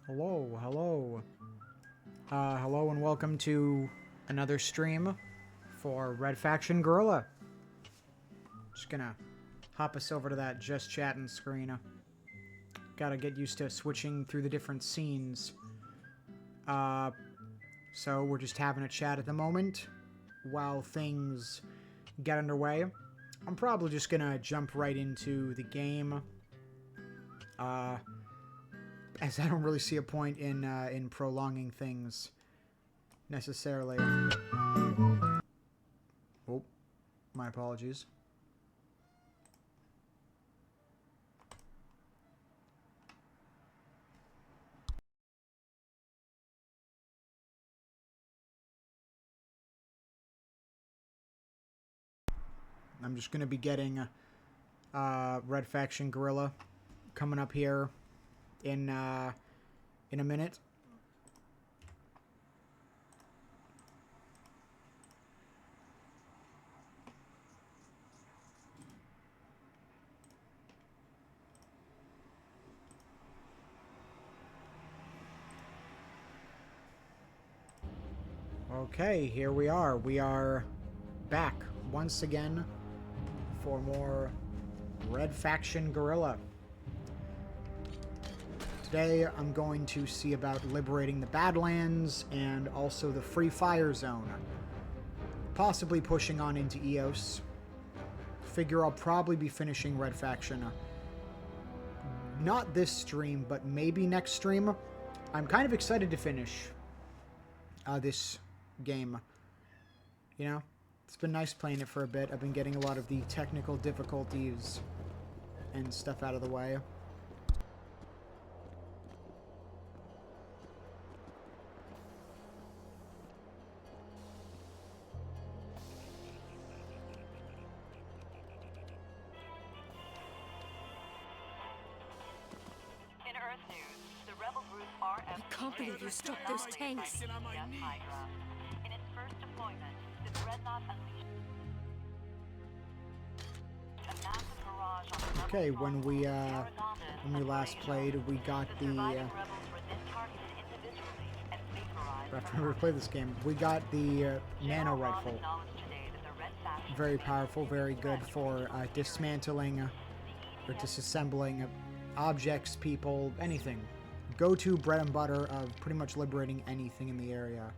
Hello, hello. Hello and welcome to another stream for Red Faction Guerrilla. Just gonna hop us over to that just chatting screen. Gotta get used to switching through the different scenes. So we're just having a chat at the moment while things get underway. I'm probably just gonna jump right into the game. As I don't really see a point in prolonging things necessarily. Oh, my apologies. I'm just going to be getting Red Faction Guerrilla coming up here in a minute. Okay, here we are. We are back once again for more Red Faction Guerrilla. Today, I'm going to see about liberating the Badlands and also the Free Fire Zone. Possibly pushing on into EOS. Figure I'll probably be finishing Red Faction. Not this stream, but maybe next stream. I'm kind of excited to finish this game. You know, it's been nice playing it for a bit. I've been getting a lot of the technical difficulties and stuff out of the way. I can't believe you stopped those tanks. In its first deployment, the Dreadnought unleashed a massive barrage on the Okay, when we last played, we got the after we played this game, we got the nano rifle. Very powerful, very good for dismantling or disassembling objects, people, anything. Go-to bread and butter of pretty much liberating anything in the area.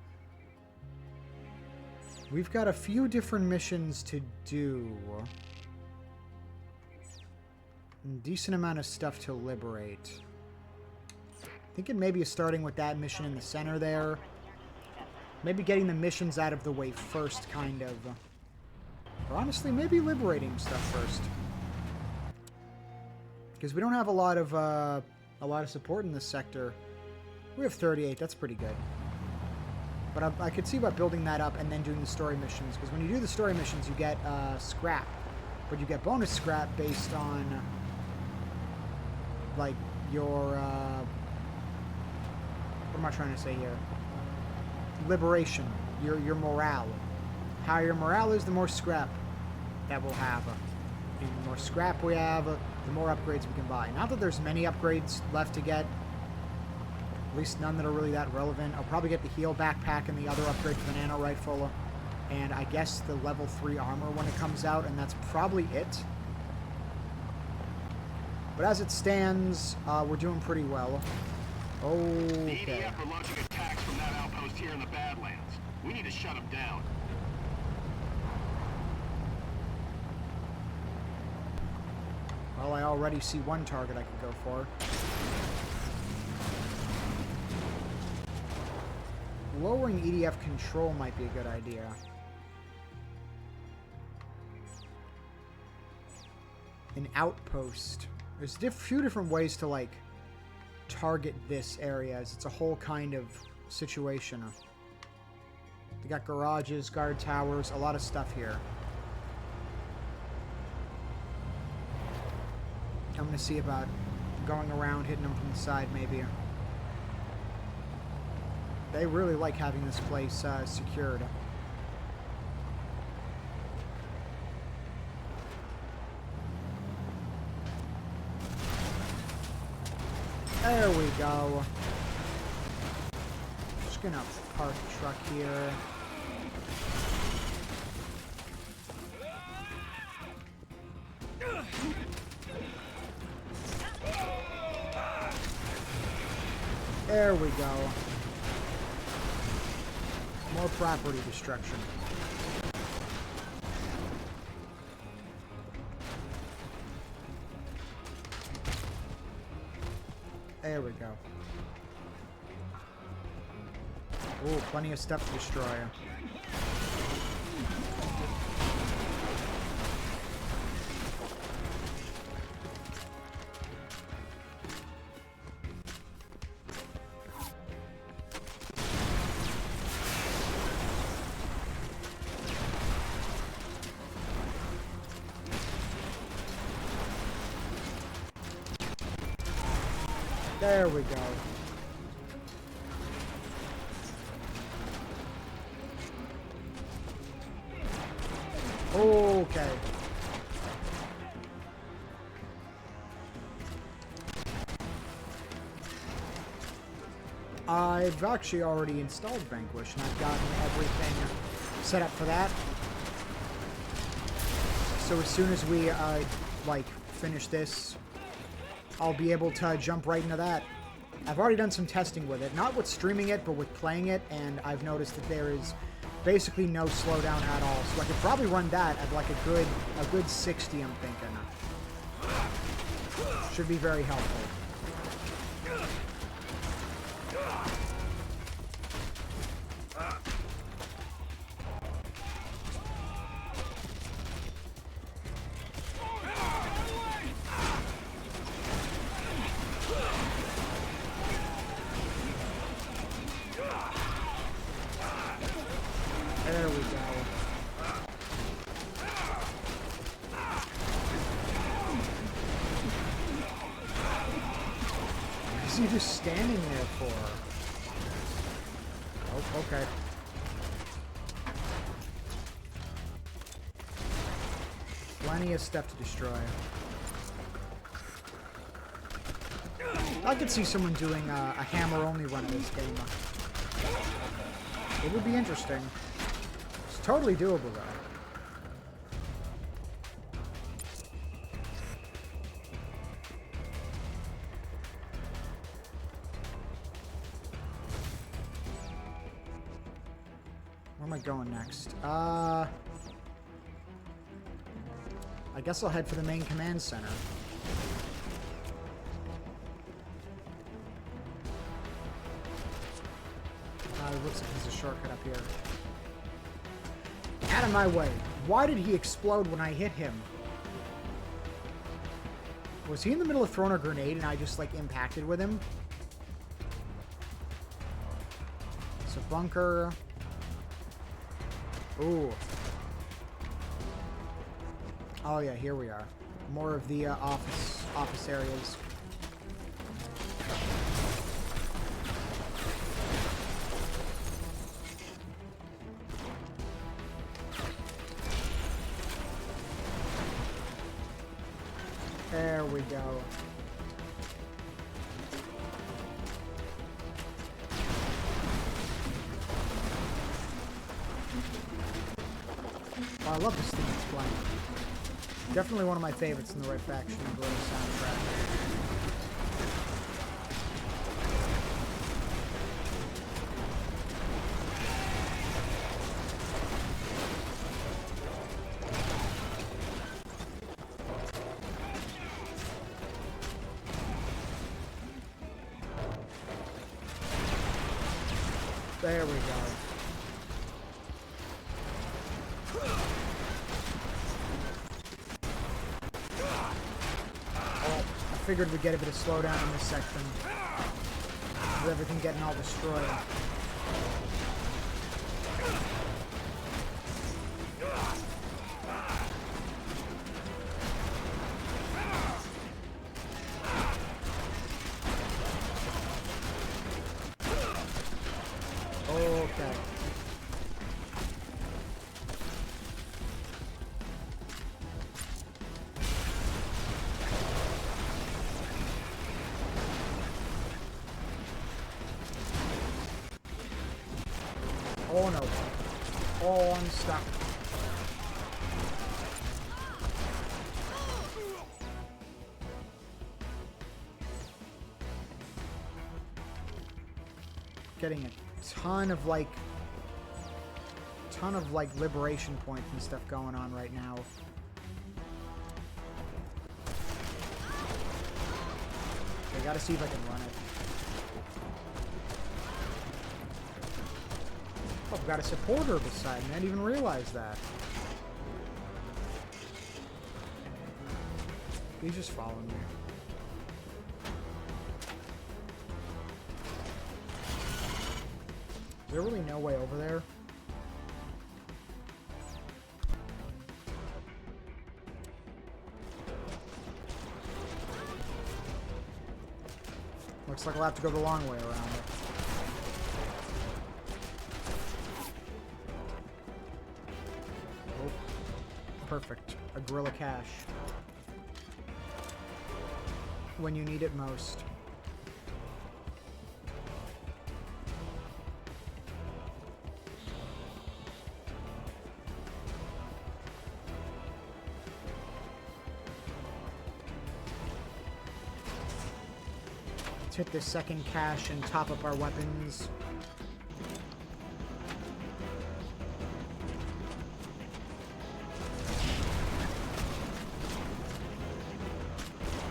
We've got a few different missions to do. A decent amount of stuff to liberate. Thinking maybe starting with that mission in the center there. Maybe getting the missions out of the way first, kind of. Or honestly, maybe liberating stuff first. Because we don't have a lot of support in this sector. We have 38, that's pretty good. But I could see about building that up and then doing the story missions, because when you do the story missions, you get scrap. But you get bonus scrap based on, like, your, what am I trying to say here? Liberation, your morale. Higher your morale is, the more scrap that we'll have. The more scrap we have, the more upgrades we can buy. Not that there's many upgrades left to get. At least none that are really that relevant. I'll probably get the heal backpack and the other upgrade for the nano rifle. And I guess the level 3 armor when it comes out, and that's probably it. But as it stands, we're doing pretty well. Okay. The EDF are launching attacks from that outpost here in the Badlands. We need to shut them down. Well, I already see one target I could go for. Lowering EDF control might be a good idea. An outpost. There's a few different ways to, like, target this area, as it's a whole kind of situation. They got garages, guard towers, a lot of stuff here. I'm going to see about going around, hitting them from the side, maybe. They really like having this place secured. There we go. Just gonna park the truck here. There we go. More property destruction. There we go. Ooh, plenty of stuff to destroy. There we go. Okay. I've actually already installed Vanquish, and I've gotten everything set up for that. So as soon as we, like, finish this, I'll be able to jump right into that. I've already done some testing with it. Not with streaming it, but with playing it, and I've noticed that there is basically no slowdown at all. So I could probably run that at like a good 60, I'm thinking. Should be very helpful. There we go. What is he just standing there for? Oh, okay. Plenty of stuff to destroy. I could see someone doing a hammer-only run of this game. It would be interesting. It's totally doable, though. Where am I going next? I guess I'll head for the main command center. It looks like there's a shortcut up here. Out of my way. Why did he explode when I hit him? Was he in the middle of throwing a grenade and I just, like, impacted with him? It's a bunker. Ooh. Oh, yeah, here we are. More of the office areas. There we go. Oh, I love this theme it's playing. Definitely one of my favorites in the right faction and Guerrilla soundtrack. There we go. Oh, I figured we'd get a bit of slowdown in this section. With everything getting all destroyed. Okay. Oh no. Oh, I'm stuck. Getting a ton of like liberation points and stuff going on right now. I gotta see if I can run it. Oh, I've got a supporter beside me. I didn't even realize that. He's just following me. Is there really no way over there? Looks like I'll have to go the long way around it. Oh, perfect. A Guerrilla cache. When you need it most. Hit this second cache and top up our weapons.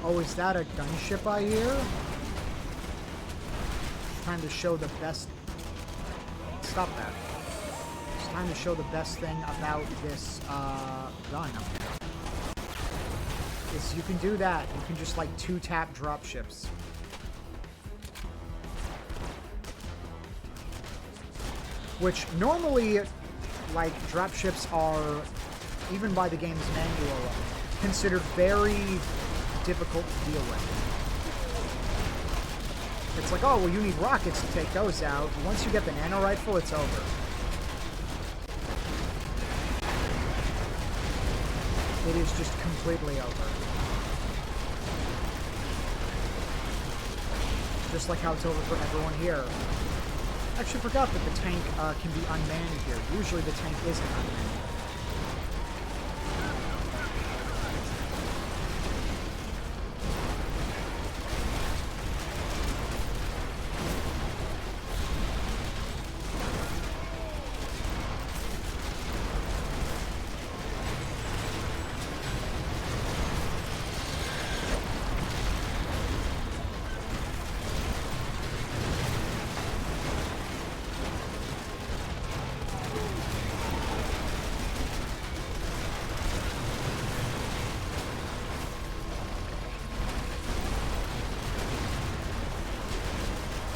Oh, is that a gunship I hear? It's time to show the best... Stop that. It's time to show the best thing about this gun up there. Is you can do that. You can just like 2-tap dropships. Which normally, like, dropships are, even by the game's manual, considered very difficult to deal with. It's like, oh, well, you need rockets to take those out. Once you get the nano rifle, it's over. It is just completely over. Just like how it's over for everyone here. I actually forgot that the tank can be unmanned here. Usually the tank isn't unmanned.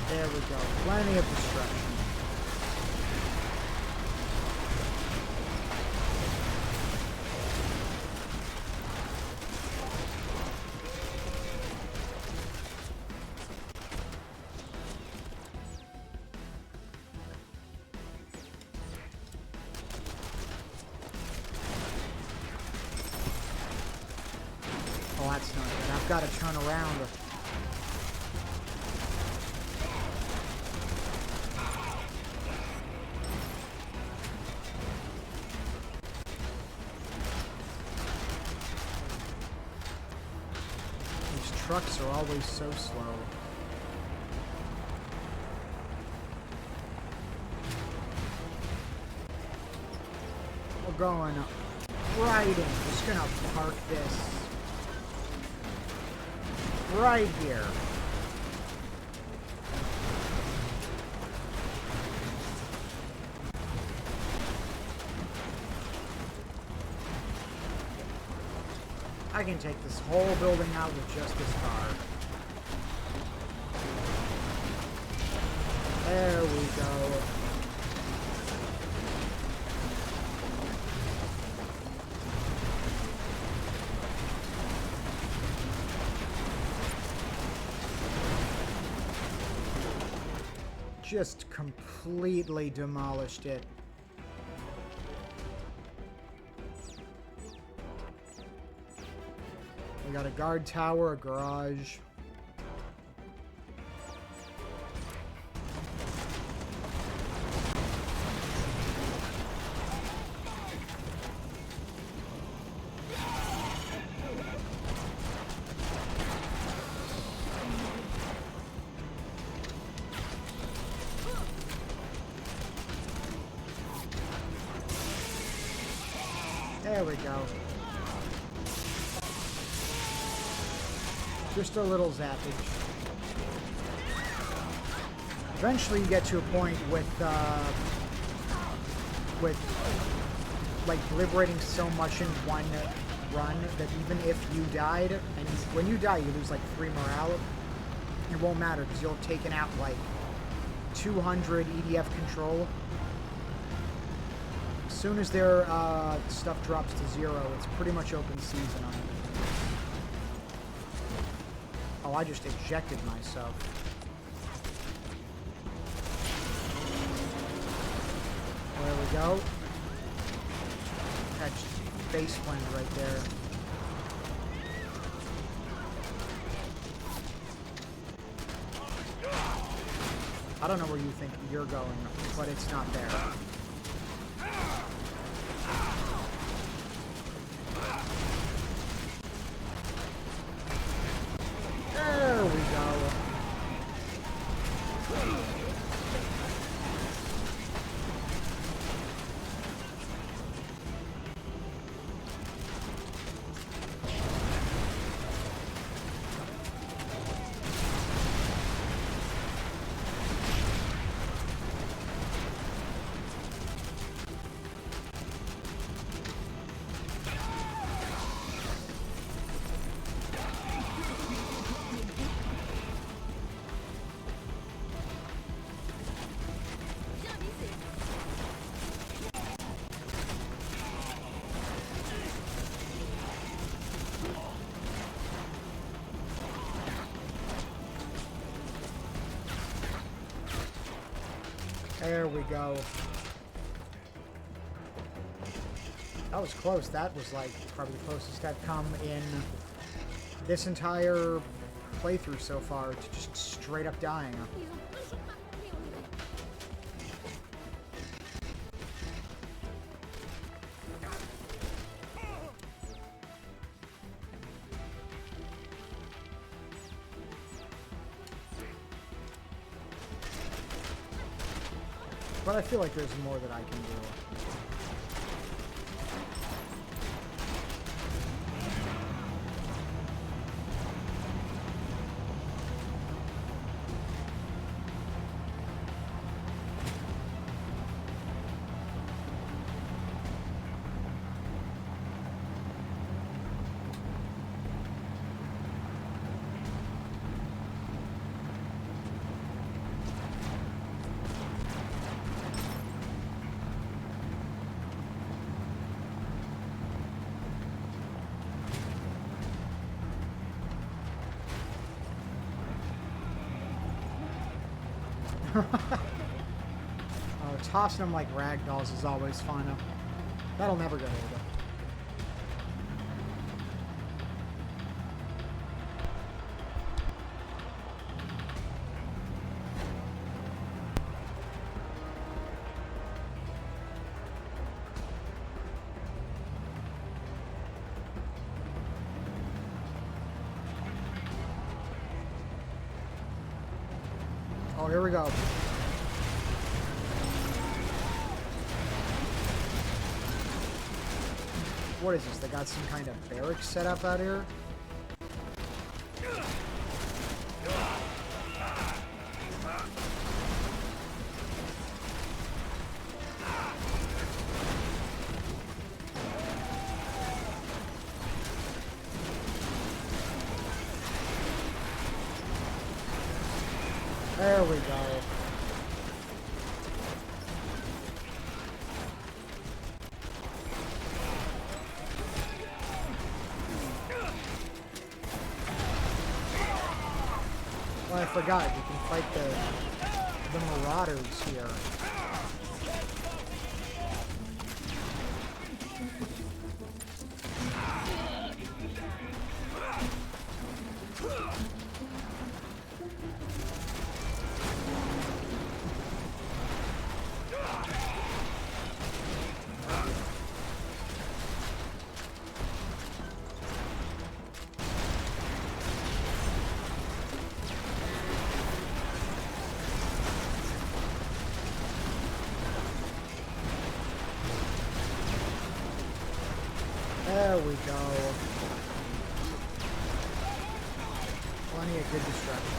There we go. Plenty of destruction. Oh, that's not good. I've got to turn around. Trucks are always so slow. We're going right in. Just gonna park this right here. I can take this whole building out with just this car. There we go. Just completely demolished it. We got a guard tower, a garage. There we go. Just a little zappage. Eventually you get to a point with like liberating so much in one run that even if you died, and when you die you lose like 3 morale, it won't matter because you'll have taken out like 200 EDF control. As soon as their stuff drops to 0, it's pretty much open season on it. Oh, I just ejected myself. There we go. Catch face blend right there. I don't know where you think you're going, but it's not there. There we go. There we go. That was close. That was like probably the closest I've come in this entire playthrough so far to just straight up dying. But I feel like there's more that I can do. Tossing them like ragdolls is always fun. That'll never get old. Oh, here we go. What is this? They got some kind of barracks set up out here? There we go. Well, I forgot, you can fight the marauders here. There we go. Plenty of good destruction.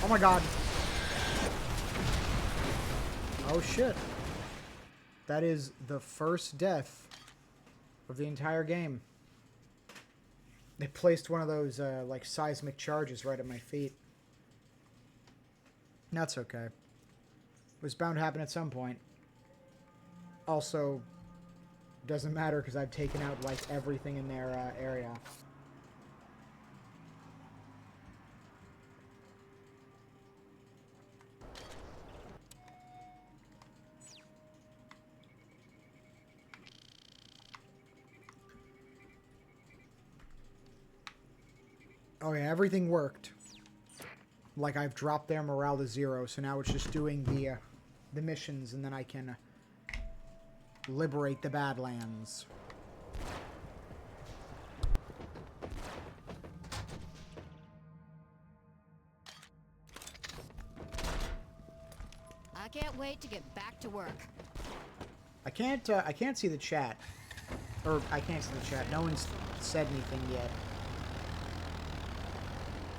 Oh my god. Oh shit. That is the first death of the entire game. They placed one of those, like, seismic charges right at my feet. That's okay. It was bound to happen at some point. Also, doesn't matter because I've taken out, like, everything in their area. Oh yeah, everything worked. Like, I've dropped their morale to 0, so now it's just doing the missions, and then I can liberate the Badlands. I can't wait to get back to work. I can't see the chat. Or, I can't see the chat. No one's said anything yet.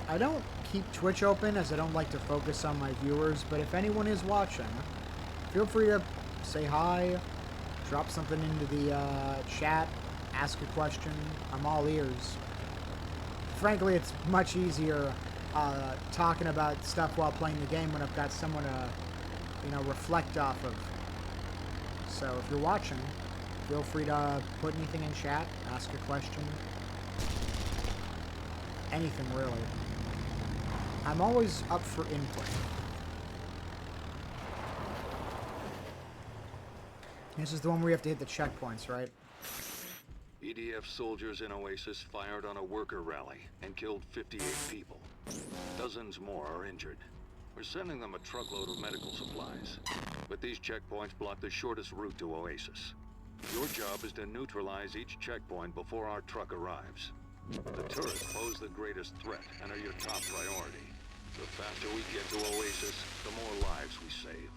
I don't keep Twitch open as I don't like to focus on my viewers, but if anyone is watching, feel free to say hi, drop something into the chat, ask a question. I'm all ears. Frankly, it's much easier talking about stuff while playing the game when I've got someone to, you know, reflect off of. So if you're watching, feel free to put anything in chat, ask a question. Anything, really. I'm always up for input. This is the one where we have to hit the checkpoints, right? EDF soldiers in Oasis fired on a worker rally and killed 58 people. Dozens more are injured. We're sending them a truckload of medical supplies. But these checkpoints block the shortest route to Oasis. Your job is to neutralize each checkpoint before our truck arrives. The turrets pose the greatest threat and are your top priority. The faster we get to Oasis, the more lives we save.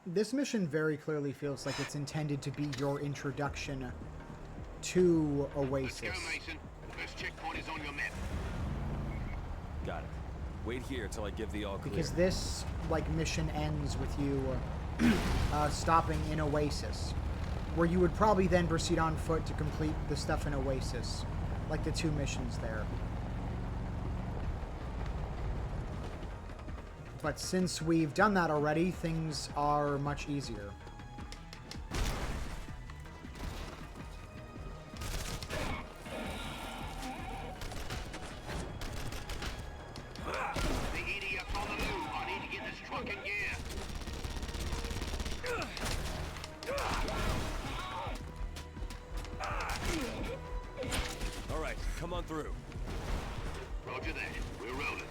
This mission very clearly feels like it's intended to be your introduction to Oasis. Let's go, Mason. The first checkpoint is on your map. Got it. Wait here till I give the all clear. Because this, like, mission ends with you stopping in Oasis, where you would probably then proceed on foot to complete the stuff in Oasis, like the 2 missions there. But since we've done that already, things are much easier. The EDF's on the move. I need to get this truck in gear. All right, come on through. Roger that. We're rolling.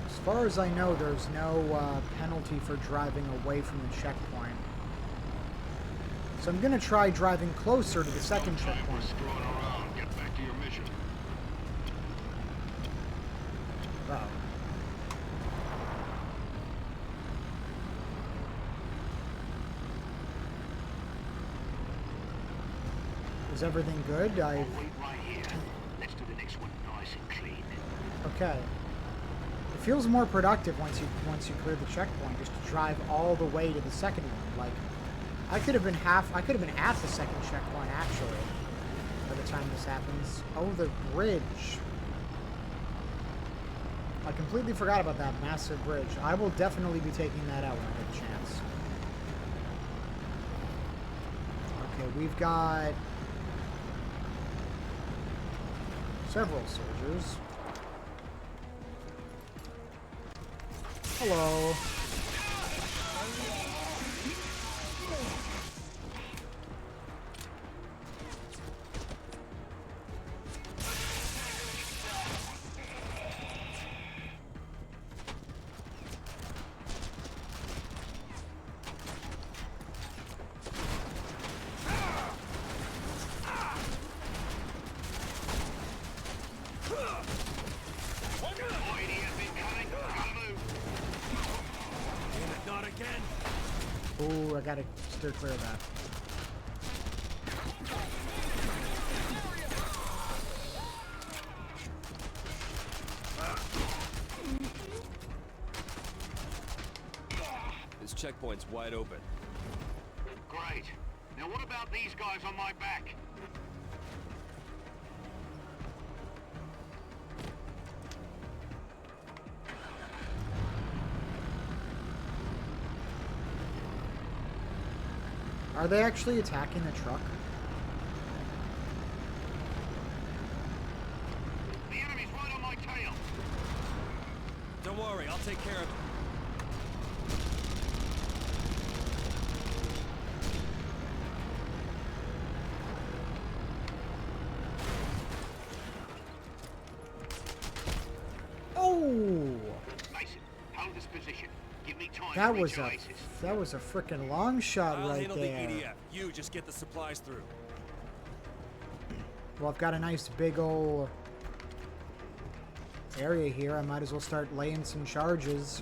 As far as I know, there's no penalty for driving away from the checkpoint. So I'm gonna try driving closer to the second No time for checkpoint. screwing around. Get back to your mission. Uh-oh. Is everything good? I'll wait right here. Let's do the next one nice and clean. Okay. It feels more productive once you clear the checkpoint, just to drive all the way to the second one. Like, I could have been at the second checkpoint actually by the time this happens. Oh, the bridge. I completely forgot about that massive bridge. I will definitely be taking that out when I get a chance. Okay, we've got several soldiers. Hello. Ooh, I gotta steer clear of that. This checkpoint's wide open. Great. Now what about these guys on my back? Are they actually attacking the truck? The enemy's right on my tail. Don't worry, I'll take care of it. Oh! Mason, hold this position. Give me time That to was reach a Oasis. freaking long shot I'll right handle there. the EDF. You just get the supplies through. Well, I've got a nice big ol' area here. I might as well start laying some charges.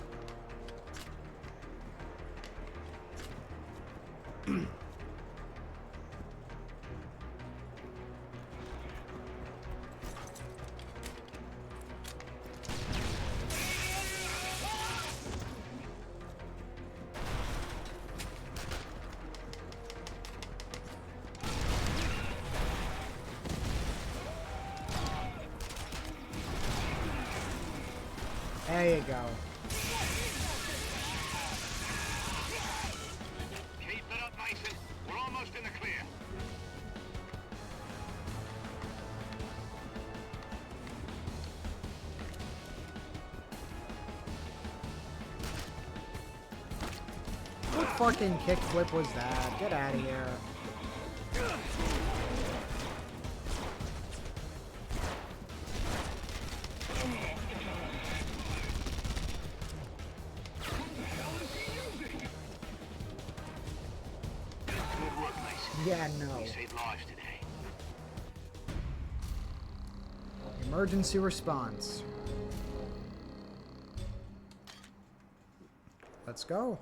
There you go. Keep it up, Mason. We're almost in the clear. What fucking kickflip was that? Get out of here. Good work, Mason. Yeah, no. We saved lives today. Emergency response. Let's go.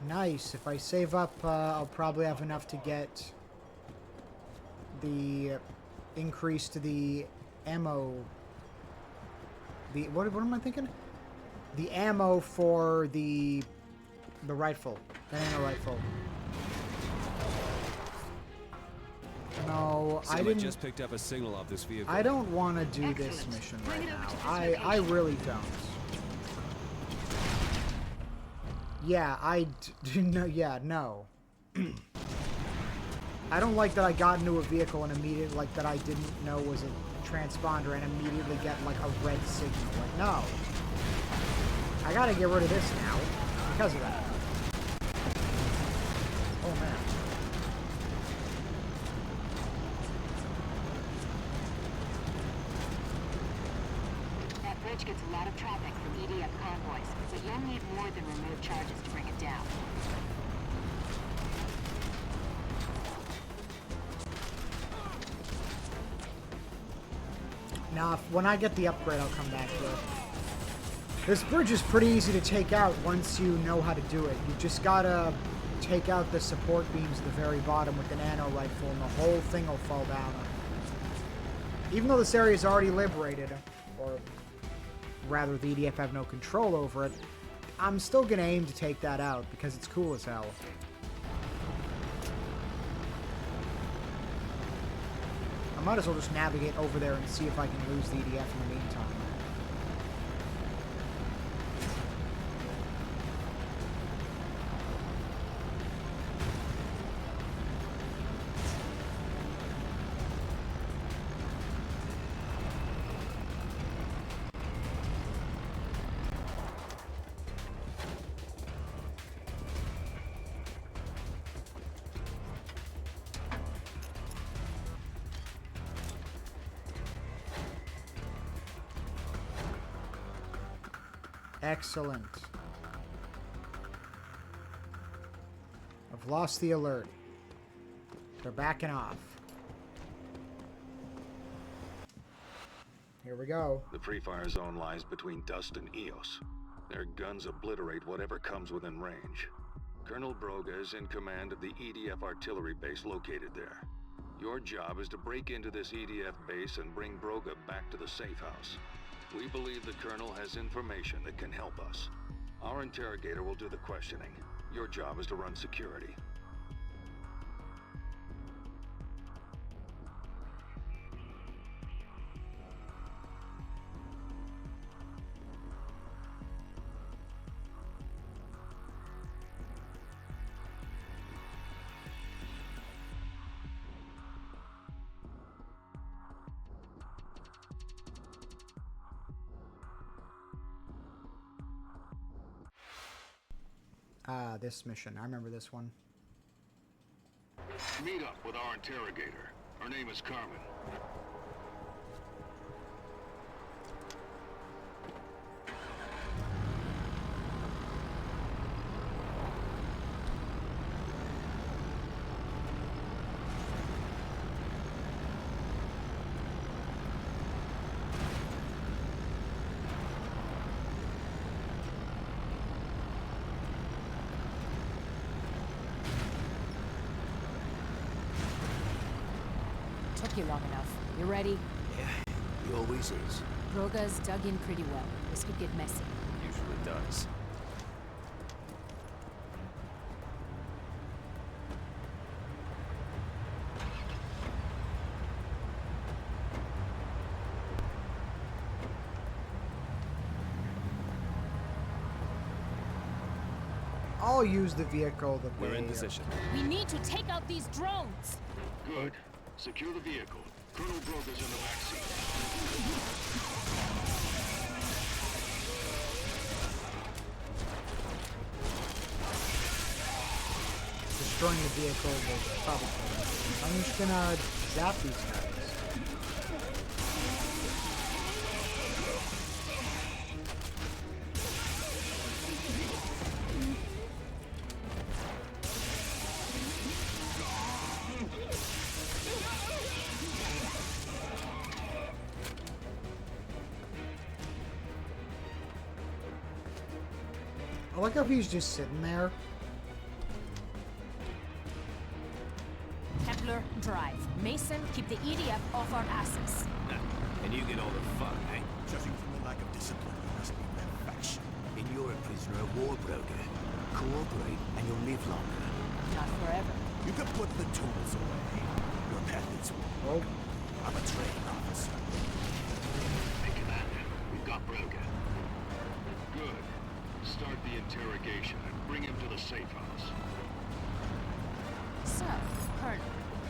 Nice. If I save up, I'll probably have enough to get the increase to the ammo. The what am I thinking? The ammo for the rifle, the nano rifle. No, Sam, I didn't. just picked up a signal off this vehicle. I don't want to do this Excellent. mission Bring right it over now. to this I location. really don't. Yeah, no. I don't like that I got into a vehicle and immediately, like, that I didn't know was a transponder and immediately get, like, a red signal. Like, no. I gotta get rid of this now because of that. Oh, man. That bridge gets a lot of traffic from EDF convoys, but you'll need more than remote charges to bring it down. Now, when I get the upgrade, I'll come back to it. This bridge is pretty easy to take out once you know how to do it. You just gotta take out the support beams at the very bottom with the nano rifle, and the whole thing will fall down. Even though this area is already liberated, or rather the EDF have no control over it, I'm still gonna aim to take that out because it's cool as hell. I might as well just navigate over there and see if I can lose the EDF in the meantime. Excellent. I've lost the alert. They're backing off. Here we go. The Free Fire Zone lies between Dust and Eos. Their guns obliterate whatever comes within range. Colonel Broga is in command of the EDF artillery base located there. Your job is to break into this EDF base and bring Broga back to the safe house. We believe the Colonel has information that can help us. Our interrogator will do the questioning. Your job is to run security. Ah, this mission. I remember this one. Meet up with our interrogator. Her name is Carmen. Took you long enough. You ready? Yeah, he always is. Broga's dug in pretty well. This could get messy. Usually does. I'll use the vehicle that We're in they- position. We need to take out these drones! Good. Secure the vehicle. Colonel Broga's in the back seat. Destroying the vehicle will probably kill them. I'm just gonna zap these guys. I like how he's just sitting there. Kepler, drive. Mason, keep the EDF off our asses. And you get all the fun, eh? Judging from the lack of discipline, you must be red faction. And you're a prisoner of war, Broga. Cooperate, and you'll live longer. Not forever. You can put the tools away. Your path is war. Oh, I'm a trained officer. Hey, Commander. We've got Broga. Good. Start the interrogation and bring him to the safe house. So, Colonel,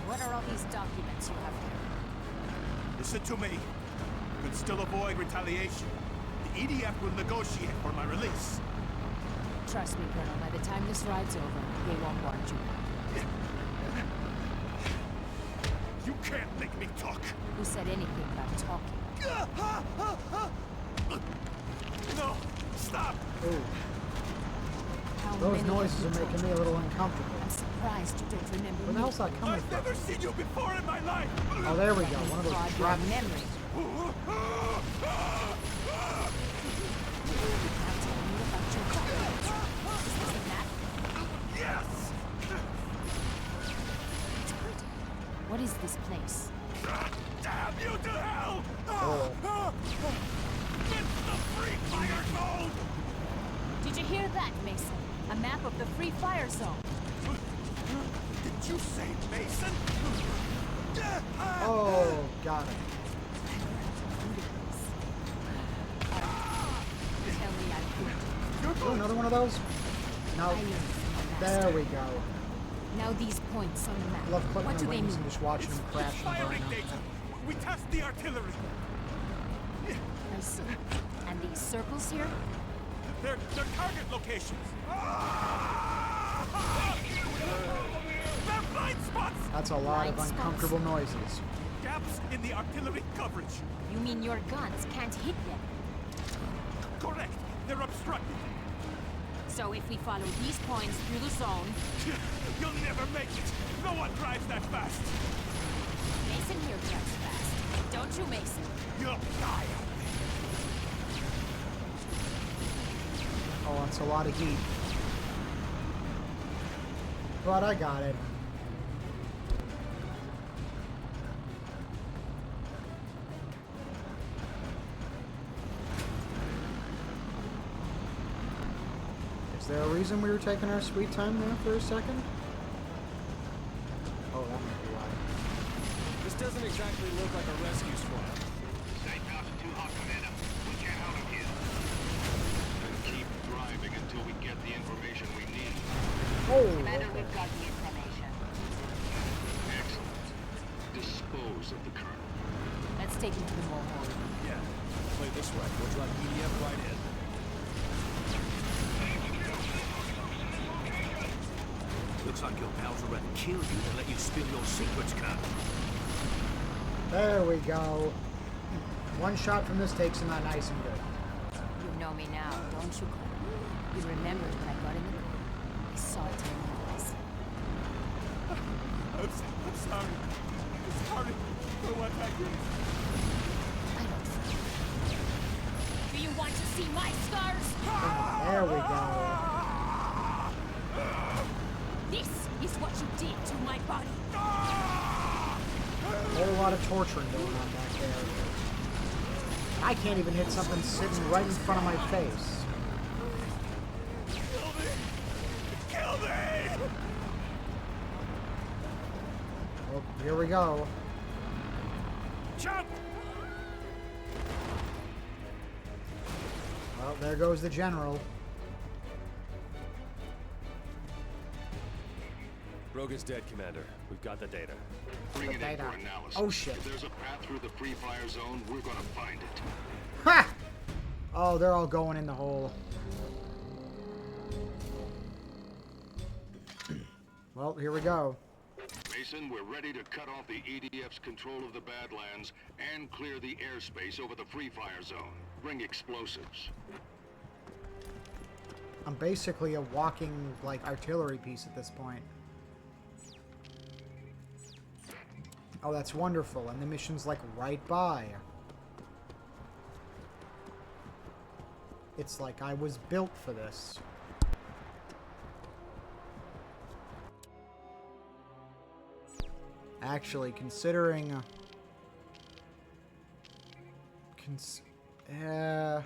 what are all these documents you have here? Listen to me. You can still avoid retaliation. The EDF will negotiate for my release. Trust me, Colonel, by the time this ride's over, they won't want you. You can't make me talk. Who said anything about talking? No, stop. oh. How Those many noises have are you making told? me a little uncomfortable. I'm surprised you don't remember Where the me. hell's that coming I've from? never seen you before in my life. Oh, there we go. One of those Fraud your trap. memory. Now tell me about your documents. Isn't that? Yes. What is this place? Damn you to hell! Oh. It's the Free Fire Zone! Did you hear that, Mason? A map of the Free Fire Zone. Did you say Mason? Oh, got it. Tell me I could. Oh, another one of those? No. There we go. Now these points on the map. Love clicking What the do they wings mean? and just watching them crash and burn Firing up. data! We test the artillery! I see. And these circles here? They're target locations! They're blind spots! That's a lot of Blind spots. uncomfortable noises. Gaps in the artillery coverage! You mean your guns can't hit them? Correct! They're obstructed! So if we follow these points through the zone, You'll never make it! No one drives that fast! Mason here drives fast. Don't Don't you, Mason? You'll die out Oh, that's a lot of heat. But I got it. Is there a reason we were taking our sweet time there for a second? Oh, that might be why. This doesn't exactly look like a rescue squad. Safe house is too hot, Commander. We can't hold him here. Then keep driving until we get the information we need. Oh, Commander, okay. we've got the information. Excellent. Dispose of the Colonel. Let's take him to the mall. Yeah. Play this way. We'll drive EDF right in. Looks like your pals would rather kill you than let you spill your secrets, Colonel. There we go. One shot from this takes him out nice and good. You know me now, don't you, Cole? You remembered when I got in the car. I saw it in your eyes. I'm sorry. I'm sorry for what I did. I don't think. Do you want to see my scars? There we go. This is what you did to my body. A whole lot of torturing going on back there. I can't even hit something sitting right in front of my face. Kill me! Well, here we go. Jump! Well, there goes the general. Rogue is dead, Commander. We've got the data. Bring it in data. for analysis. Oh, shit. If there's a path through the free fire zone, we're gonna find it. Ha! Oh, they're all going in the hole. Well, here we go. Mason, we're ready to cut off the EDF's control of the Badlands and clear the airspace over the free fire zone. Bring explosives. I'm basically a walking, like, artillery piece at this point. Oh, that's wonderful. And the mission's, like, right by. It's like I was built for this. Actually, considering... yeah,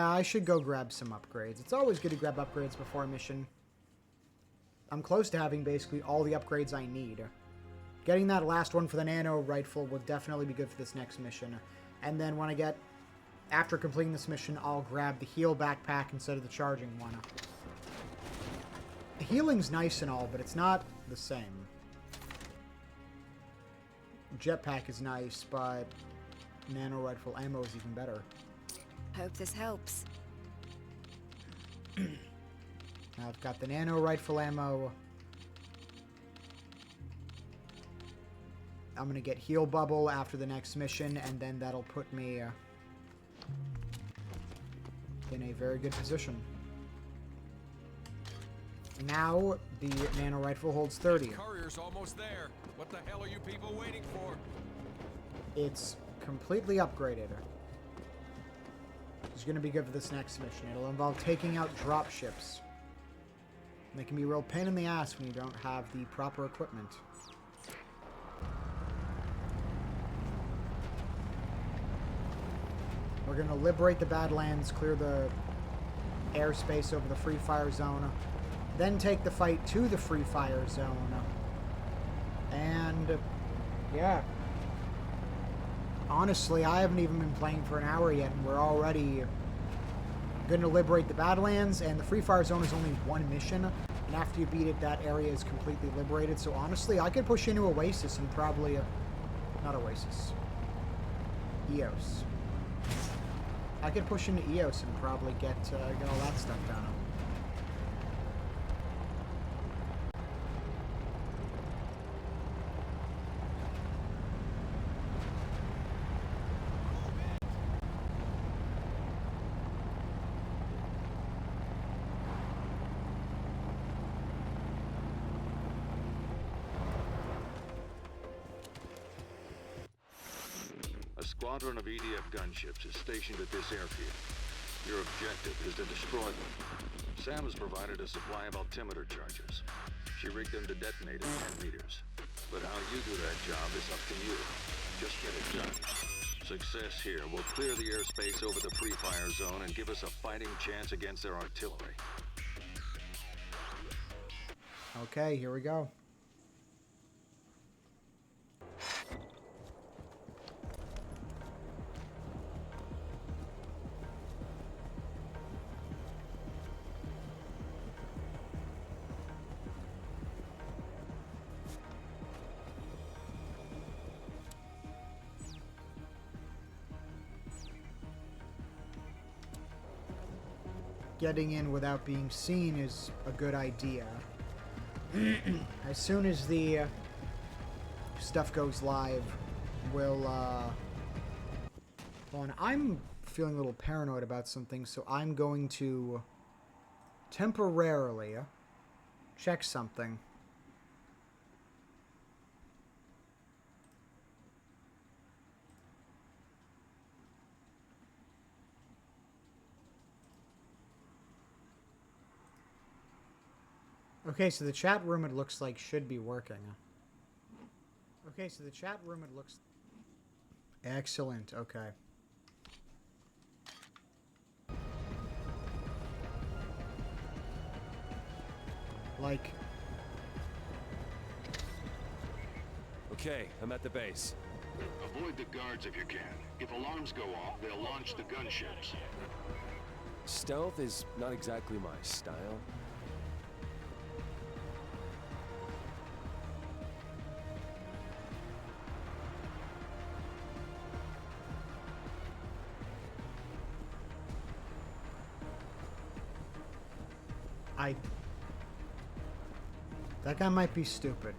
I should go grab some upgrades. It's always good to grab upgrades before a mission. I'm close to having basically all the upgrades I need. Getting that last one for the nano rifle will definitely be good for this next mission. And then when I get... After completing this mission, I'll grab the heal backpack instead of the charging one. The healing's nice and all, but it's not the same. Jetpack is nice, but nano rifle ammo is even better. Hope this helps. Now I've got the nano rifle ammo. I'm going to get heal bubble after the next mission, and then that'll put me in a very good position. Now the nano rifle holds 30. Courier's almost there. What the hell are you people waiting for? It's completely upgraded. It's going to be good for this next mission. It'll involve taking out drop ships. They can be a real pain in the ass when you don't have the proper equipment. We're going to liberate the Badlands, clear the airspace over the Free Fire Zone, then take the fight to the Free Fire Zone. And, yeah. Honestly, I haven't even been playing for an hour yet, and we're already going to liberate the Badlands, and the Free Fire Zone is only one mission, and after you beat it, that area is completely liberated. So honestly, I could push into Oasis and probably... not Oasis. Eos. I could push into Eos and probably get all that stuff done. squadron of EDF gunships is stationed at this airfield. Your objective is to destroy them. Sam has provided a supply of altimeter charges. She rigged them to detonate at 10 meters. But how you do that job is up to you. Just get it done. Success here will clear the airspace over the Free Fire Zone and give us a fighting chance against their artillery. Okay, here we go. Getting in without being seen is a good idea. As soon as the stuff goes live, we'll, hold on, I'm feeling a little paranoid about something, so I'm going to temporarily check something. Okay, so the chat room, it looks like, should be working. Okay, so the chat room, it looks... Excellent, okay. Like... Okay, I'm at the base. Avoid the guards if you can. If alarms go off, they'll launch the gunships. Stealth is not exactly my style. That guy might be stupid.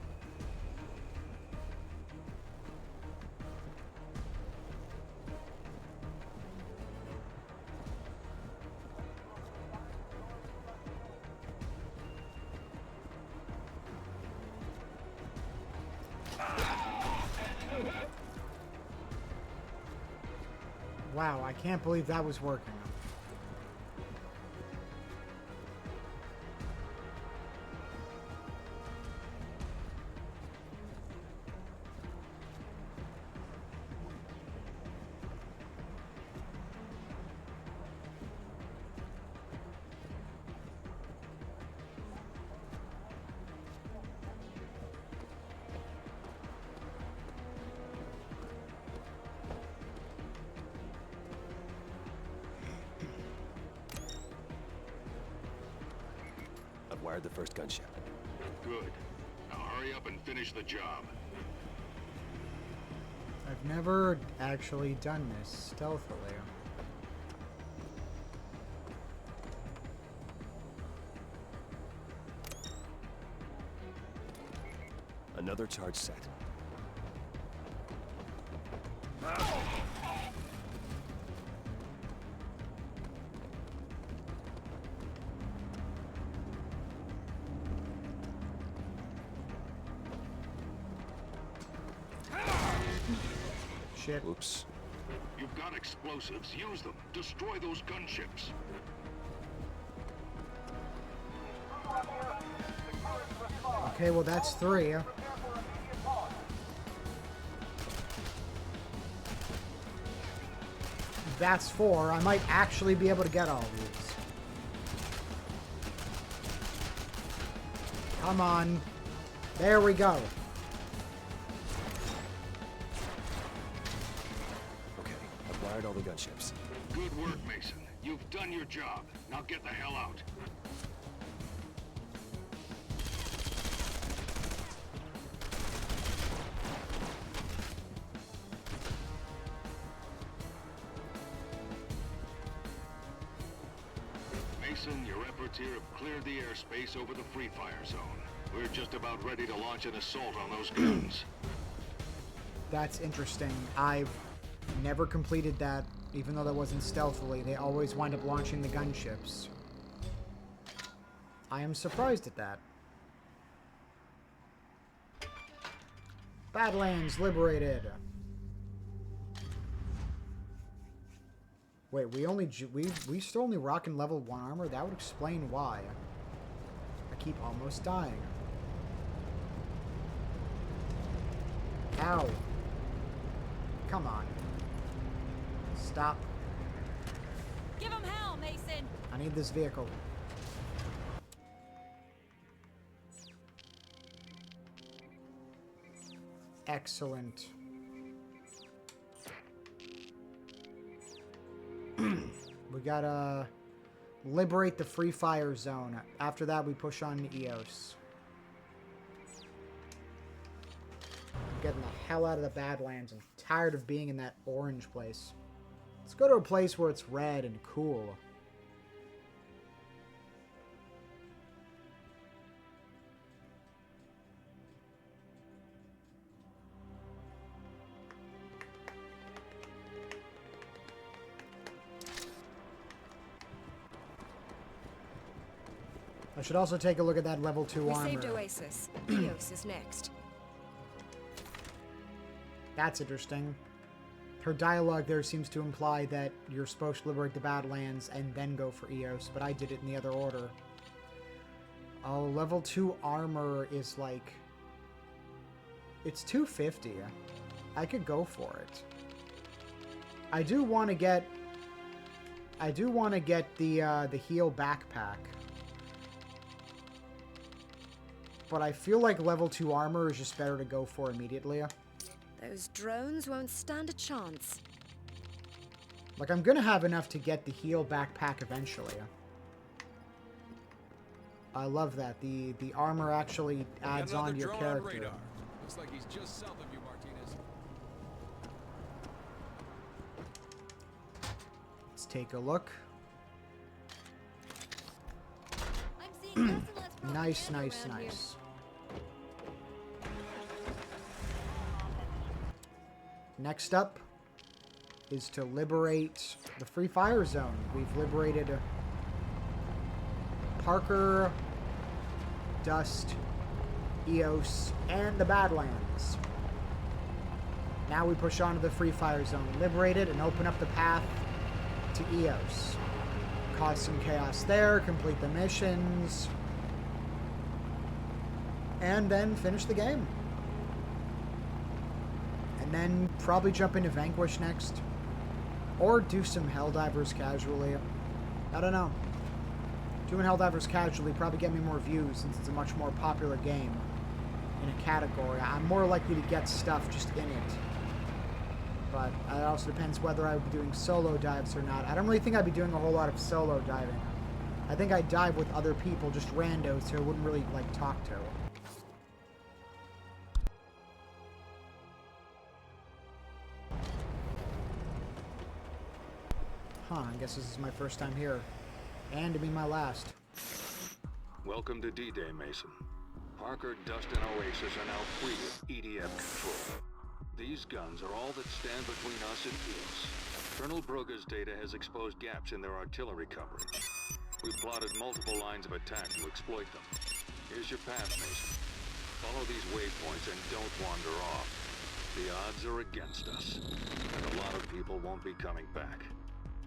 Wow, I can't believe that was working. I've wired the first gunship. Good. Now hurry up and finish the job. I've never actually done this stealthily. Another charge set. Shit. Oops. You've got explosives. Use them. Destroy those gunships. Okay, well that's 3. That's 4. I might actually be able to get all of these. Come on. There we go. Okay, I've wired all the gunships. Good work, Mason. You've done your job. Now get the hell out. Mason, your efforts here have cleared the airspace over the Free Fire Zone. We're just about ready to launch an assault on those guns. That's interesting. I've never completed that, even though that wasn't stealthily. They always wind up launching the gunships. I am surprised at that. Badlands liberated. Wait, we still only rocking level 1 armor? That would explain why. I keep almost dying. Ow. Come on. Stop. Give him hell, Mason! I need this vehicle. Excellent. We gotta liberate the free fire zone. After that, we push on to EOS. I'm getting the hell out of the Badlands. I'm tired of being in that orange place. Let's go to a place where it's red and cool. I should also take a look at that level 2 armor. We saved Oasis. Eos is next. That's interesting. Her dialogue there seems to imply that you're supposed to liberate the Badlands and then go for Eos, but I did it in the other order. Oh, level 2 armor is like... It's 250. I could go for it. I do want to get the heal backpack. But I feel like level 2 armor is just better to go for immediately. Those drones won't stand a chance. Like, I'm gonna have enough to get the heal backpack eventually. I love that. The armor actually adds on to your character. Radar. Looks like he's just south of you, Martinez. Let's take a look. I'm seeing nothing less Nice, propaganda nice, around here. nice. Next up is to liberate the Free Fire Zone. We've liberated Parker, Dust, Eos, and the Badlands. Now we push on to the Free Fire Zone, liberate it, and open up the path to Eos. Cause some chaos there, complete the missions, and then finish the game. And then probably jump into Vanquish next. Or do some Helldivers casually. I don't know. Doing Helldivers casually probably get me more views since it's a much more popular game in a category. I'm more likely to get stuff just in it. But it also depends whether I would be doing solo dives or not. I don't really think I'd be doing a whole lot of solo diving. I think I'd dive with other people, just randos who I wouldn't really like talk to. Huh, I guess this is my first time here. And to be my last. Welcome to D-Day, Mason. Parker, Dust, and Oasis are now free of EDF control. These guns are all that stand between us and Eos. Colonel Broga's data has exposed gaps in their artillery coverage. We've plotted multiple lines of attack to exploit them. Here's your path, Mason. Follow these waypoints and don't wander off. The odds are against us, and a lot of people won't be coming back.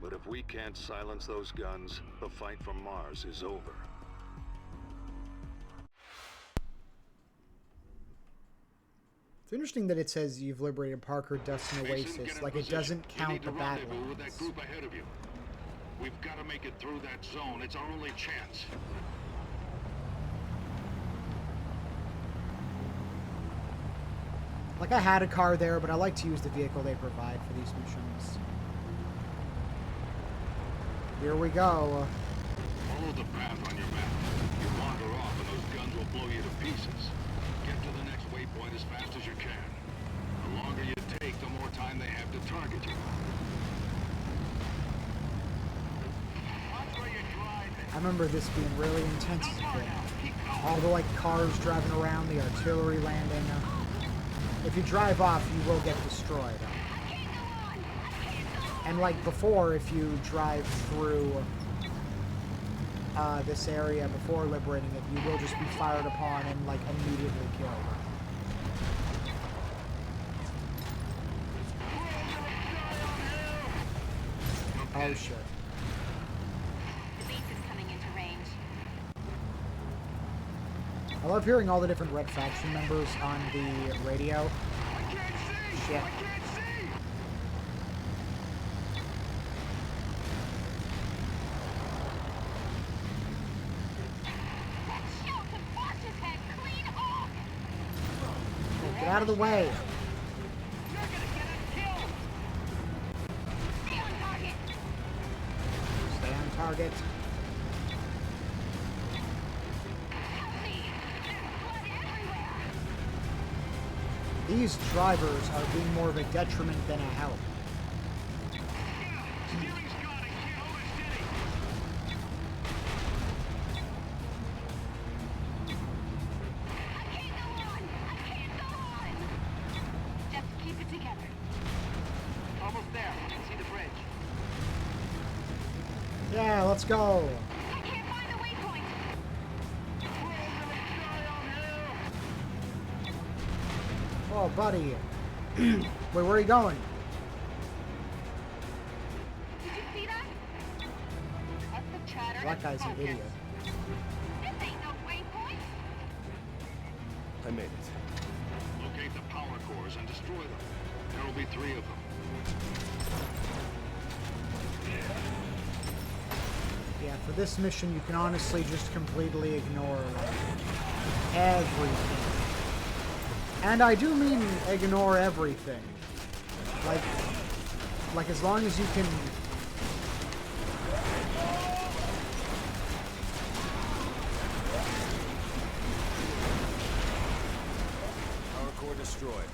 But if we can't silence those guns, the fight for Mars is over. It's interesting that it says you've liberated Parker, Dust, and Oasis. Like, it doesn't count the Badlands. With that group ahead of you. We've got to make it through that zone. It's our only chance. Like, I had a car there, but I like to use the vehicle they provide for these missions. Here we go. Follow the path on your map. You wander off and those guns will blow you to pieces. Get to the next waypoint as fast as you can. The longer you take, the more time they have to target you. I remember this being really intense as a kid. All the, like, cars driving around, the artillery landing. If you drive off, you will get destroyed. And like before, if you drive through this area before liberating it, you will just be fired upon and like immediately killed. Oh shit. The base is coming into range. I love hearing all the different Red Faction members on the radio. Shit. Shoot the boss's head clean off! Get out of the way. Stay on target! Stay on target. Help me! There's blood everywhere! These drivers are being more of a detriment than a help. Yeah, let's go. I can't find the waypoint. Oh, buddy. Wait, where are you going? Did you see that? Cut the chatter. That guy's an idiot. This ain't no waypoint. I made it. Locate the power cores and destroy them. There will be 3 of them. Yeah, for this mission, you can honestly just completely ignore like, everything. And I do mean ignore everything. Like as long as you can... Power core destroyed.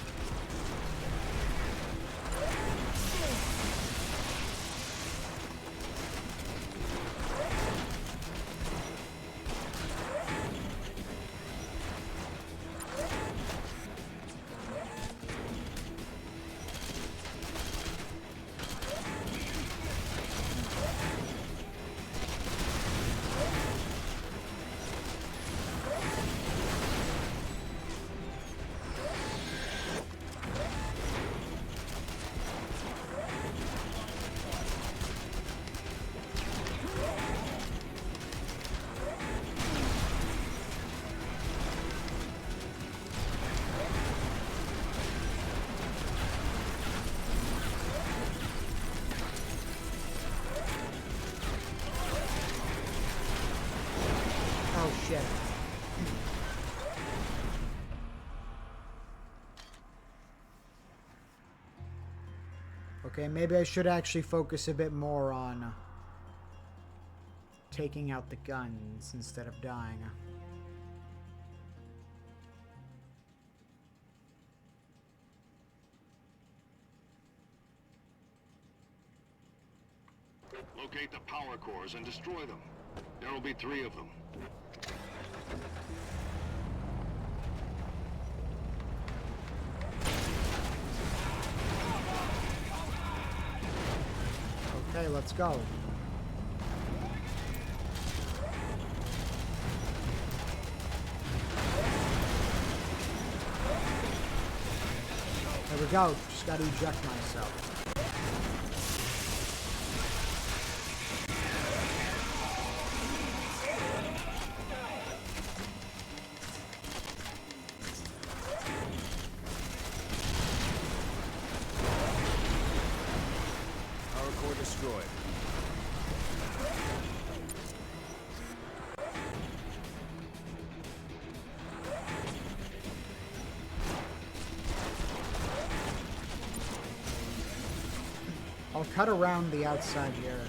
Oh, shit. Okay, maybe I should actually focus a bit more on taking out the guns instead of dying. Locate the power cores and destroy them. There will be 3 of them. Okay, let's go. There we go. Just gotta eject myself. Power core destroyed. I'll cut around the outside here.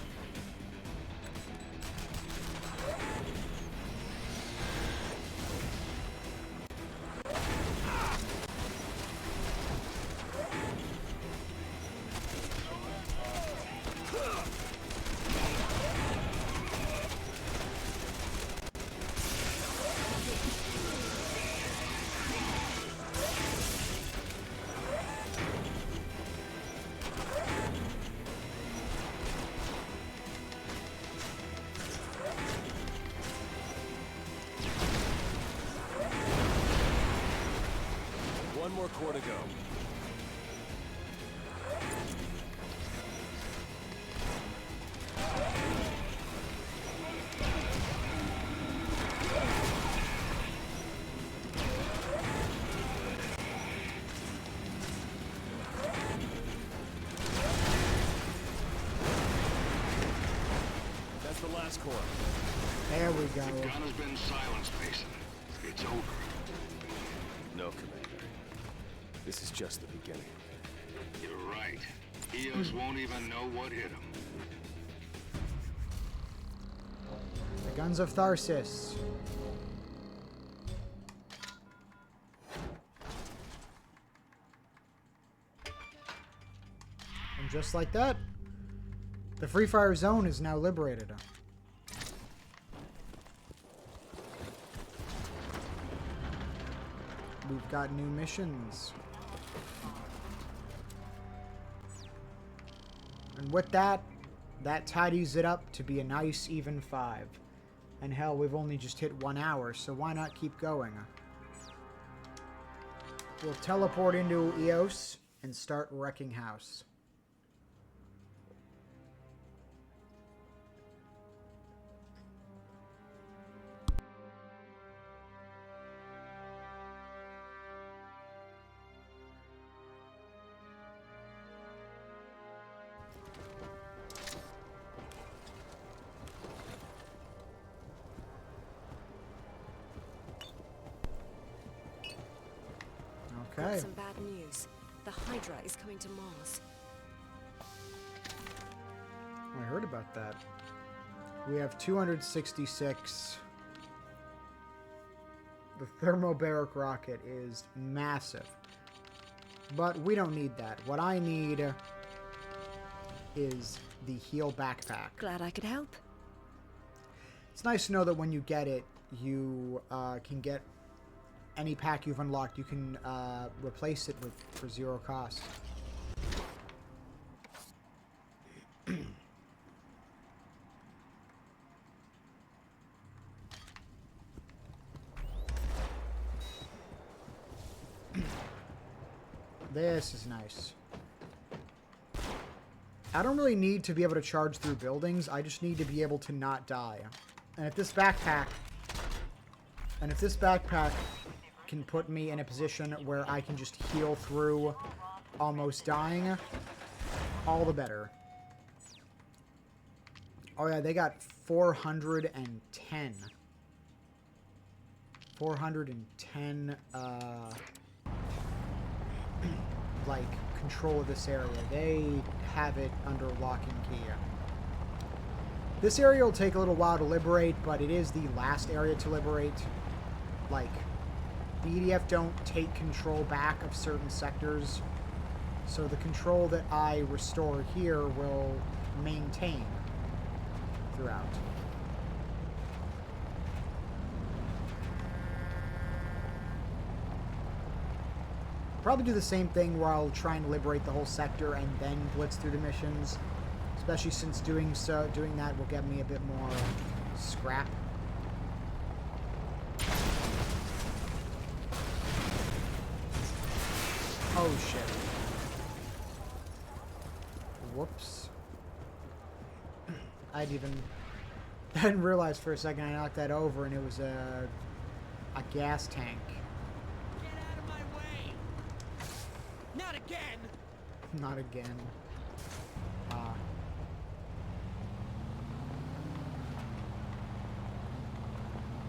One more core to go. blast core. There we go. The gun has been silenced, Mason. It's over. No, Commander. This is just the beginning. You're right. EOS won't even know what hit him. The Guns of Tharsis. And just like that, the Free Fire Zone is now liberated. We've got new missions. And with that, that tidies it up to be a nice even 5. And hell, we've only just hit 1 hour, so why not keep going? We'll teleport into EOS and start wrecking house. Got Okay. some bad news. The Hydra is coming to Mars. I heard about that. We have 266. The thermobaric rocket is massive. But we don't need that. What I need is the heal backpack. Glad I could help. It's nice to know that when you get it, you can get any pack you've unlocked. You can replace it with for 0 cost. This is nice. I don't really need to be able to charge through buildings. I just need to be able to not die. And if this backpack can put me in a position where I can just heal through almost dying, all the better. Oh yeah, they got 410. 410, like, control of this area. They have it under lock and key. This area will take a little while to liberate, but it is the last area to liberate. Like, the EDF don't take control back of certain sectors, so the control that I restore here will maintain throughout. Probably do the same thing where I'll try and liberate the whole sector and then blitz through the missions, especially since doing that will get me a bit more scrap. Oh shit. Whoops. I didn't realize for a second I knocked that over and it was a gas tank. Get out of my way! Not again! Not again.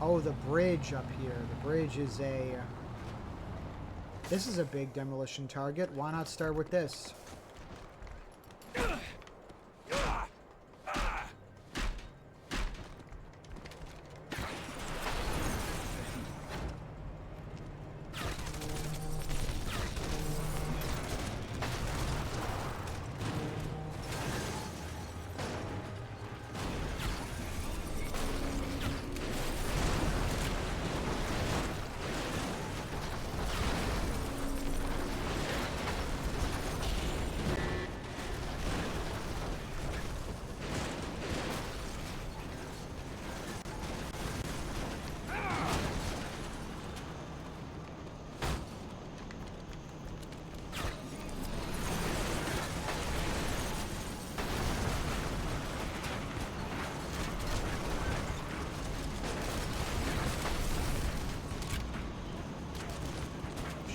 Oh, the bridge up here. The bridge is a... This is a big demolition target. Why not start with this?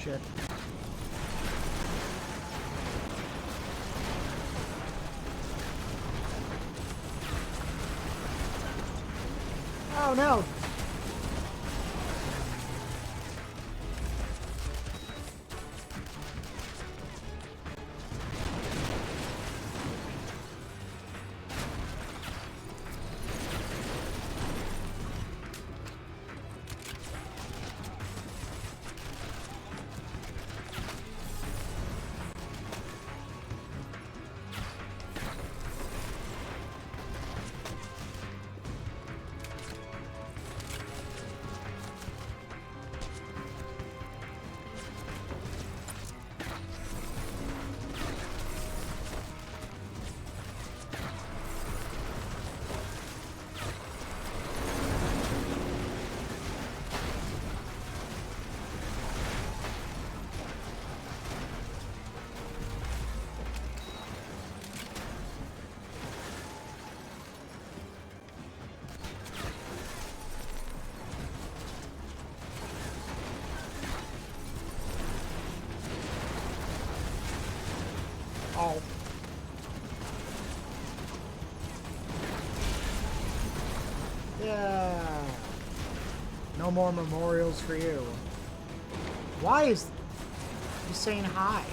Shit. Oh no! Oh. Yeah. No more memorials for you. Why is he saying hi?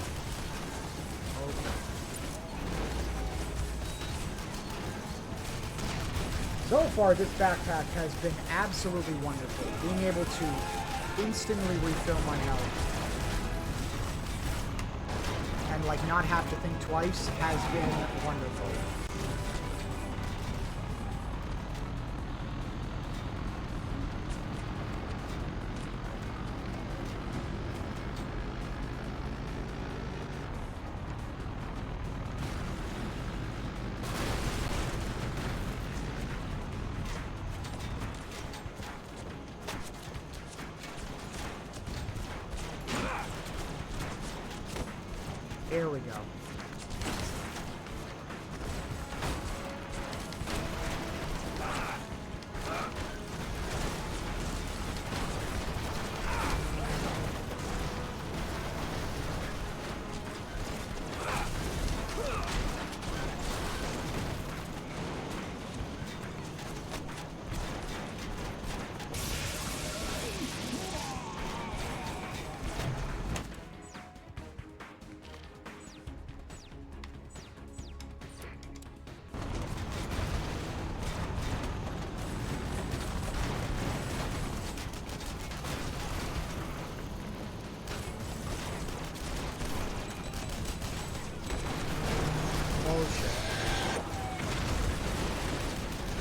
Okay. So far, this backpack has been absolutely wonderful. Being able to instantly refill my health and like not have to think twice has been wonderful. There we go.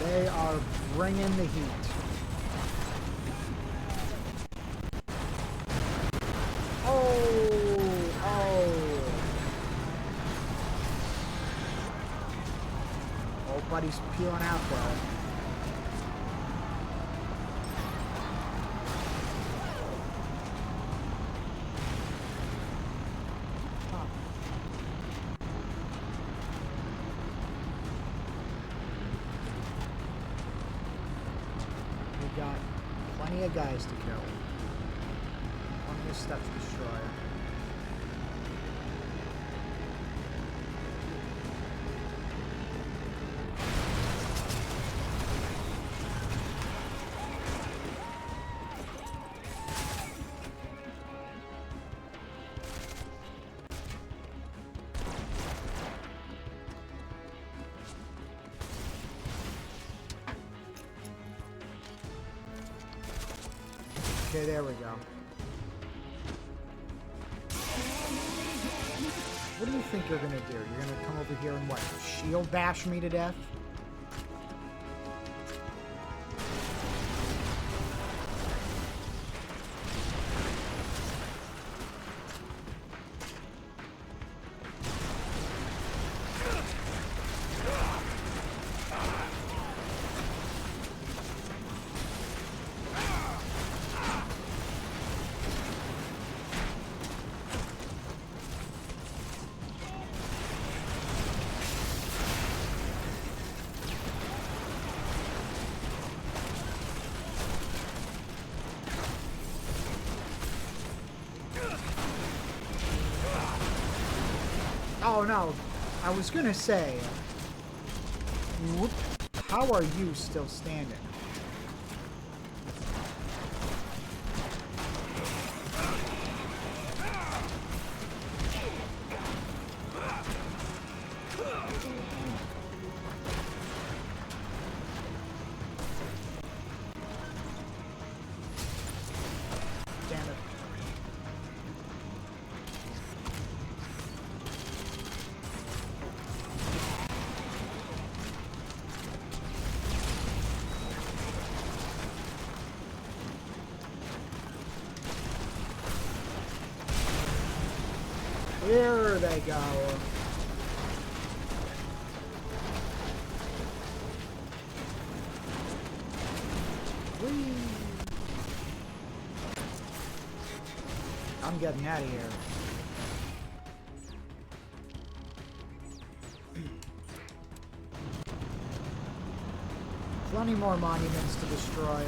They are bringing the heat. Oh, buddy's peeling out there. Got plenty of guys to kill. Plenty of stuff to destroy. Okay, there we go. What do you think you're gonna do? You're gonna come over here and what? Shield bash me to death? Oh no, I was gonna say, how are you still standing? There they go. Whee! I'm getting out of here. Plenty more monuments to destroy.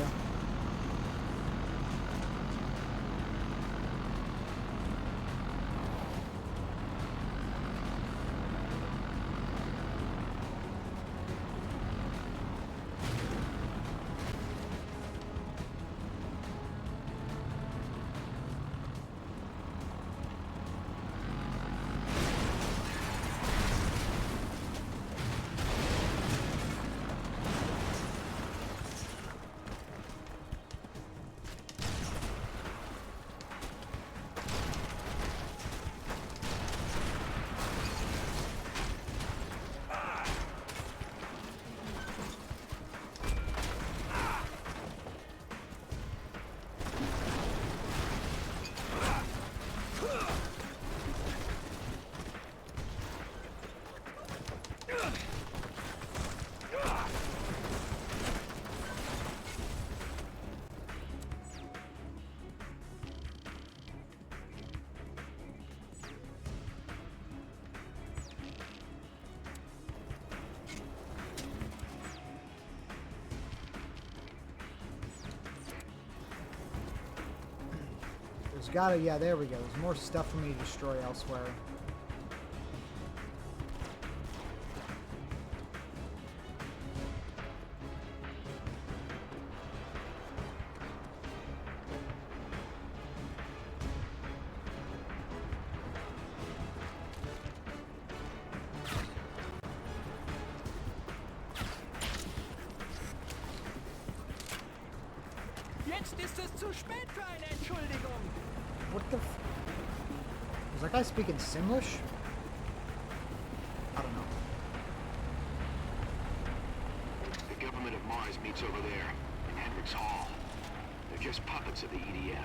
There's gotta, yeah, there we go. There's more stuff for me to destroy elsewhere. Jetzt ist es zu spät für eine Entschuldigung. What the f... Was that guy speaking Simlish? I don't know. The government of Mars meets over there, in Hendricks Hall. They're just puppets of the EDF.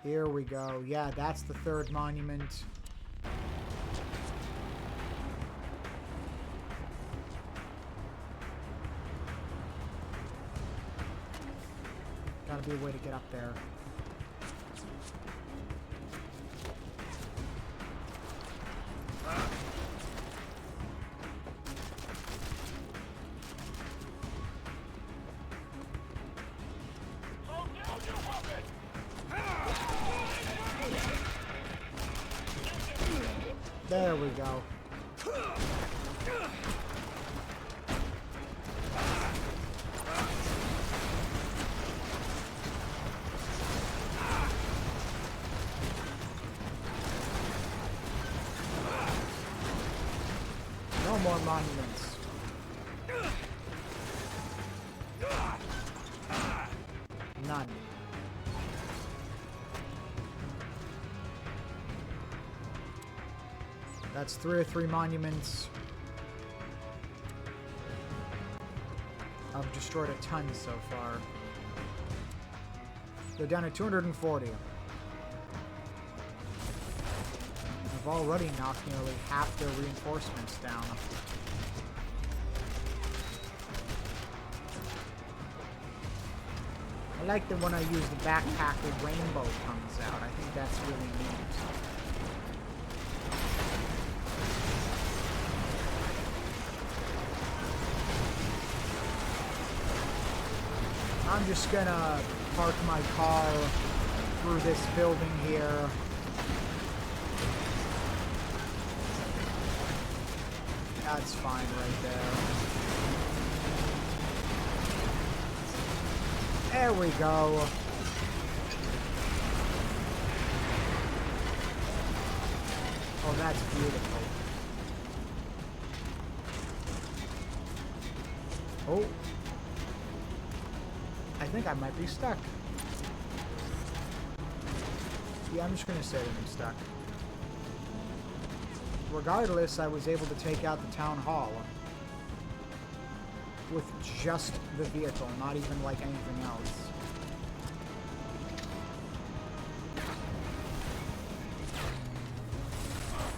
Here we go. Yeah, that's the third monument. Gotta be a way to get up there. There we go. No more monuments. None. That's 3 or 3 monuments. I've destroyed a ton so far. They're down to 240. I've already knocked nearly half their reinforcements down. I like that when I use the backpack, the rainbow comes out. I think that's really neat. I'm just gonna park my car through this building here. That's fine right there. There we go. Oh, that's beautiful. Oh. I think I might be stuck. Yeah, I'm just gonna say that I'm stuck. Regardless, I was able to take out the town hall with just the vehicle, not even like anything else.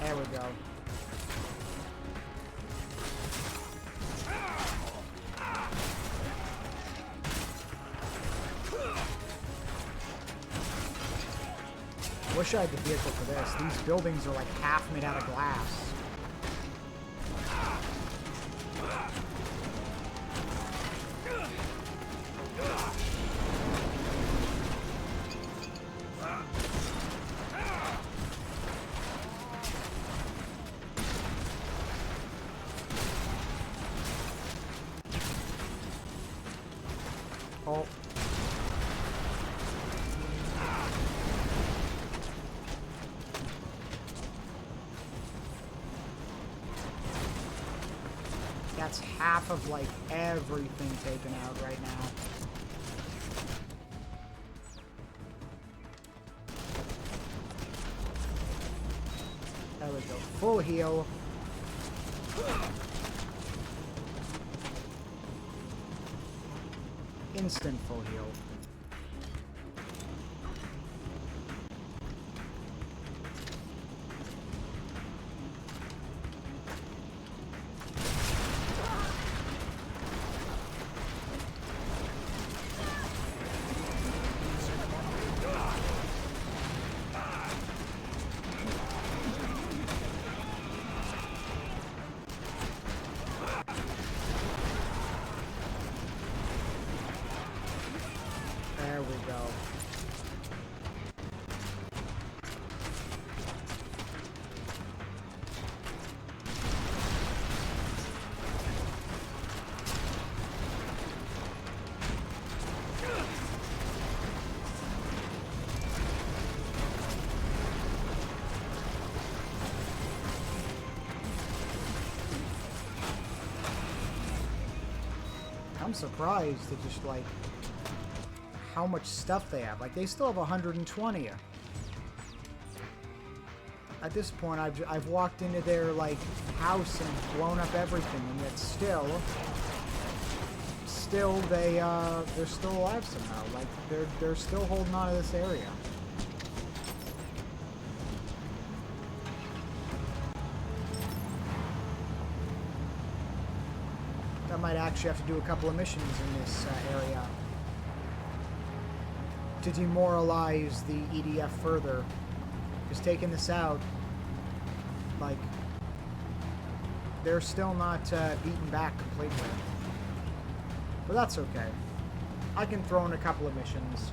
There we go. Wish I had the vehicle for this. These buildings are like half made out of glass. Oh. That's half of, like, everything taken out right now. There we go. Full heal. Instant full heal. There we go. I'm surprised at just like how much stuff they have. Like, they still have 120. At this point, I've walked into their like house and blown up everything, and yet still they're still alive somehow. Like, they're still holding on to this area. I might actually have to do a couple of missions in this area to demoralize the EDF further. Because taking this out, like, they're still not beaten back completely. But that's okay. I can throw in a couple of missions.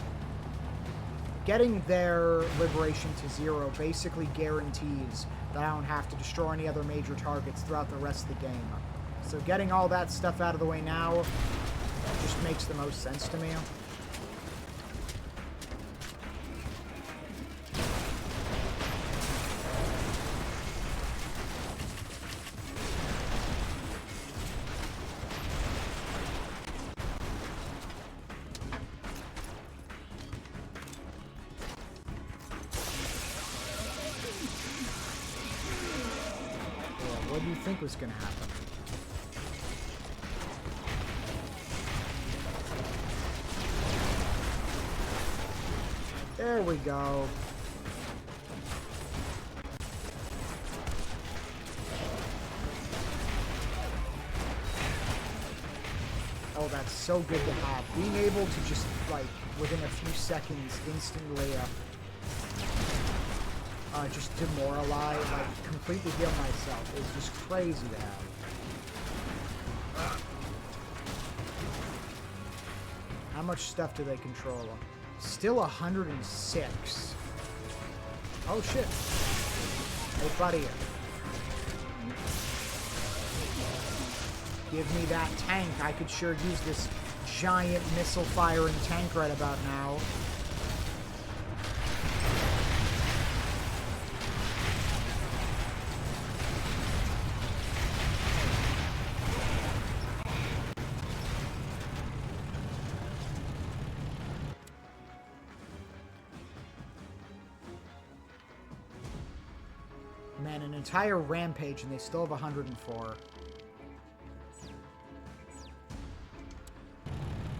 Getting their liberation to 0 basically guarantees that I don't have to destroy any other major targets throughout the rest of the game. So getting all that stuff out of the way now just makes the most sense to me. What do you think was going to happen? There we go. Oh, that's so good to have. Being able to just, like, within a few seconds, instantly, just demoralize, like, completely heal myself is just crazy to have. How much stuff do they control? Still 106. Oh shit. Hey buddy. Give me that tank. I could sure use this giant missile firing tank right about now. Man, an entire rampage and they still have 104.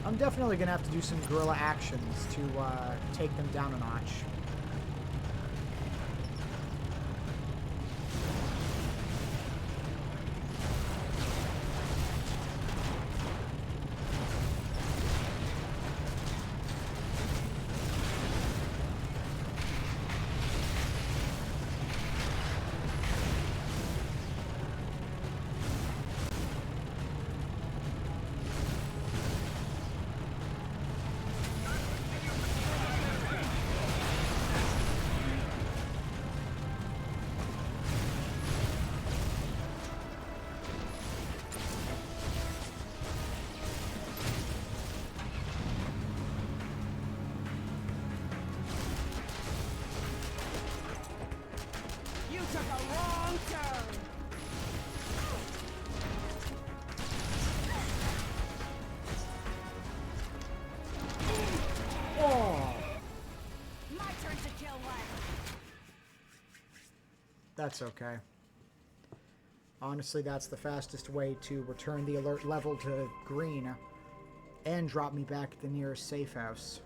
I'm definitely going to have to do some guerrilla actions to take them down a notch. That's okay. Honestly, that's the fastest way to return the alert level to green and drop me back at the nearest safe house.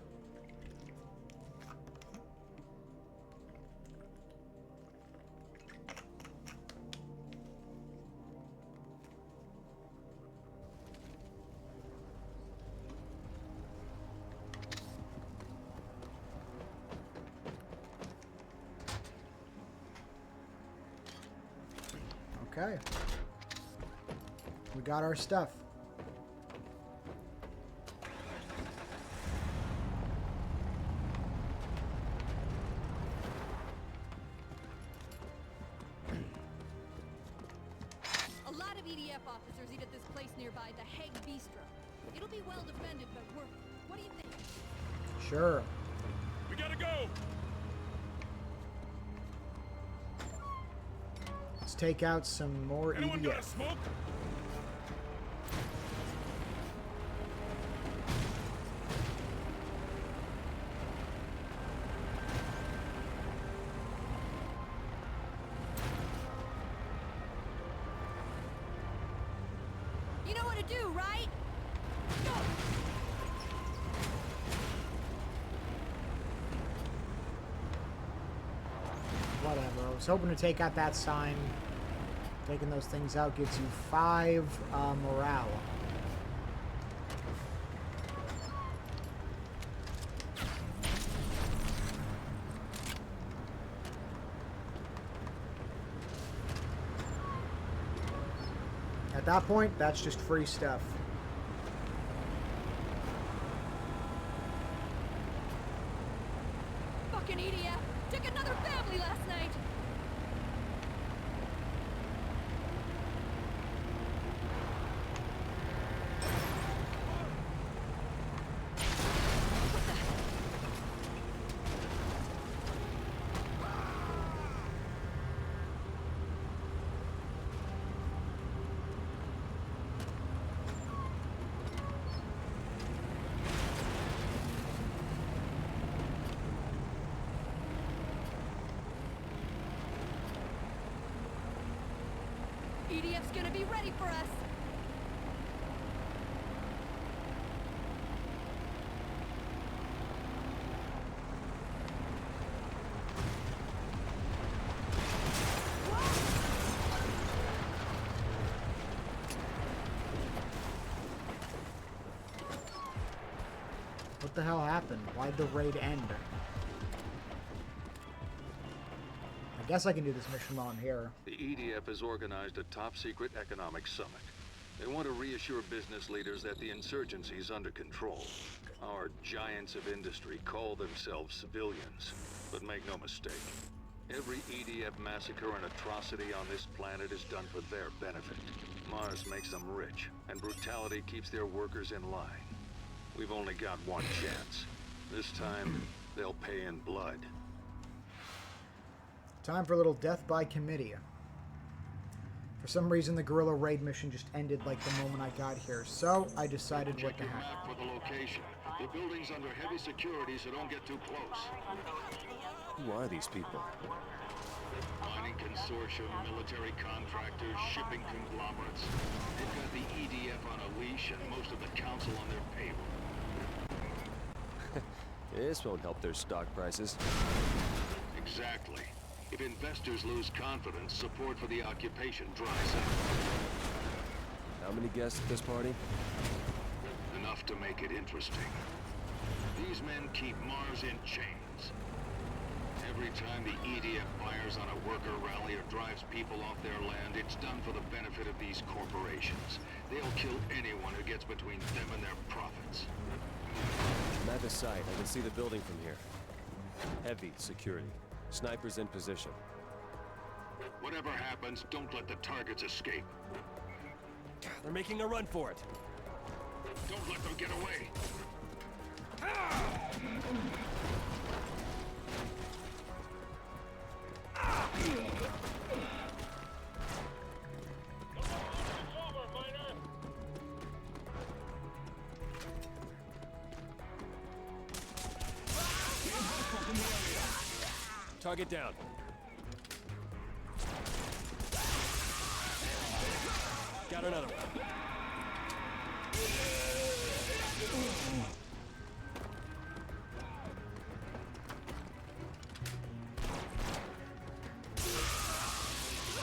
Okay. We got our stuff. A lot of EDF officers eat at this place nearby, the Hague Bistro. It'll be well defended, but worth it. What do you think? Sure. We gotta go! Let's take out some more Anyone got a EDF. smoke? You know what to do, right? Go! Whatever. I was hoping to take out that sign. Taking those things out gives you 5 morale. At that point, that's just free stuff. Fucking EDF took another family last night. EDF's gonna be ready for us. What the hell happened? Why'd the raid end? I guess I can do this mission while I'm here. The EDF has organized a top-secret economic summit. They want to reassure business leaders that the insurgency is under control. Our giants of industry call themselves civilians, but make no mistake. Every EDF massacre and atrocity on this planet is done for their benefit. Mars makes them rich, and brutality keeps their workers in line. We've only got one chance. This time, they'll pay in blood. Time for a little death by committee. For some reason, the Guerrilla raid mission just ended like the moment I got here, so I decided what Check to your happen. map for the location. The building's under heavy security, so don't get too close. Who are these people? Mining consortium, military contractors, shipping conglomerates. They've got the EDF on a leash and most of the council on their payroll. This won't help their stock prices. Exactly. If investors lose confidence, support for the occupation dries up. How many guests at this party? Enough to make it interesting. These men keep Mars in chains. Every time the EDF fires on a worker rally or drives people off their land, it's done for the benefit of these corporations. They'll kill anyone who gets between them and their profits. I'm at the site. I can see the building from here. Heavy security. Snipers in position. Whatever happens, don't let the targets escape. They're making a run for it. Don't let them get away. Target down. got another one.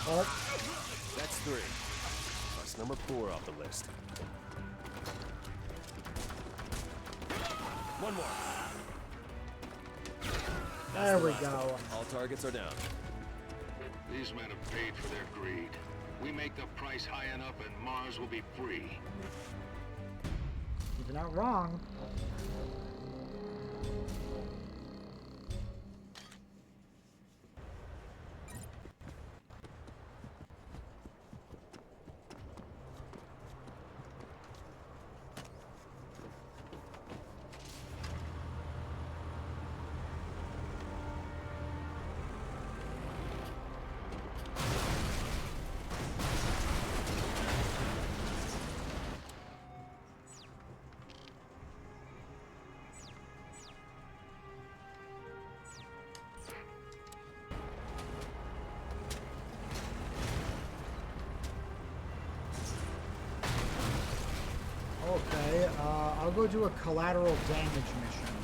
Oh, That's 3. Plus number 4 off the list. One more. there we go. All targets are down. These men have paid for their greed. We make the price high enough and Mars will be free. You're not wrong. Okay, I'll go do a collateral damage mission.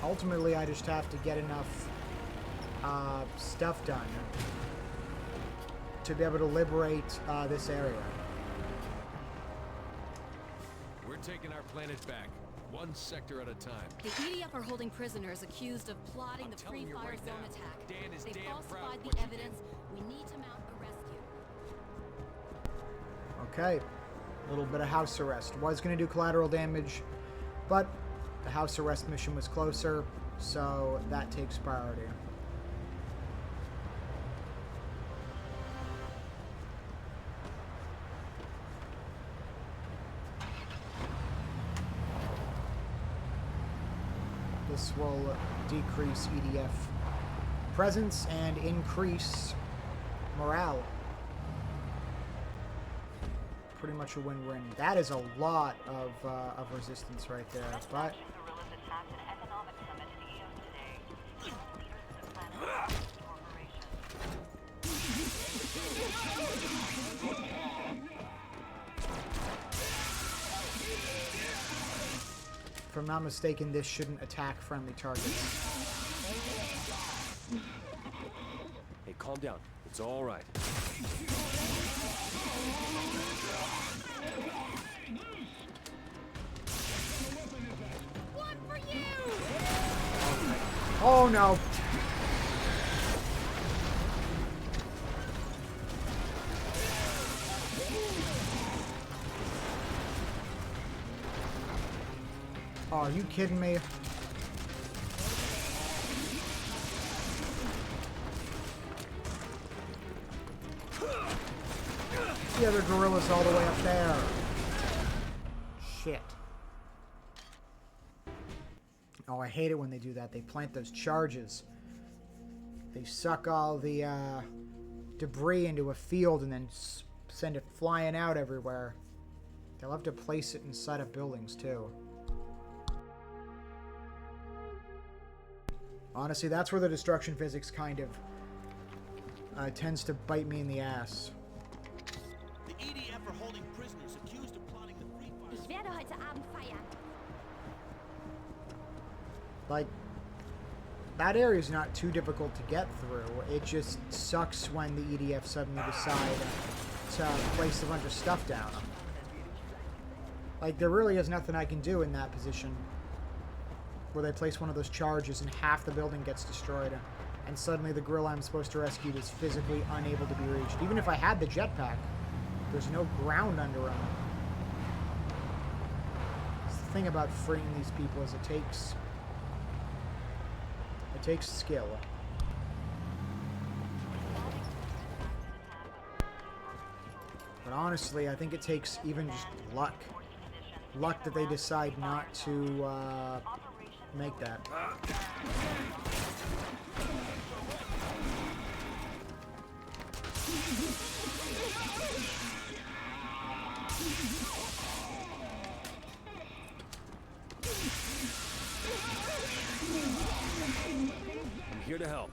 Ultimately, I just have to get enough stuff done to be able to liberate this area. We're taking our planet back, one sector at a time. The EDF are holding prisoners accused of plotting the telling Free you Fire right Zone now, attack. Dan is They damn proud falsified of what the you did. evidence. We need to mount a rescue. Okay, a little bit of house arrest. Was going to do collateral damage, but the house arrest mission was closer, so that takes priority. This will decrease EDF presence and increase morale. Pretty much a win-win. That is a lot of resistance right there, but Guerrilla's attacked an economic summit in Eos today. Leaders of the planet corporation. if I'm not mistaken, this shouldn't attack friendly targets. Hey, calm down. It's all right. One for you! Oh no! Oh, are you kidding me? The other gorilla's all the way up there. Shit. Oh, I hate it when they do that. They plant those charges. They suck all the debris into a field and then send it flying out everywhere. They'll have to place it inside of buildings, too. Honestly, that's where the destruction physics kind of tends to bite me in the ass. The EDF are holding prisoners accused of plotting the Free Fire. Ich werde heute Abend feiern. Like, that area is not too difficult to get through. It just sucks when the EDF suddenly decide to place a bunch of stuff down. Like, there really is nothing I can do in that position where they place one of those charges and half the building gets destroyed, and suddenly the gorilla I'm supposed to rescue is physically unable to be reached. Even if I had the jetpack, there's no ground under him. That's the thing about freeing these people is it takes skill. But honestly, I think it takes even just luck. Luck that they decide not to make that. I'm here to help.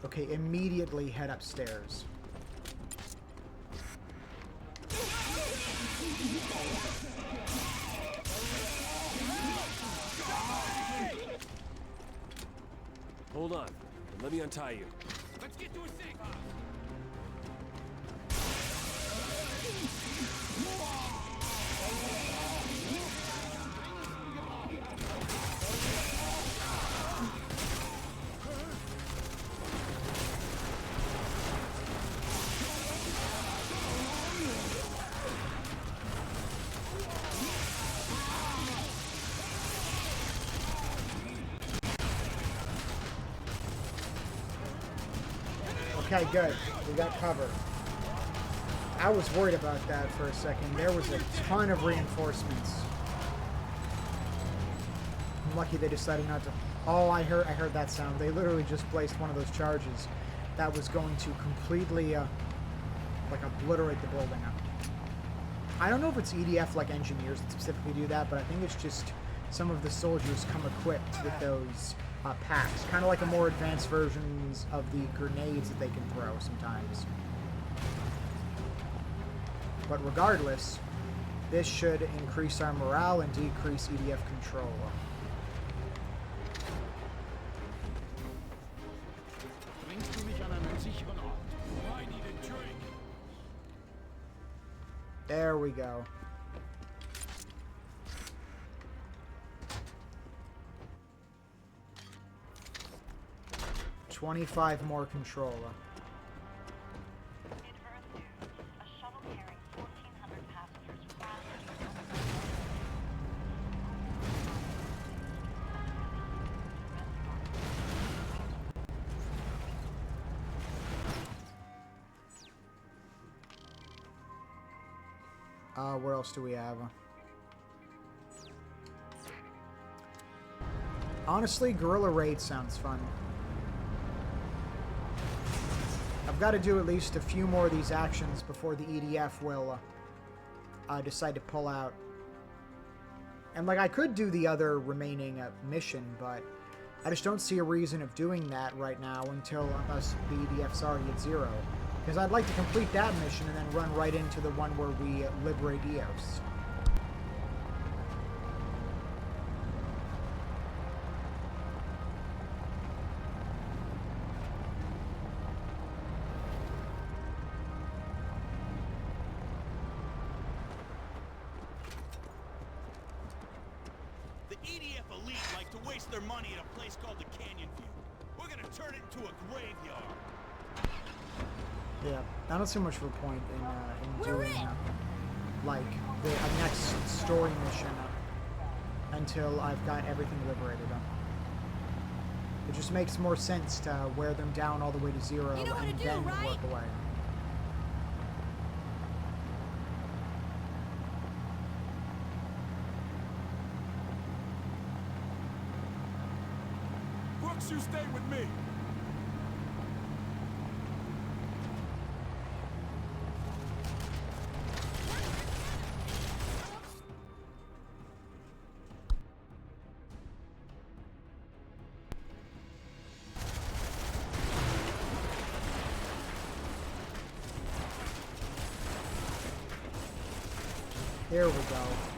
Okay, immediately head upstairs. Hold on. Let me untie you. Let's get to a safe house. Okay, good. We got cover. I was worried about that for a second. There was a ton of reinforcements. I'm lucky they decided not to... Oh, I heard that sound. They literally just placed one of those charges that was going to completely, like, obliterate the building. I don't know if it's EDF, like, engineers that specifically do that, but I think it's just some of the soldiers come equipped with those packs. Kind of like a more advanced versions of the grenades that they can throw sometimes. But regardless, this should increase our morale and decrease EDF control. Bringst du mich an einen sicheren Ort? I need a drink. There we go. $25 more control. Adverse news. A shuttle carrying 1,400 passengers crashed. Where else do we have? Honestly, Guerrilla Raid sounds fun. I've got to do at least a few more of these actions before the EDF will decide to pull out. And, like, I could do the other remaining mission, but I just don't see a reason of doing that right now until the EDF's already at 0. Because I'd like to complete that mission and then run right into the one where we liberate Eos. The EDF elite like to waste their money at a place called the Canyon View. We're gonna turn it into a graveyard. Yeah, I don't see much of a point in doing like the next story mission until I've got everything liberated. It just makes more sense to wear them down all the way to 0 You know what and to do, then right? work away. Brooks, you stay with me. There we go.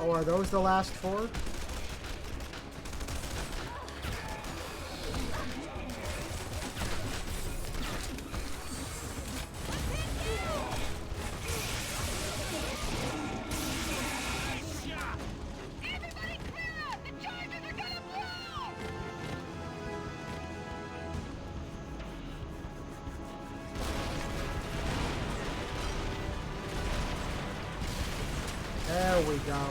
Oh, are those the last 4? Everybody clear out! The charges are gonna blow! There we go.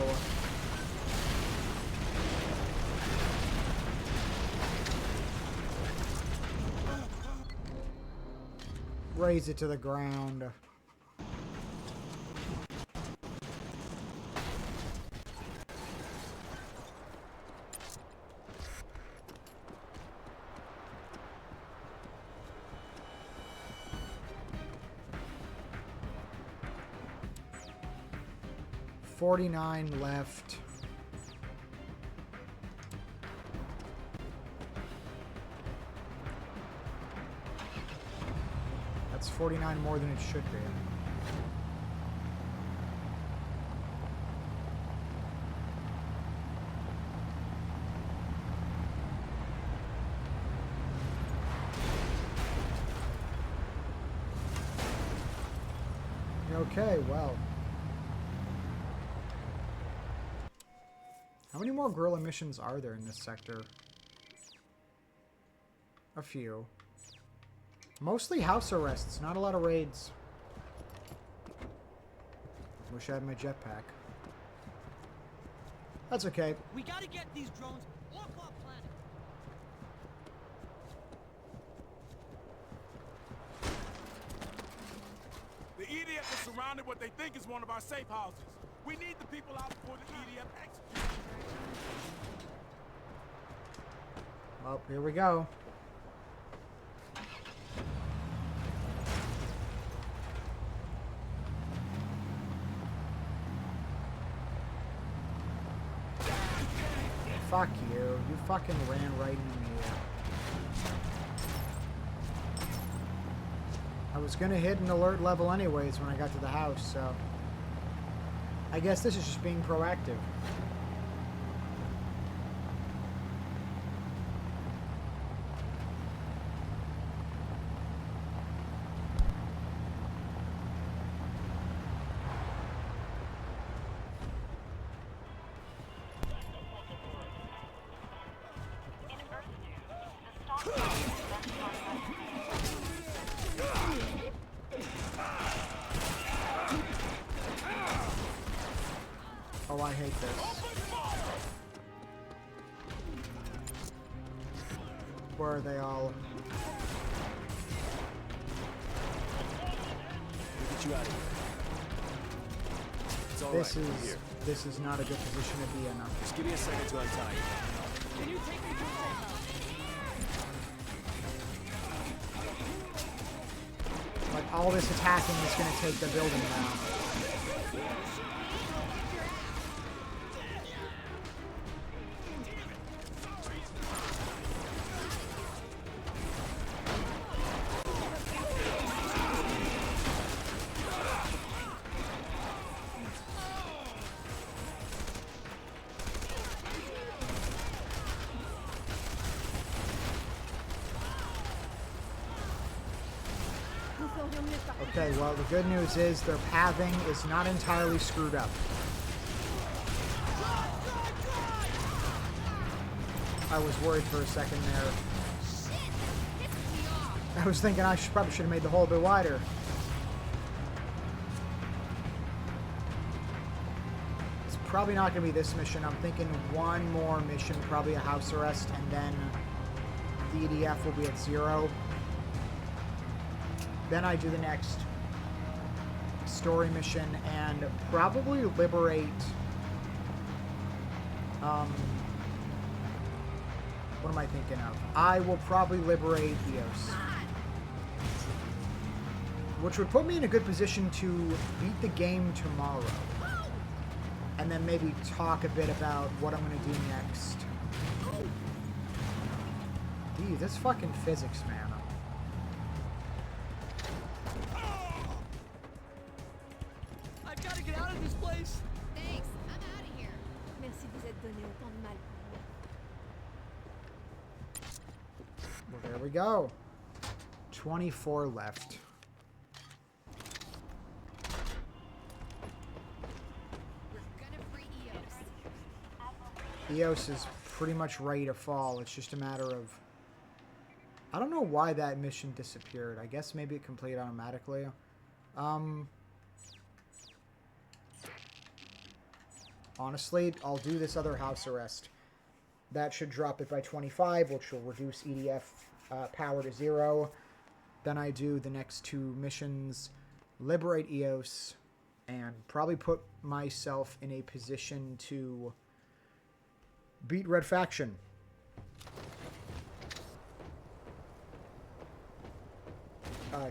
Raise it to the ground. $49 left. That's 49 more than it should be. Okay, well. How many more Guerrilla missions are there in this sector? A few. Mostly house arrests, not a lot of raids. Wish I had my jetpack. That's okay. We gotta get these drones off our planet. The EDF is surrounded what they think is one of our safe houses. We need the people out before the EDF executes. Well, here we go. Fuck you. You fucking ran right into me. I was gonna hit an alert level anyways when I got to the house, so... I guess this is just being proactive. Oh, I hate this. Where are they all? Get you out of here. It's all right. I'm here. This is not a good position to be in. Just give me a second to untie you. Can you take me to a safe house? Like, all this attacking is going to take the building down. Okay, well, the good news is their pathing is not entirely screwed up. I was worried for a second there. I was thinking I probably should have made the hole a bit wider. It's probably not going to be this mission. I'm thinking one more mission, probably a house arrest, and then the EDF will be at 0. Then I do the next story mission and probably liberate what am I thinking of? I will probably liberate Eos, which would put me in a good position to beat the game tomorrow and then maybe talk a bit about what I'm going to do next. Dude, this fucking physics, man. I've got to get out of this place. Thanks. I'm out of here. Merci de vous être donné autant de mal pour moi. Well, there we go. 24 left. We're gonna free Eos. Eos is pretty much ready to fall. It's just a matter of... I don't know why that mission disappeared. I guess maybe it completed automatically. Honestly, I'll do this other house arrest. That should drop it by 25, which will reduce EDF power to 0. Then I do the next 2 missions, liberate Eos, and probably put myself in a position to beat Red Faction.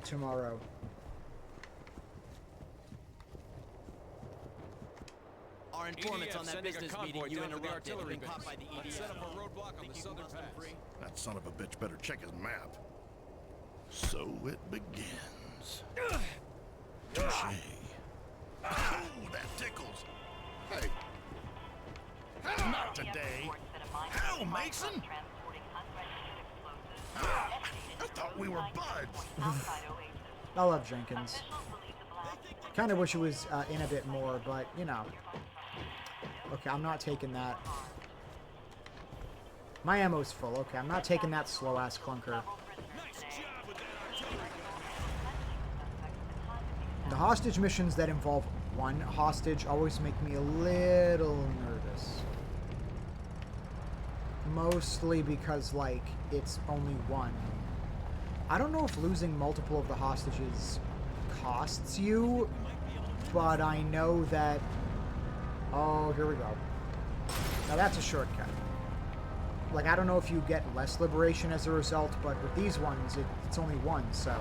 Tomorrow. Our informants on that business meeting you interrupted have been caught by the EDF. Set up a roadblock on the southern pass. That son of a bitch better check his map. So it begins. Touché. Oh, that tickles. Hey. Not today. Hell, Mason! I thought we were buds. I love Jenkins. Kind of wish it was in a bit more, but, you know. Okay, I'm not taking that. My ammo's full. Okay, I'm not taking that slow-ass clunker. The hostage missions that involve one hostage always make me a little nervous. Mostly because, like, it's only one. I don't know if losing multiple of the hostages costs you, but I know that... Oh, here we go. Now that's a shortcut. Like, I don't know if you get less liberation as a result, but with these ones, it's only one, so...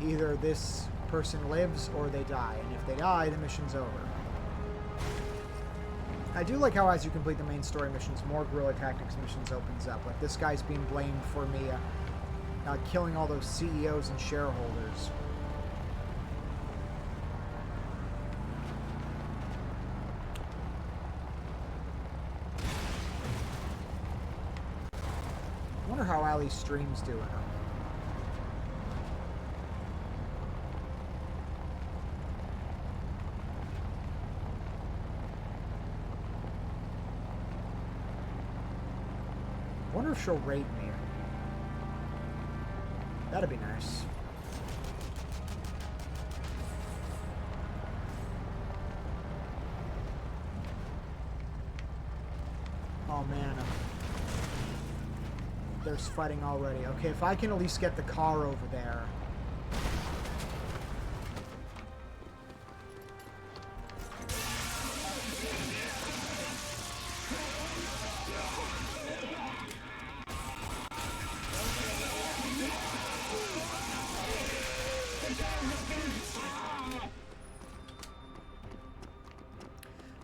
Either this person lives or they die, and if they die, the mission's over. I do like how as you complete the main story missions, more guerrilla tactics missions opens up. Like, this guy's being blamed for me killing all those CEOs and shareholders. I wonder how Ali's stream's doing. I wonder if she'll rate me. That'd be nice. Oh man. There's fighting already. Okay, if I can at least get the car over there.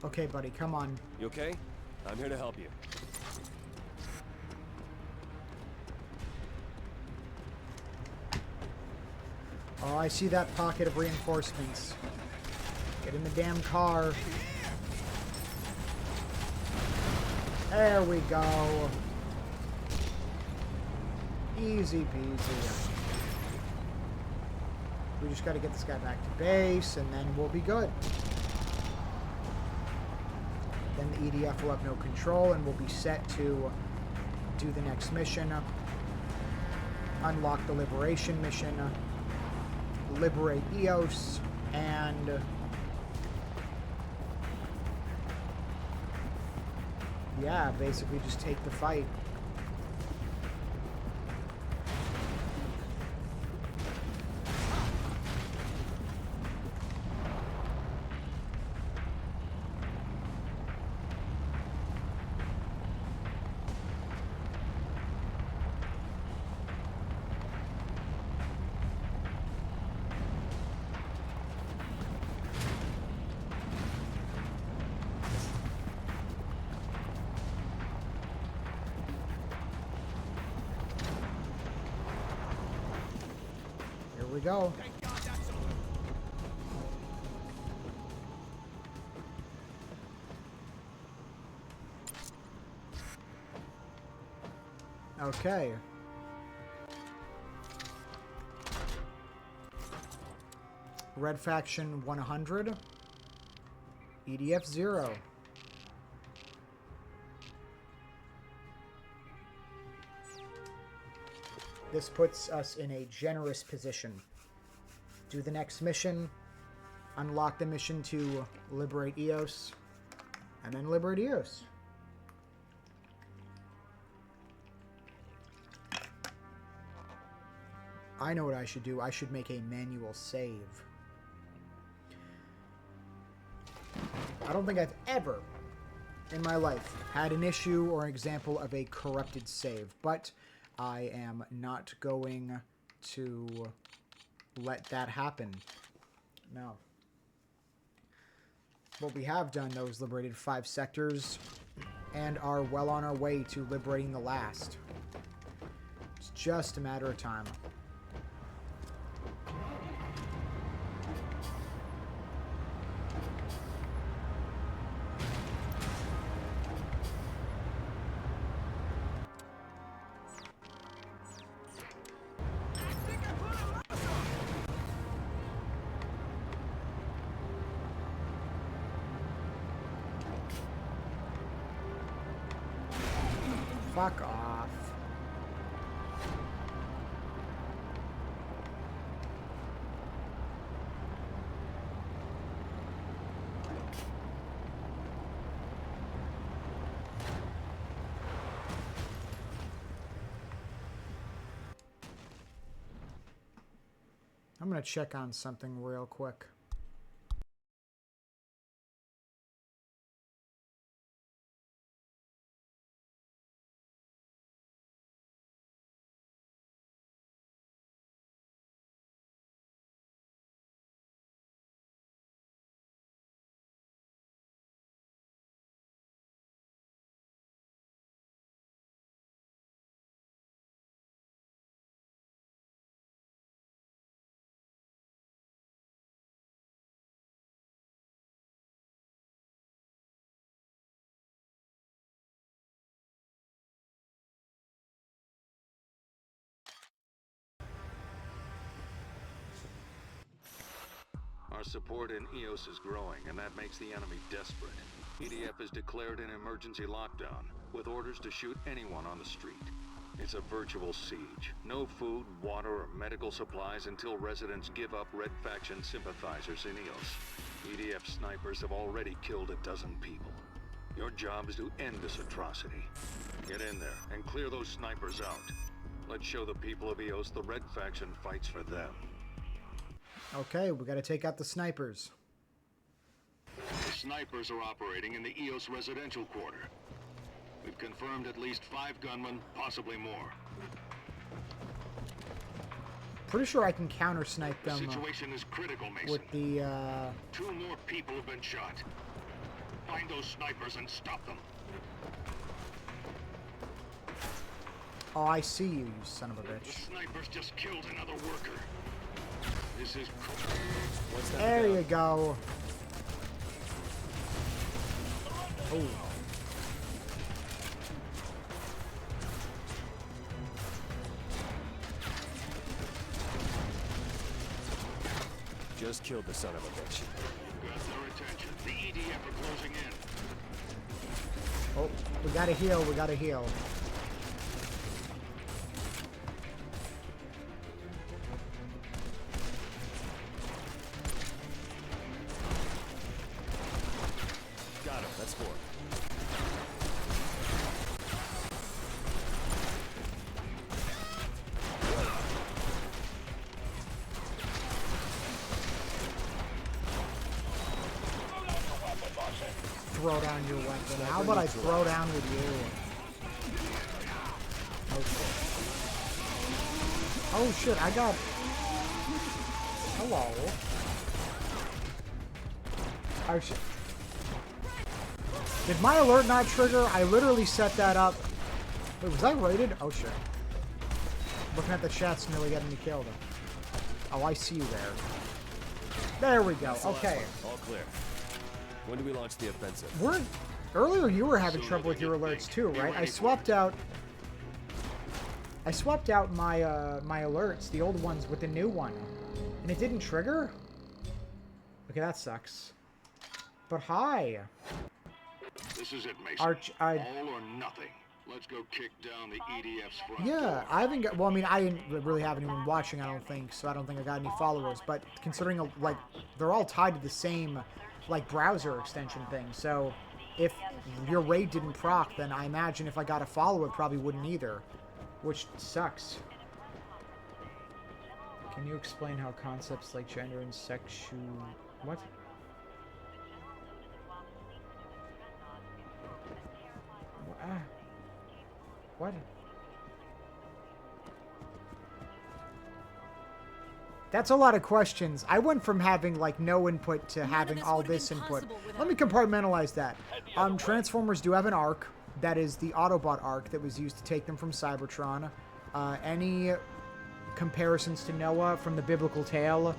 Okay, buddy, come on. You okay? I'm here to help you. Oh, I see that pocket of reinforcements. Get in the damn car. There we go. Easy peasy. We just got to get this guy back to base, and then we'll be good. Then the EDF will have no control, and we'll be set to do the next mission. Unlock the liberation mission. Liberate Eos, and yeah, basically just take the fight. Here we go. Okay. Red faction 100. EDF 0. This puts us in a generous position. Do the next mission. Unlock the mission to liberate Eos. And then liberate Eos. I know what I should do. I should make a manual save. I don't think I've ever in my life had an issue or an example of a corrupted save, but I am not going to let that happen. No. What we have done, though, is liberated 5 sectors and are well on our way to liberating the last. It's just a matter of time. Fuck off. I'm gonna check on something real quick. Our support in Eos is growing, and that makes the enemy desperate. EDF has declared an emergency lockdown, with orders to shoot anyone on the street. It's a virtual siege. No food, water, or medical supplies until residents give up Red Faction sympathizers in Eos. EDF snipers have already killed a dozen people. Your job is to end this atrocity. Get in there and clear those snipers out. Let's show the people of Eos the Red Faction fights for them. Okay, we gotta take out the snipers. The snipers are operating in the Eos residential quarter. We've confirmed at least 5 gunmen, possibly more. Pretty sure I can counter snipe them. The situation is critical, Mason. With the 2 more people have been shot. Find those snipers and stop them. Oh, I see you, you son of a bitch. The snipers just killed another worker. This is there you go. Oh. Just killed the son of a bitch. Got their attention. The EDF are closing in. Oh, we gotta heal, we gotta heal. Got him, that's 4. Throw down your weapon. How about I throw down with you? Oh shit, I got... Hello. Oh shit. Did my alert not trigger? I literally set that up. Wait, was I raided? Oh shit. Looking at the chats nearly getting me killed. Oh, I see you there. There we go. Okay. All clear. When do we launch the offensive? Earlier you were having trouble with your alerts too, right? I swapped out I swapped out my my alerts, the old ones, with the new one, and it didn't trigger? Okay, that sucks. But hi. This is it, Mason. All or nothing. Let's go kick down the EDF's front Yeah, door. I haven't got... Well, I mean, I didn't really have anyone watching, I don't think, so I don't think I got any followers. But considering, like, they're all tied to the same, like, browser extension thing. So if your raid didn't proc, then I imagine if I got a follow, it probably wouldn't either. Which sucks. Can you explain how concepts like gender and sexual... What? What? That's a lot of questions. I went from having, like, no input to having all this input. Let me compartmentalize that. Transformers do have an arc. That is the Autobot arc that was used to take them from Cybertron. Any comparisons to Noah from the biblical tale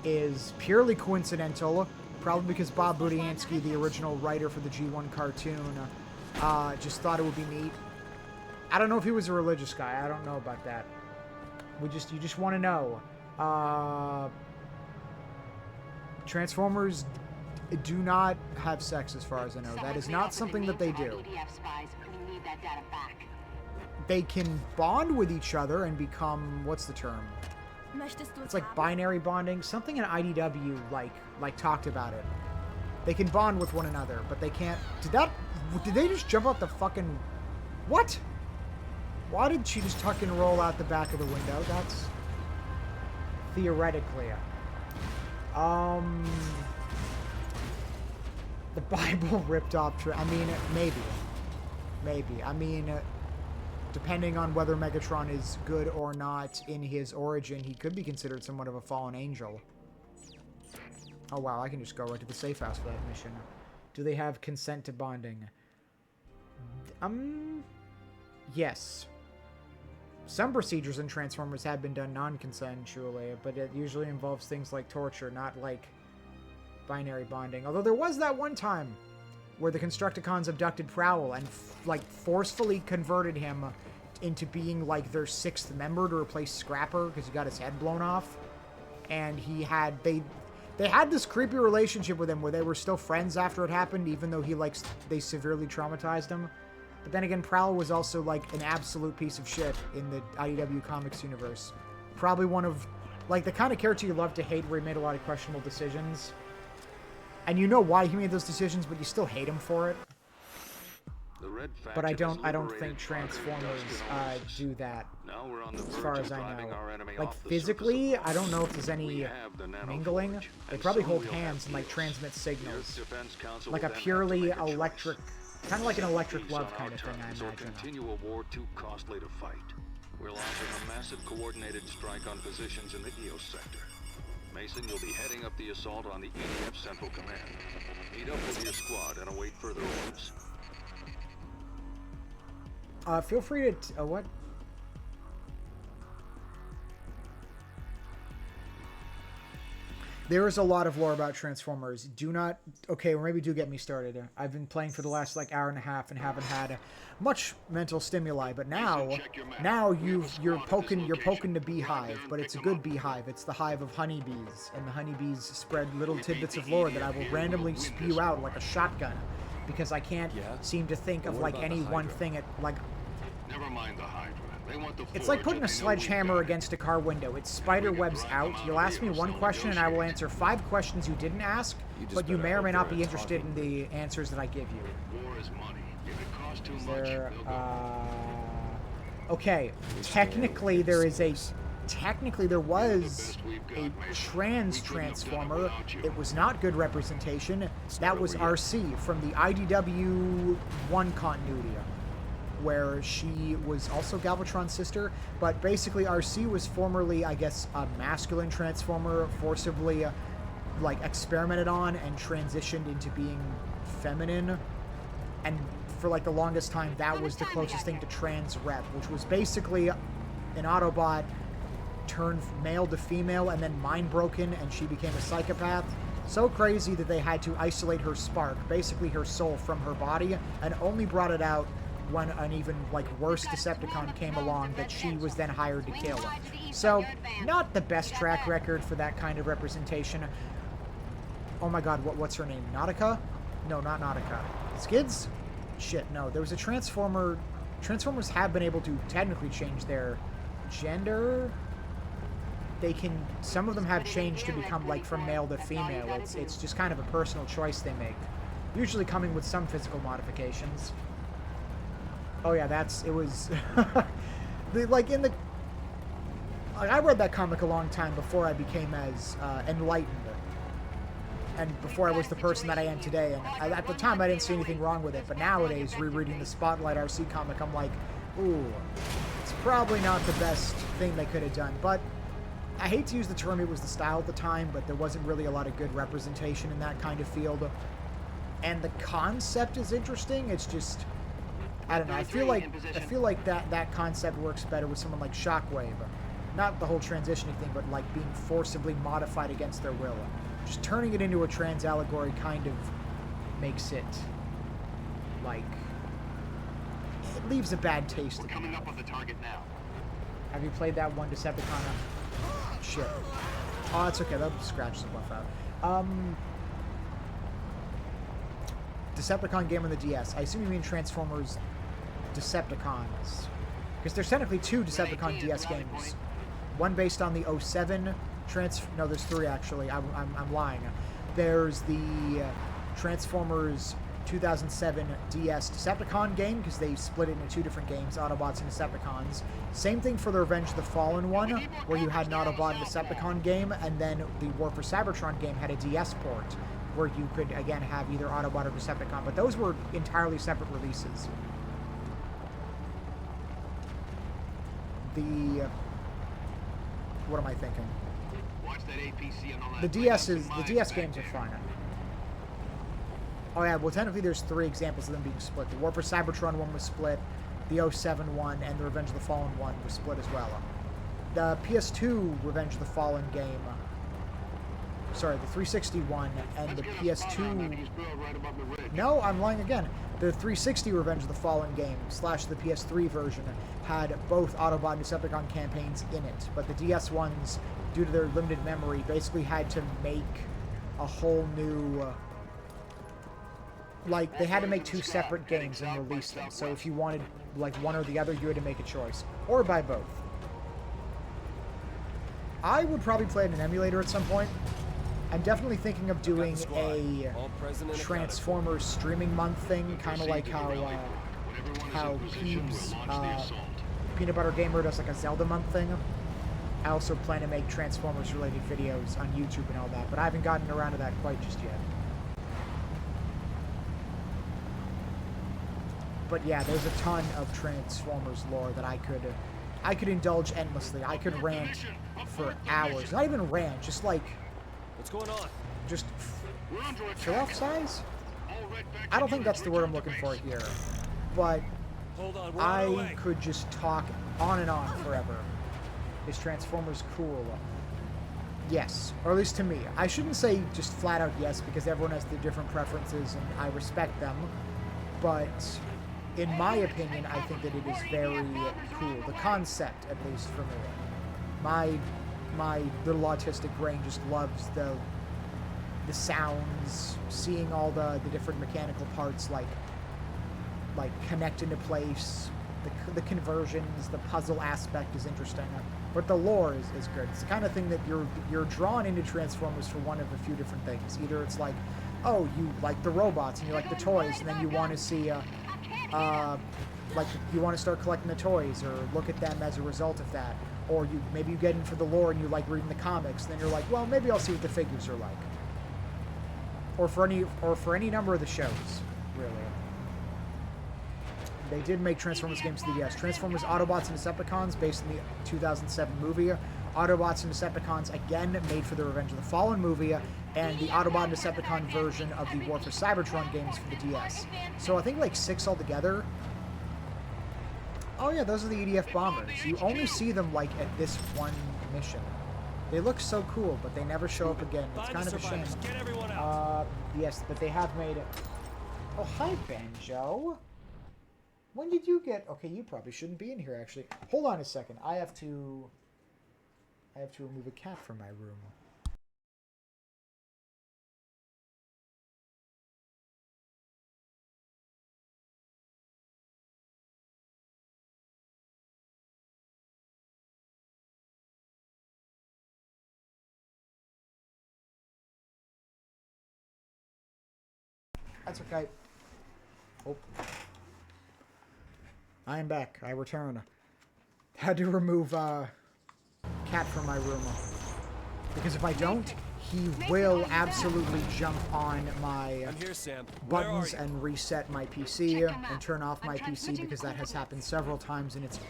is purely coincidental. Probably because Bob Budiansky, the original writer for the G1 cartoon, just thought it would be neat. I don't know if he was a religious guy. I don't know about that. You just want to know. Transformers do not have sex, as far as I know. That is not something that they do. They can bond with each other and become, what's the term? It's like binary bonding. Something in IDW like talked about it. They can bond with one another, but they can't. Did they just jump out the fucking... What? Why did she just tuck and roll out the back of the window? That's theoretically. The Bible ripped off. I mean, maybe. I mean, depending on whether Megatron is good or not in his origin, he could be considered somewhat of a fallen angel. Oh wow, I can just go right to the safe house for that mission. Do they have consent to bonding? Yes. Some procedures in Transformers have been done non-consensually, but it usually involves things like torture, not like binary bonding. Although there was that one time where the Constructicons abducted Prowl and like forcefully converted him into being like their 6th member to replace Scrapper because he got his head blown off. And they had this creepy relationship with him where they were still friends after it happened, even though they severely traumatized him. But then again, Prowl was also, like, an absolute piece of shit in the IDW Comics universe. Probably one of, like, the kind of character you love to hate where he made a lot of questionable decisions. And you know why he made those decisions, but you still hate him for it. But I don't think Transformers do that, as far as I know. Like, physically, I don't know if there's any mingling. They probably hold hands and, like, transmit signals. Like a purely electric... Kind of like an electric love kind of thing, I imagine. Continue a war too costly to fight. We're launching a massive coordinated strike on positions in the EOS sector. Mason, you'll be heading up the assault on the EDF Central Command. Meet up with your squad and await further orders. Feel free to... what? There is a lot of lore about Transformers. Do not... Okay, or maybe do get me started. I've been playing for the last, like, hour and a half and haven't had much mental stimuli. But now you're poking the beehive. But it's a good beehive. It's the hive of honeybees. And the honeybees spread little tidbits of lore that I will randomly spew out like a shotgun. Because I can't seem to think of, like, any one thing at, like... Never mind the Hydra. It's like putting a sledgehammer against a car window. It spider webs out. You'll ask me one question and I will answer 5 questions you didn't ask, but you may or may not be interested in the answers that I give you. War is money. If it costs too much, okay, technically there was a trans Transformer. It was not good representation. That was RC from the IDW 1 continuity, where she was also Galvatron's sister, but basically RC was formerly, I guess, a masculine Transformer, forcibly, like, experimented on and transitioned into being feminine, and for, like, the longest time, that was the closest thing to trans rep, which was basically an Autobot turned male to female and then mind broken, and she became a psychopath. So crazy that they had to isolate her spark, basically her soul, from her body, and only brought it out when an even, like, worse Decepticon came along that she was then hired to kill. So, not the best track record for that kind of representation. Oh my god, what's her name? Nautica? No, not Nautica. Skids? Shit, no. There was a Transformer... Transformers have been able to technically change their gender. They can... Some of them have changed to become, like, from male to female. It's just kind of a personal choice they make. Usually coming with some physical modifications. Oh yeah, it was... like, in the... Like, I read that comic a long time before I became as enlightened. And before I was the person that I am today. And at the time, I didn't see anything wrong with it. But nowadays, rereading the Spotlight RC comic, I'm like, ooh, it's probably not the best thing they could have done. But I hate to use the term it was the style at the time, but there wasn't really a lot of good representation in that kind of field. And the concept is interesting. It's just, I don't know. I feel like that concept works better with someone like Shockwave. Not the whole transitioning thing, but like being forcibly modified against their will. Just turning it into a trans allegory kind of makes it, like, it leaves a bad taste in the mouth. Coming up on the target now. Have you played that one Decepticon? Shit. Oh, it's okay. That'll scratch some stuff out. Decepticon game on the DS. I assume you mean Transformers Decepticons. Because there's technically two Decepticon DS games. One based on the 07 no, there's three actually. I'm lying. There's the Transformers 2007 DS Decepticon game, because they split it into two different games, Autobots and Decepticons. Same thing for the Revenge of the Fallen one, where you had an Autobot and Decepticon game, and then the War for Cybertron game had a DS port, where you could, again, have either Autobot or Decepticon, but those were entirely separate releases. What am I thinking? The DS games are fine. Oh yeah, well technically there's three examples of them being split. The War for Cybertron one was split, the 07 one, and the Revenge of the Fallen one was split as well. The PS2 Revenge of the Fallen game, sorry, the 360 one and the PS2... No, I'm lying again. The 360 Revenge of the Fallen game / the PS3 version had both Autobot and Decepticon campaigns in it, but the DS ones, due to their limited memory, basically had to make a whole new... like, they had to make two separate games and release them, so if you wanted, like, one or the other, you had to make a choice. Or buy both. I would probably play it in an emulator at some point. I'm definitely thinking of doing a Transformers streaming month thing, kind of like how Peebs, Peanut Butter Gamer does like a Zelda month thing. I also plan to make Transformers related videos on YouTube and all that, but I haven't gotten around to that quite just yet. But yeah, there's a ton of Transformers lore that I could indulge endlessly. I could rant for hours. Not even rant, just like... What's going on? Just fill off size? I don't think that's the word I'm looking for here. But I could just talk on and on forever. Is Transformers cool? Yes, or at least to me. I shouldn't say just flat out yes, because everyone has their different preferences and I respect them. But in my opinion, I think that it is very cool. The concept, at least for me. My little autistic brain just loves the sounds, seeing all the different mechanical parts like connect into place. The conversions, the puzzle aspect is interesting, but the lore is good. It's the kind of thing that you're drawn into Transformers for one of a few different things. Either it's like, oh, you like the robots and you like the toys, and then you want to see like you want to start collecting the toys or look at them as a result of that. Or maybe you get in for the lore and you like reading the comics, and then you're like, well, maybe I'll see what the figures are like. Or for any number of the shows, really. They did make Transformers games to the DS. Transformers Autobots and Decepticons, based on the 2007 movie. Autobots and Decepticons, again, made for the Revenge of the Fallen movie. And the Autobot and Decepticon version of the War for Cybertron games for the DS. So I think like 6 altogether. Oh yeah, those are the EDF bombers. You only see them like at this one mission. They look so cool, but they never show up again. It's kind of a shame. Yes, but they have made it. Oh, hi, Banjo. When did you get... Okay, you probably shouldn't be in here, actually. Hold on a second. I have to remove a cat from my room. That's okay. Oh. I am back. I return. Had to remove cat from my room. Because if I don't, he will absolutely jump on my buttons and reset my PC and turn off my PC because that has happened several times and it's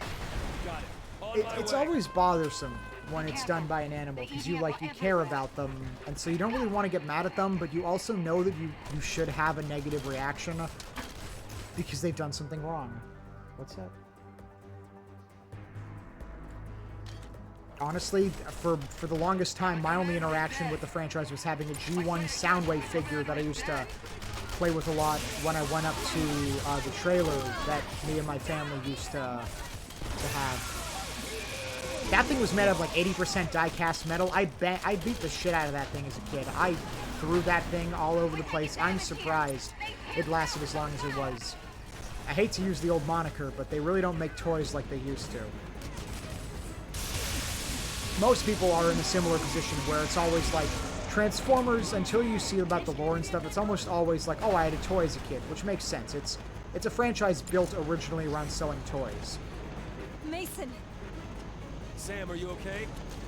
always bothersome when it's done by an animal because you care about them and so you don't really want to get mad at them, but you also know that you should have a negative reaction because they've done something wrong. What's that? Honestly, for the longest time, my only interaction with the franchise was having a G1 Soundwave figure that I used to play with a lot when I went up to the trailer that me and my family used to have. That thing was made of like 80% die-cast metal. I beat the shit out of that thing as a kid. I threw that thing all over the place. I'm surprised it lasted as long as it was. I hate to use the old moniker, but they really don't make toys like they used to. Most people are in a similar position where it's always like Transformers, until you see about the lore and stuff, it's almost always like, oh, I had a toy as a kid, which makes sense. It's a franchise built originally around selling toys. Mason! Sam, are you okay?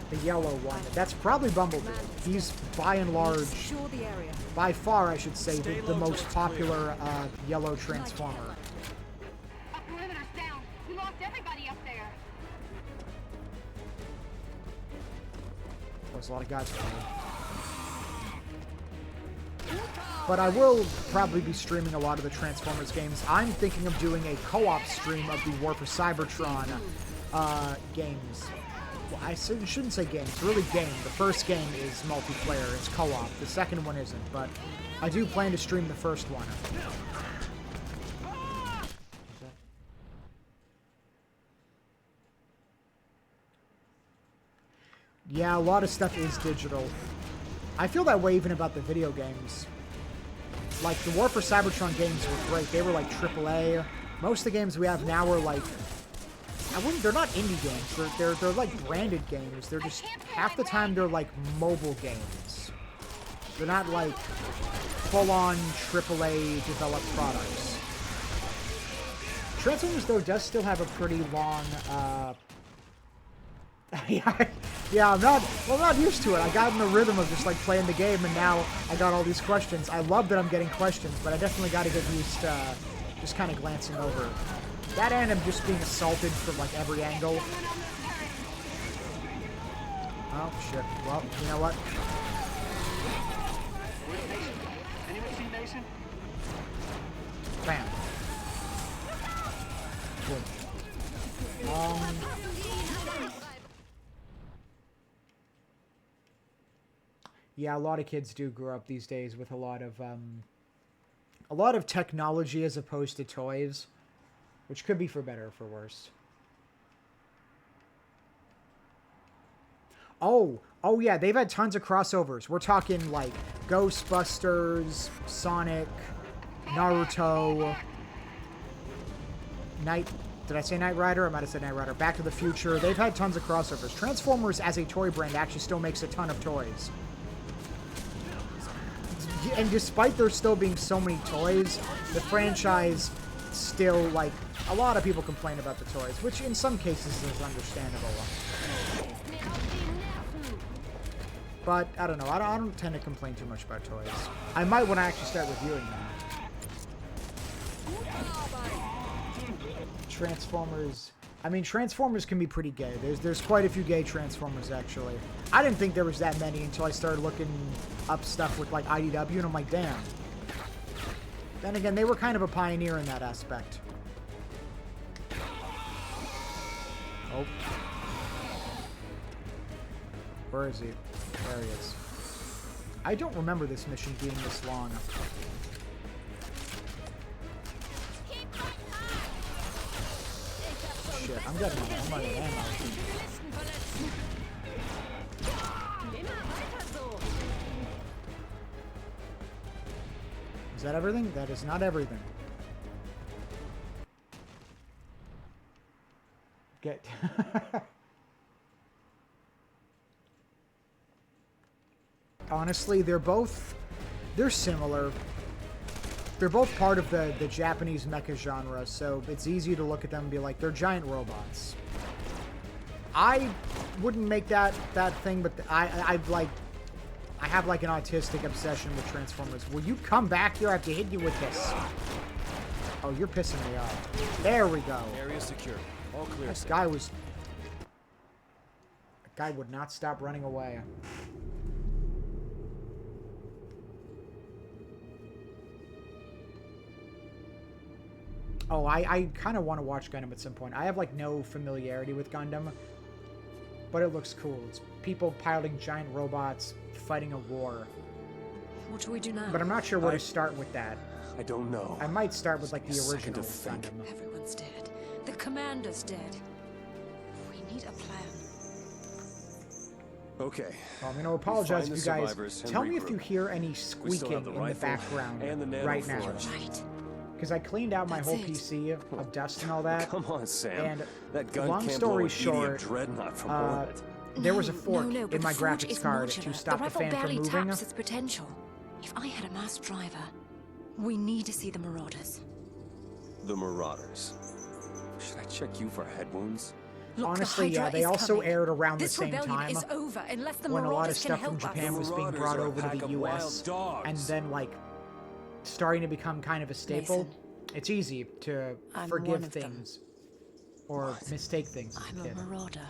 The yellow one. That's probably Bumblebee. He's, by and large, by far, I should say, the most popular yellow Transformer. Our perimeter's down. We lost everybody up there. There's a lot of guys coming. But I will probably be streaming a lot of the Transformers games. I'm thinking of doing a co-op stream of the War for Cybertron games. Well, I shouldn't say games. Really game. The first game is multiplayer. It's co-op. The second one isn't. But I do plan to stream the first one. Yeah, a lot of stuff is digital. I feel that way even about the video games. Like, the War for Cybertron games were great. They were like AAA. Most of the games we have now are like... they're not indie games. They're like branded games. They're just... Half the time they're like mobile games. They're not like full-on AAA developed products. Transformers, though, does still have a pretty long... yeah, I'm not used to it. I got in the rhythm of just like playing the game, and now I got all these questions. I love that I'm getting questions, but I definitely got to get used to just kind of glancing over. That and I'm just being assaulted from like every angle. Oh shit. Well, you know what? Anyone see Mason? Bam. Cool. Yeah, a lot of kids do grow up these days with a lot of technology as opposed to toys, which could be for better or for worse. Oh yeah, they've had tons of crossovers. We're talking like Ghostbusters, Sonic, Naruto, Did I say Knight Rider? I might have said Knight Rider. Back to the Future. They've had tons of crossovers. Transformers as a toy brand actually still makes a ton of toys. And despite there still being so many toys, the franchise still, like, a lot of people complain about the toys, which in some cases is understandable. But, I don't know, I don't tend to complain too much about toys. I might when I actually start reviewing them. Transformers... I mean, Transformers can be pretty gay. There's quite a few gay Transformers, actually. I didn't think there was that many until I started looking up stuff with, like, IDW, and I'm like, damn. Then again, they were kind of a pioneer in that aspect. Oh. Where is he? There he is. I don't remember this mission being this long. shit. I'm getting on it. I'm running ammo. Is that everything? That is not everything. Get... Honestly, they're similar. They're both part of the Japanese mecha genre, so it's easy to look at them and be like, they're giant robots. I wouldn't make that thing, but I have like an autistic obsession with Transformers. Will you come back here? I have to hit you with this. Oh, you're pissing me off. There we go. Area secure. All clear. This guy was... That guy would not stop running away. Oh, I kind of want to watch Gundam at some point. I have, like, no familiarity with Gundam, but it looks cool. It's people piloting giant robots, fighting a war. What do we do now? But I'm not sure where to start with that. I don't know. I might start with, like, the original Gundam. Everyone's dead. The commander's dead. We need a plan. Okay. Well, I'm going to apologize if you guys... Tell me if you hear any squeaking in the background right now. Right. Because I cleaned out my whole PC of dust and all that. Come on, Sam. And that gun long can't story blow short, dreadnought from orbit. There was a fork but in my the forge graphics is card modular. to stop the fan from barely moving. Taps its potential. If I had a mass driver, we need to see the Marauders. The Marauders. Should I check you for head wounds? Look, honestly, the yeah, they also aired around the same time is over unless the when a lot of Marauders can stuff from help Japan us. was being brought over to the US, and then like starting to become kind of a staple. Mason, it's easy to I'm forgive one of them. things or mistake things. as I'm a a kid. Marauder.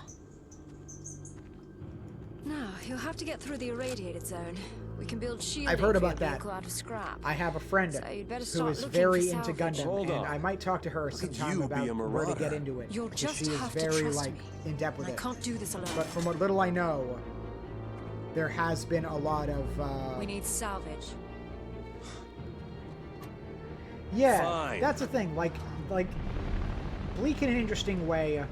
Now, you'll have to get through the irradiated zone. We can build shielding I've heard for about your that. vehicle out of scrap. I have a friend So you'd better who start is looking very for into salvage. Gundam, Hold and on. I might talk to her sometime you about be a where to get marauder? into it. You'll because just she is have to very trust like me. in depth with I it. can't do this alone. But from what little I know, there has been a lot of We need salvage. yeah, Fine. that's the thing. Like Bleak in an interesting way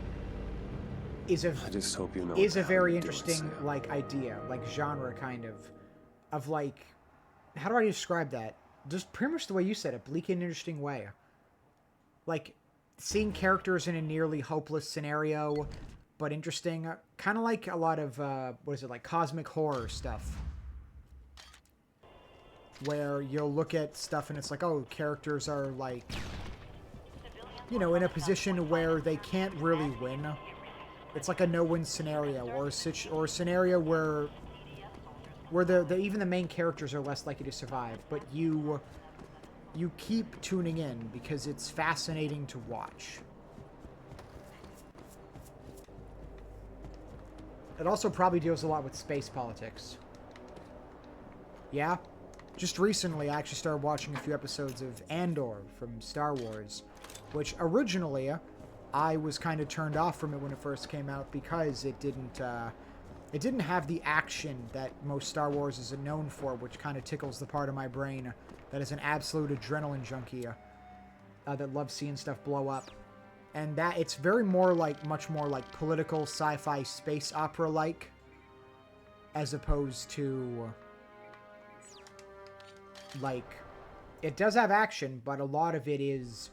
is a I just hope you know is a how very you're doing, interesting Sam. like idea, like genre kind of like, how do I describe that? Just pretty much the way you said it, Bleak in an interesting way. Like seeing characters in a nearly hopeless scenario, but interesting, kind of like a lot of what is it, like cosmic horror stuff, where you'll look at stuff and it's like, oh, characters are like, you know, in a position where they can't really win. It's like a no-win scenario, or a scenario where even the main characters are less likely to survive, but you keep tuning in because it's fascinating to watch. It also probably deals a lot with space politics. Yeah? Just recently, I actually started watching a few episodes of Andor from Star Wars, which originally I was kind of turned off from it when it first came out because it didn't have the action that most Star Wars is known for, which kind of tickles the part of my brain that is an absolute adrenaline junkie that loves seeing stuff blow up. And that it's very much more like political sci-fi space opera like, as opposed to like, it does have action, but a lot of it is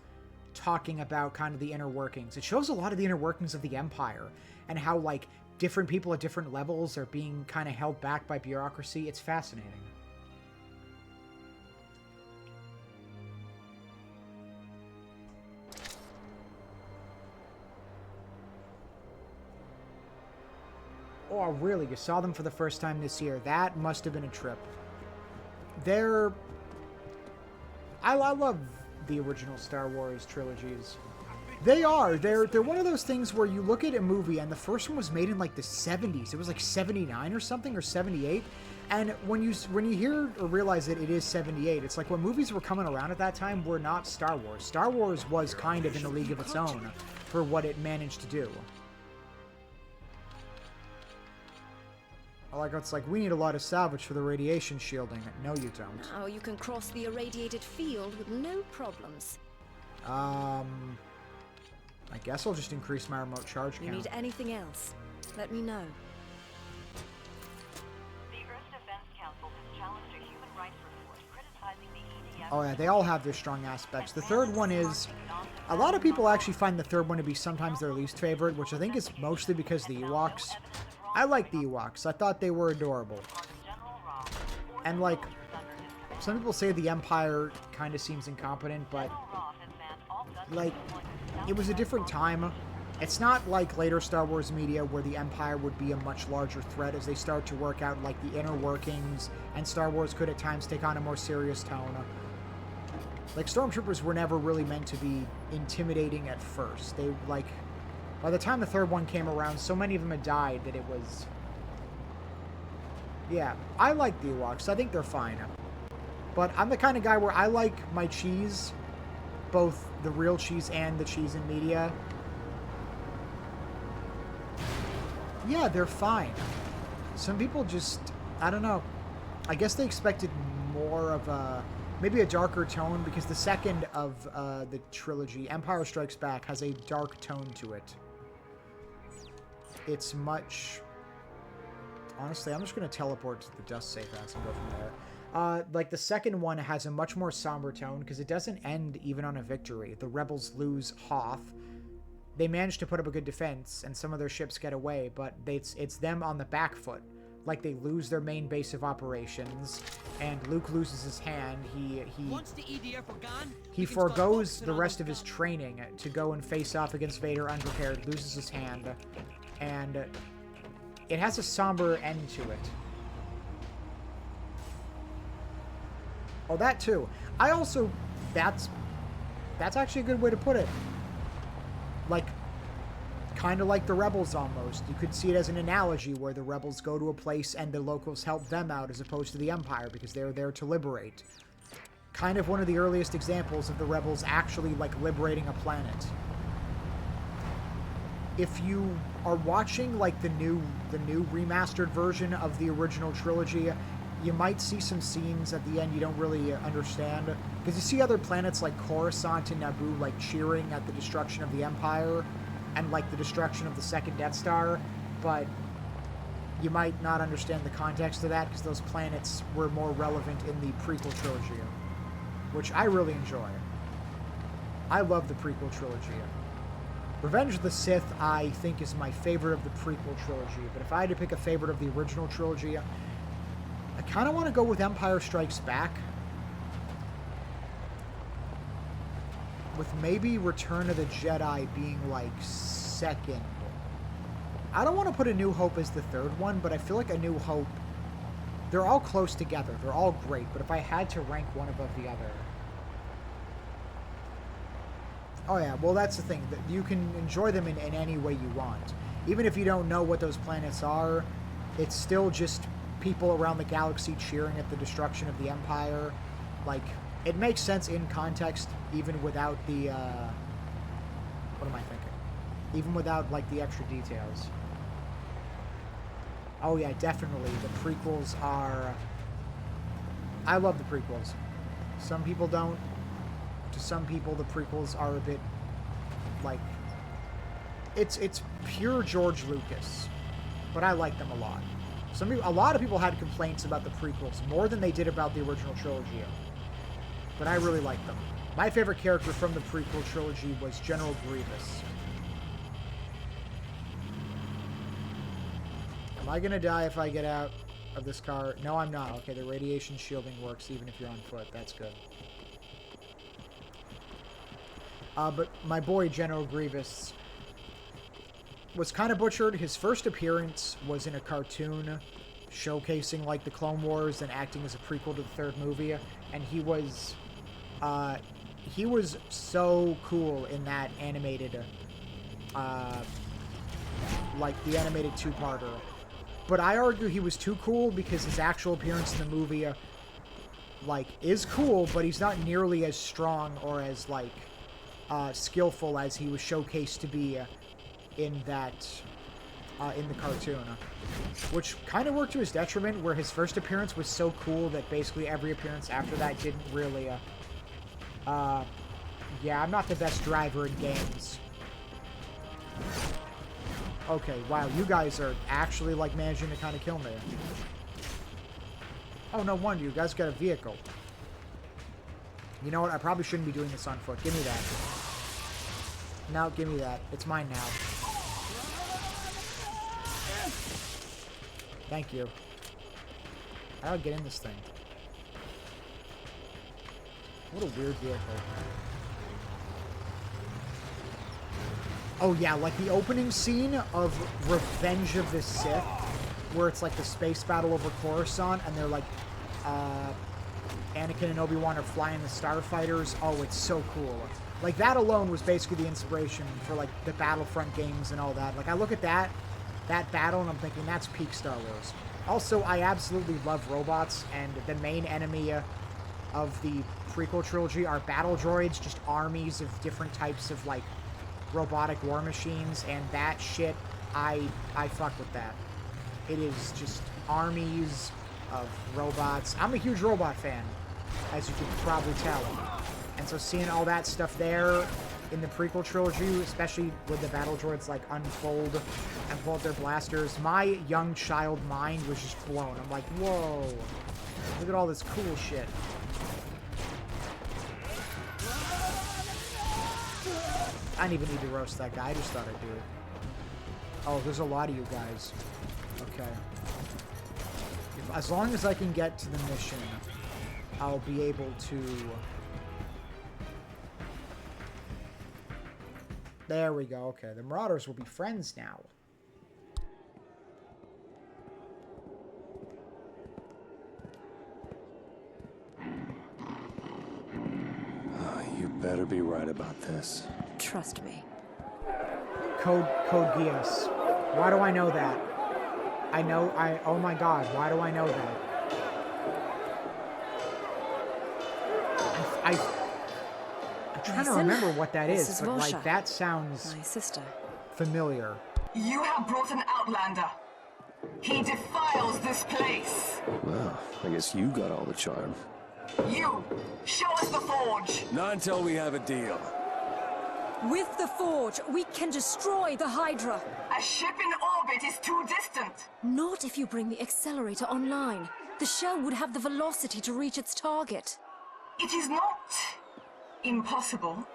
talking about kind of the inner workings. It shows a lot of the inner workings of the Empire and how like different people at different levels are being kind of held back by bureaucracy. It's fascinating. Oh, really? You saw them for the first time this year? That must have been a trip. I love the original Star Wars trilogies. They're one of those things where you look at a movie and the first one was made in like the 70s. It was like 79 or something, or 78. And when you hear or realize that it is 78, it's like when movies were coming around at that time were not Star Wars. Star Wars was kind of in a league of its own for what it managed to do. It's like, we need a lot of salvage for the radiation shielding. No, you don't. Now you can cross the irradiated field with no problems. I guess I'll just increase my remote charge count. You need anything else? Let me know. The Earth Defense Council has challenged a human rights report criticizing the EDF. Oh yeah, they all have their strong aspects. The third one is... A lot of people actually find the third one to be sometimes their least favorite, which I think is mostly because the Ewoks. I like the Ewoks. I thought they were adorable. And like, some people say the Empire kind of seems incompetent, but like, it was a different time. It's not like later Star Wars media where the Empire would be a much larger threat as they start to work out like the inner workings, and Star Wars could at times take on a more serious tone. Like, Stormtroopers were never really meant to be intimidating at first. They, like, by the time the third one came around, so many of them had died that it was... Yeah, I like the Ewoks. I think they're fine. But I'm the kind of guy where I like my cheese, both the real cheese and the cheese in media. Yeah, they're fine. Some people just, I don't know. I guess they expected more of a... Maybe a darker tone, because the second of the trilogy, Empire Strikes Back, has a dark tone to it. It's much... Honestly, I'm just going to teleport to the dust safe house and go from there. Like, the second one has a much more somber tone, because it doesn't end even on a victory. The rebels lose Hoth. They manage to put up a good defense, and some of their ships get away, but it's them on the back foot. Like, they lose their main base of operations, and Luke loses his hand. Once the EDF are gone, he forgoes the rest of his training to go and face off against Vader unprepared, loses his hand, and it has a somber end to it. Oh, that too. I also... That's actually a good way to put it. Like... Kind of like the Rebels, almost. You could see it as an analogy where the Rebels go to a place and the locals help them out as opposed to the Empire because they're there to liberate. Kind of one of the earliest examples of the Rebels actually, like, liberating a planet. If you are watching, like, the new remastered version of the original trilogy, you might see some scenes at the end you don't really understand. Because you see other planets like Coruscant and Naboo, like, cheering at the destruction of the Empire, and, like, the destruction of the second Death Star, but you might not understand the context of that because those planets were more relevant in the prequel trilogy, which I really enjoy. I love the prequel trilogy. Revenge of the Sith, I think, is my favorite of the prequel trilogy, but if I had to pick a favorite of the original trilogy, I kind of want to go with Empire Strikes Back. With maybe Return of the Jedi being, like, second. I don't want to put A New Hope as the third one, but I feel like A New Hope... They're all close together. They're all great, but if I had to rank one above the other... Oh yeah, well that's the thing. You can enjoy them in any way you want. Even if you don't know what those planets are, it's still just people around the galaxy cheering at the destruction of the Empire. Like... It makes sense in context, even without the, what am I thinking? Even without, like, the extra details. Oh yeah, definitely. The prequels are... I love the prequels. Some people don't. To some people, the prequels are a bit, like... It's pure George Lucas. But I like them a lot. A lot of people had complaints about the prequels, more than they did about the original trilogy. But I really like them. My favorite character from the prequel trilogy was General Grievous. Am I gonna die if I get out of this car? No, I'm not. Okay, the radiation shielding works even if you're on foot. That's good. But my boy General Grievous was kind of butchered. His first appearance was in a cartoon showcasing, like, the Clone Wars and acting as a prequel to the third movie, and he was so cool in that animated, like, the animated two-parter. But I argue he was too cool because his actual appearance in the movie, like, is cool, but he's not nearly as strong or as, like, skillful as he was showcased to be in that, in the cartoon. Which kind of worked to his detriment, where his first appearance was so cool that basically every appearance after that didn't really, yeah, I'm not the best driver in games. Okay, wow, you guys are actually, like, managing to kind of kill me. Oh, no wonder. You guys got a vehicle. You know what? I probably shouldn't be doing this on foot. Give me that. No, give me that. It's mine now. Thank you. How do I get in this thing? What a weird vehicle. Oh yeah, like the opening scene of Revenge of the Sith, where it's like the space battle over Coruscant, and they're like, Anakin and Obi-Wan are flying the starfighters. Oh, it's so cool. Like, that alone was basically the inspiration for, like, the Battlefront games and all that. Like, I look at that battle, and I'm thinking, that's peak Star Wars. Also, I absolutely love robots, and the main enemy of the prequel trilogy are battle droids, just armies of different types of, like, robotic war machines, and that shit, I fuck with that. It is just armies of robots. I'm a huge robot fan, as you can probably tell. And so seeing all that stuff there in the prequel trilogy, especially with the battle droids like unfold and pull out their blasters, my young child mind was just blown. I'm like, whoa, look at all this cool shit. I didn't even need to roast that guy. I just thought I'd do it. Oh, there's a lot of you guys. Okay. As long as I can get to the mission, I'll be able to... There we go. Okay, the Marauders will be friends now. You better be right about this. Trust me. Code Geass. Why do I know that? Oh my god, why do I know that? I'm trying to remember what that is, but like, that sounds my sister. Familiar. You have brought an outlander. He defiles this place. Well, I guess you got all the charm. You, show us the forge. Not until we have a deal. With the forge, we can destroy the Hydra. A ship in orbit is too distant. Not if you bring the accelerator online. The shell would have the velocity to reach its target. It is not impossible.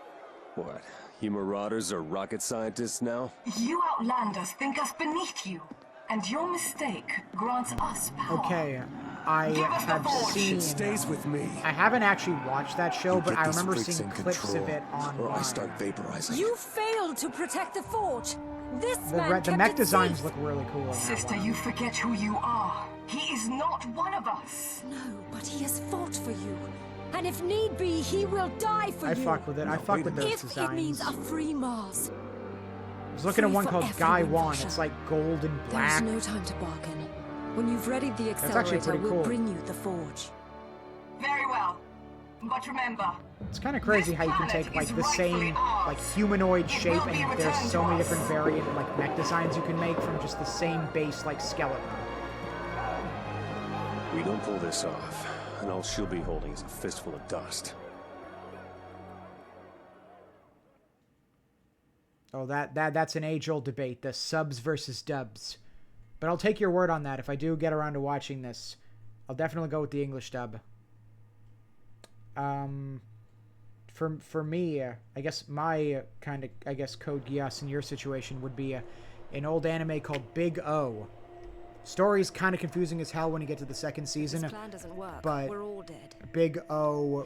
What? You Marauders are rocket scientists now? You outlanders think us beneath you, and your mistake grants us power. Okay, I have seen... It stays with me. I haven't actually watched that show, but I remember seeing clips of it online. Or I start vaporizing. You failed to protect the forge. This the mech designs look really cool. Sister, you forget who you are. He is not one of us. No, but he has fought for you. And if need be, he will die for you. I fuck with it. I fuck with those designs. If it means a free Mars. I was looking at one called Guy Wan. It's like gold and black. There's no time to bargain. When you've readied the accelerator, we'll bring you the forge. Very well. But remember, it's kind of crazy how you can take like the same like humanoid shape and there's so many different variant like mech designs you can make from just the same base like skeleton. We don't pull this off, and all she'll be holding is a fistful of dust. Oh, that's an age-old debate, the subs versus dubs. But I'll take your word on that. If I do get around to watching this, I'll definitely go with the English dub. For me, I guess my kind of, Code Geass in your situation would be an old anime called Big O. Story's kind of confusing as hell when you get to the second season. This plan doesn't work. But we're all dead. Big O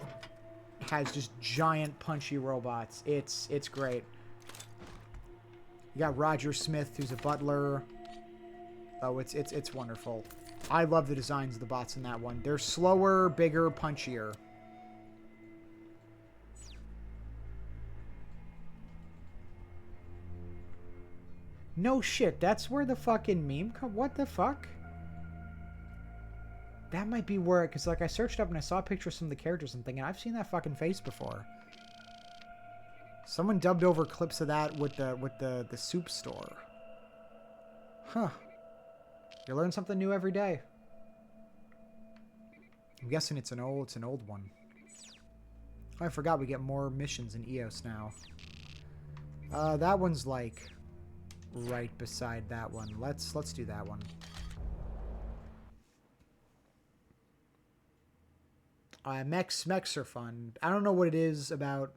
has just giant punchy robots. It's great. You got Roger Smith, who's a butler. Oh, it's wonderful. I love the designs of the bots in that one. They're slower, bigger, punchier. No shit, that's where the fucking meme come. What the fuck? That might be where, because like I searched up and I saw pictures from the characters and thinking I've seen that fucking face before. Someone dubbed over clips of that with the soup store. Huh. You learn something new every day. I'm guessing it's an old one. Oh, I forgot we get more missions in EOS now. That one's like right beside that one. Let's do that one. Mechs are fun. I don't know what it is about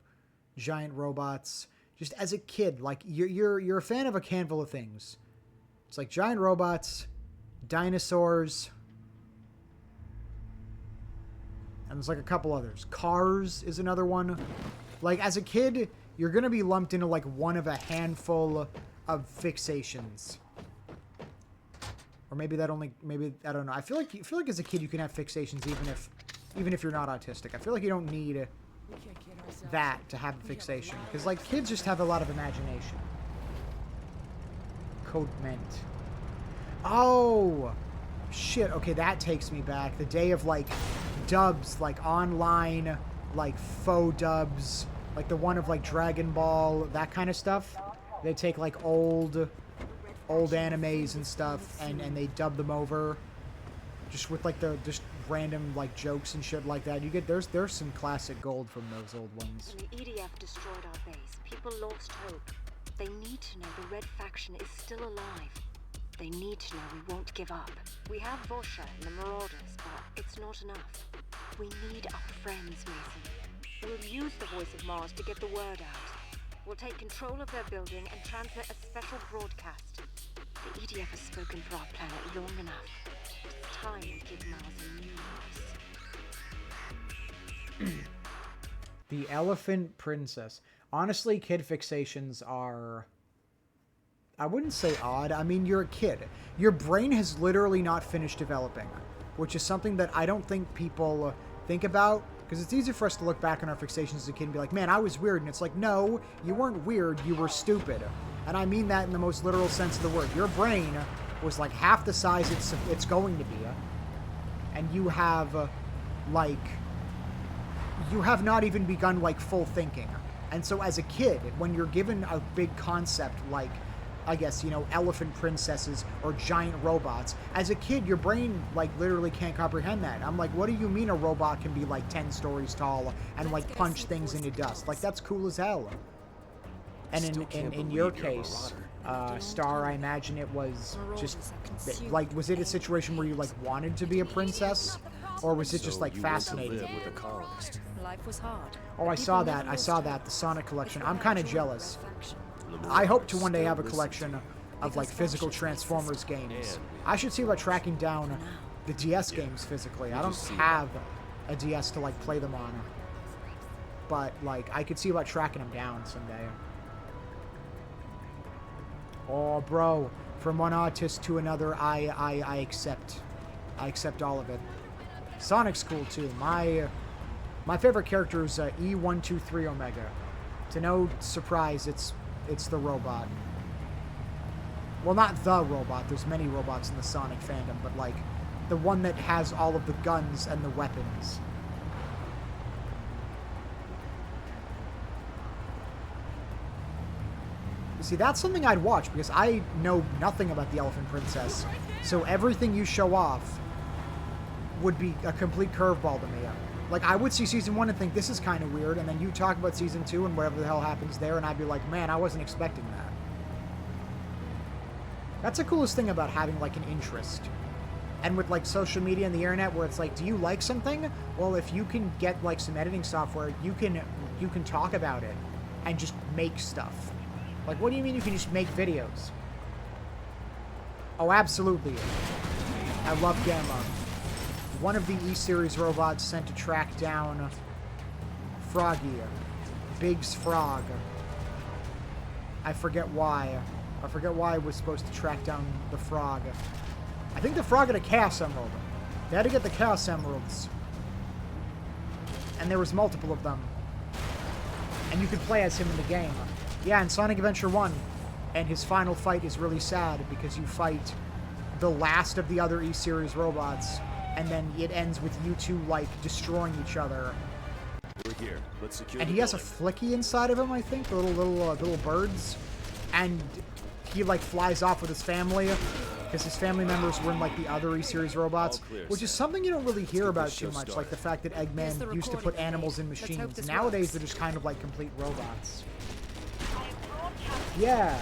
giant robots. Just as a kid, like you're a fan of a handful of things. It's like giant robots, dinosaurs, and there's like a couple others. Cars is another one. Like as a kid, you're gonna be lumped into like one of a handful of fixations. Or maybe that only, maybe, I don't know. I feel like as a kid you can have fixations even if you're not autistic. I feel like you don't need that to have a fixation. Because like kids just have a lot of imagination. Code meant. Oh shit, okay, that takes me back. The day of like dubs, like online, like faux dubs, like the one of like Dragon Ball, that kind of stuff. They take like old animes and stuff and they dub them over just with like the just random like jokes and shit like that. You get there's some classic gold from those old ones. When the EDF destroyed our base, people lost hope. They need to know the Red Faction is still alive. They need to know we won't give up. We have Vosha and the Marauders, but it's not enough. We need our friends, Mason. We'll use the voice of Mars to get the word out. We'll take control of their building and transmit a special broadcast. The EDF has spoken for our planet long enough. It's time we give Mars a new voice. The Elephant Princess. Honestly, kid fixations are... I wouldn't say odd. I mean, you're a kid. Your brain has literally not finished developing, which is something that I don't think people think about, because it's easy for us to look back on our fixations as a kid and be like, man, I was weird. And it's like, no, you weren't weird. You were stupid. And I mean that in the most literal sense of the word. Your brain was like half the size it's going to be. And you have, like... You have not even begun, like, full thinking. And so as a kid, when you're given a big concept like, I guess, you know, elephant princesses or giant robots, as a kid, your brain, like, literally can't comprehend that. I'm like, what do you mean a robot can be, like, 10 stories tall and, like, punch things into dust? Like, that's cool as hell. And in your case, Star, I imagine it was just, like, was it a situation where you, like, wanted to be a princess? Or was it just, like, fascinating? Life was hard. Oh, I saw that. The Sonic collection. I'm kind of jealous. I hope to one day have a collection of, like, physical Transformers games. I should see about tracking down the DS games physically. I don't have a DS to, like, play them on. But, like, I could see about tracking them down someday. Oh, bro. From one artist to another, I accept. I accept all of it. Sonic's cool, too. My favorite character is E123 Omega. To no surprise, it's the robot. Well, not the robot. There's many robots in the Sonic fandom, but, like, the one that has all of the guns and the weapons. You see, that's something I'd watch, because I know nothing about the Elephant Princess. So everything you show off would be a complete curveball to me. Like, I would see Season 1 and think, this is kind of weird, and then you talk about Season 2 and whatever the hell happens there, and I'd be like, man, I wasn't expecting that. That's the coolest thing about having, like, an interest. And with, like, social media and the internet, where it's like, do you like something? Well, if you can get, like, some editing software, you can talk about it and just make stuff. Like, what do you mean you can just make videos? Oh, absolutely. I love Gamma. One of the E-Series robots sent to track down Froggy. Big's frog. I forget why. I forget why I was supposed to track down the frog. I think the frog had a Chaos Emerald. They had to get the Chaos Emeralds. And there was multiple of them. And you could play as him in the game. Yeah, in Sonic Adventure 1. And his final fight is really sad because you fight the last of the other E-Series robots. And then it ends with you two, like, destroying each other. We're here. Let's secure and he has a flicky inside of him, I think, the little birds. And he, like, flies off with his family because his family members were in, like, the other E-Series robots, which is something you don't really hear about too much, like the fact that Eggman used to put animals in machines. Nowadays, they're just kind of like complete robots. Yeah.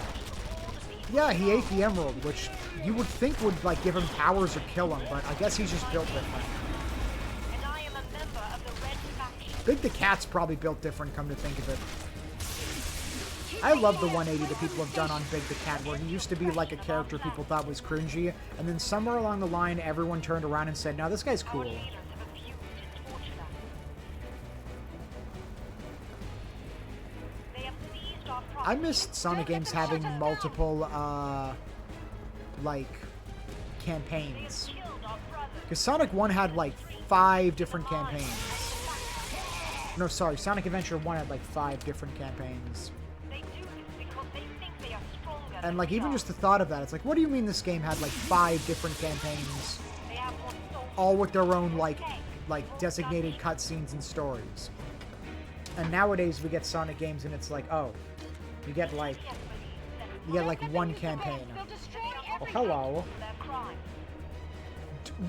Yeah, he ate the emerald, which you would think would, like, give him powers or kill him, but I guess he's just built different. And I am a member of the Red Faction. Big the Cat's probably built different, come to think of it. I love the 180 that people have done on Big the Cat, where he used to be like a character people thought was cringy, and then somewhere along the line, everyone turned around and said, no, this guy's cool. I missed Sonic games having multiple, like, campaigns. Because Sonic 1 had, like, 5 different campaigns. No, sorry, Sonic Adventure 1 had, like, 5 different campaigns. And, like, even just the thought of that, it's like, what do you mean this game had, like, 5 different campaigns? All with their own, like designated cutscenes and stories. And nowadays we get Sonic games and it's like, oh, you get like one campaign. Oh, hello.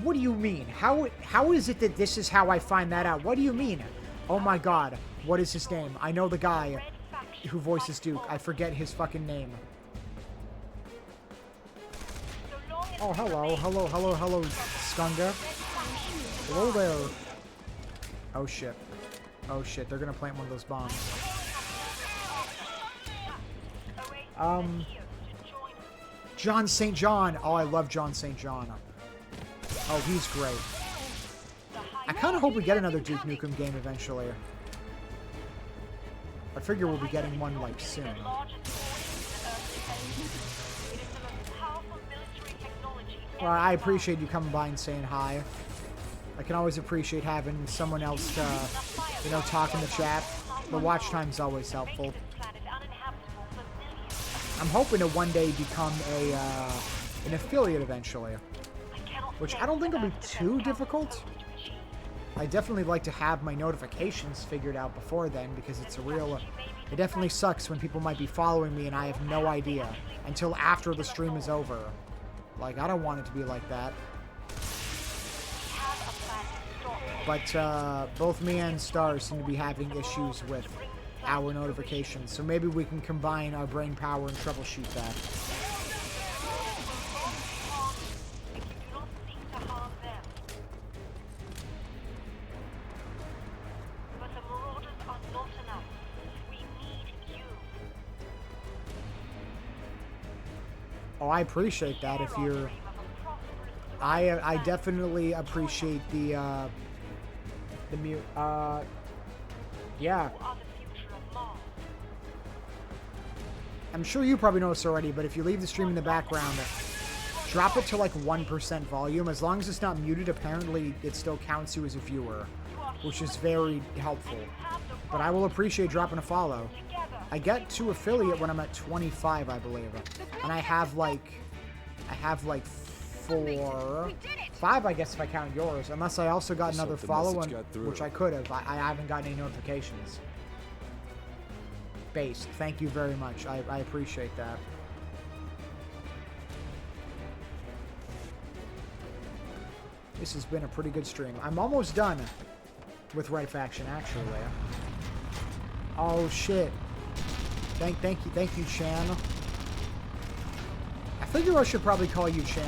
What do you mean? How is it that this is how I find that out? What do you mean? Oh my god, what is his name? I know the guy who voices Duke. I forget his fucking name. Oh, hello, Skunga. Hello there. Oh shit. Oh shit, they're gonna plant one of those bombs. John St. John. Oh, I love John St. John. Oh, he's great. I kind of hope we get another Duke Nukem game eventually. I figure we'll be getting one, like, soon. Well, I appreciate you coming by and saying hi. I can always appreciate having someone else to, you know, talk in the chat. The watch time's always helpful. I'm hoping to one day become an affiliate eventually, which I don't think will be too difficult. I definitely like to have my notifications figured out before then, because it's a real... It definitely sucks when people might be following me and I have no idea until after the stream is over. Like, I don't want it to be like that. But both me and Star seem to be having issues with our notifications, so maybe we can combine our brain power and troubleshoot that. Oh, I appreciate that. If you're, I definitely appreciate the mute. Yeah. I'm sure you probably know this already, but if you leave the stream in the background, drop it to like 1% volume. As long as it's not muted, apparently it still counts you as a viewer, which is very helpful. But I will appreciate dropping a follow. I get to affiliate when I'm at 25, I believe. And I have like 5, I guess, if I count yours. Unless I also got another follow, which I could have. I haven't gotten any notifications. Based. Thank you very much. I appreciate that. This has been a pretty good stream. I'm almost done with Red Faction, actually. Oh shit. Thank you, Chan. I figure I should probably call you Chan.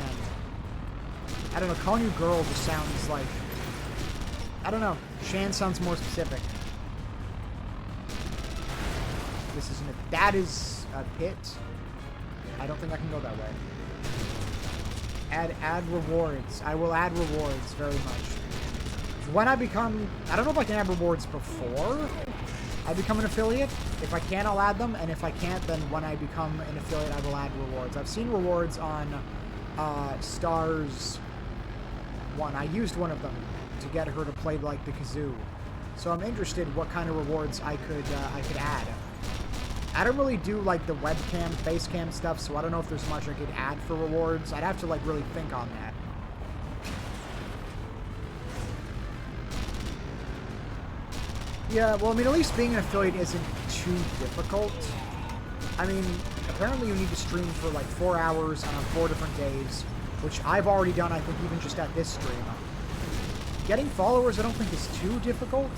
I don't know, calling you girl just sounds like... I don't know. Chan sounds more specific. This isn't a... That is a pit. I don't think I can go that way. Add rewards. I will add rewards very much. When I become... I don't know if I can add rewards before I become an affiliate. If I can, I'll add them. And if I can't, then when I become an affiliate, I will add rewards. I've seen rewards on Stars 1. I used one of them to get her to play like the kazoo. So I'm interested what kind of rewards I could add. I don't really do like the webcam, face cam stuff, so I don't know if there's much I could add for rewards. I'd have to like really think on that. Yeah, well, I mean, at least being an affiliate isn't too difficult. I mean, apparently you need to stream for like 4 hours and on 4 different days, which I've already done, I think, even just at this stream. Getting followers I don't think is too difficult.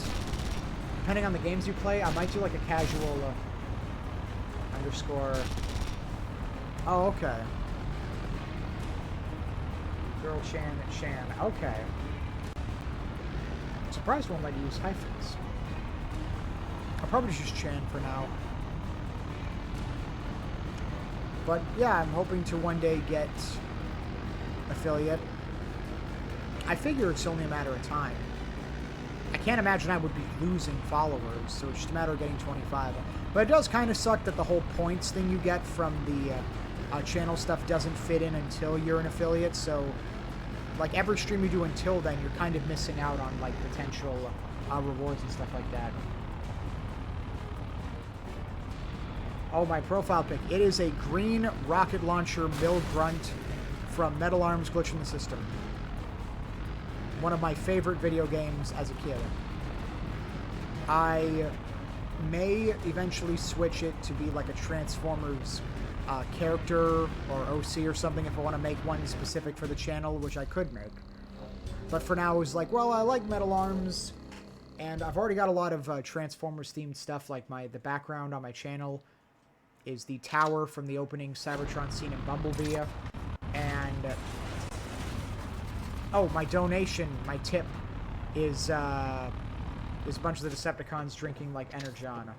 Depending on the games you play, I might do like a casual underscore Oh, okay. Girl Shan. Okay. I'm surprised one let you use hyphens. I'll probably just use Chan for now. But yeah, I'm hoping to one day get affiliate. I figure it's only a matter of time. I can't imagine I would be losing followers, so it's just a matter of getting 25. But it does kind of suck that the whole points thing you get from the channel stuff doesn't fit in until you're an affiliate, so like every stream you do until then, you're kind of missing out on like potential rewards and stuff like that. Oh, my profile pic. It is a green rocket launcher mill grunt from Metal Arms Glitch in the System. One of my favorite video games as a kid. I may eventually switch it to be like a Transformers character or OC or something if I want to make one specific for the channel, which I could make. But for now, I was like, well, I like Metal Arms, and I've already got a lot of Transformers-themed stuff, like the background on my channel is the tower from the opening Cybertron scene in Bumblebee, and oh, my donation, my tip, is a bunch of the Decepticons drinking, like, Energon.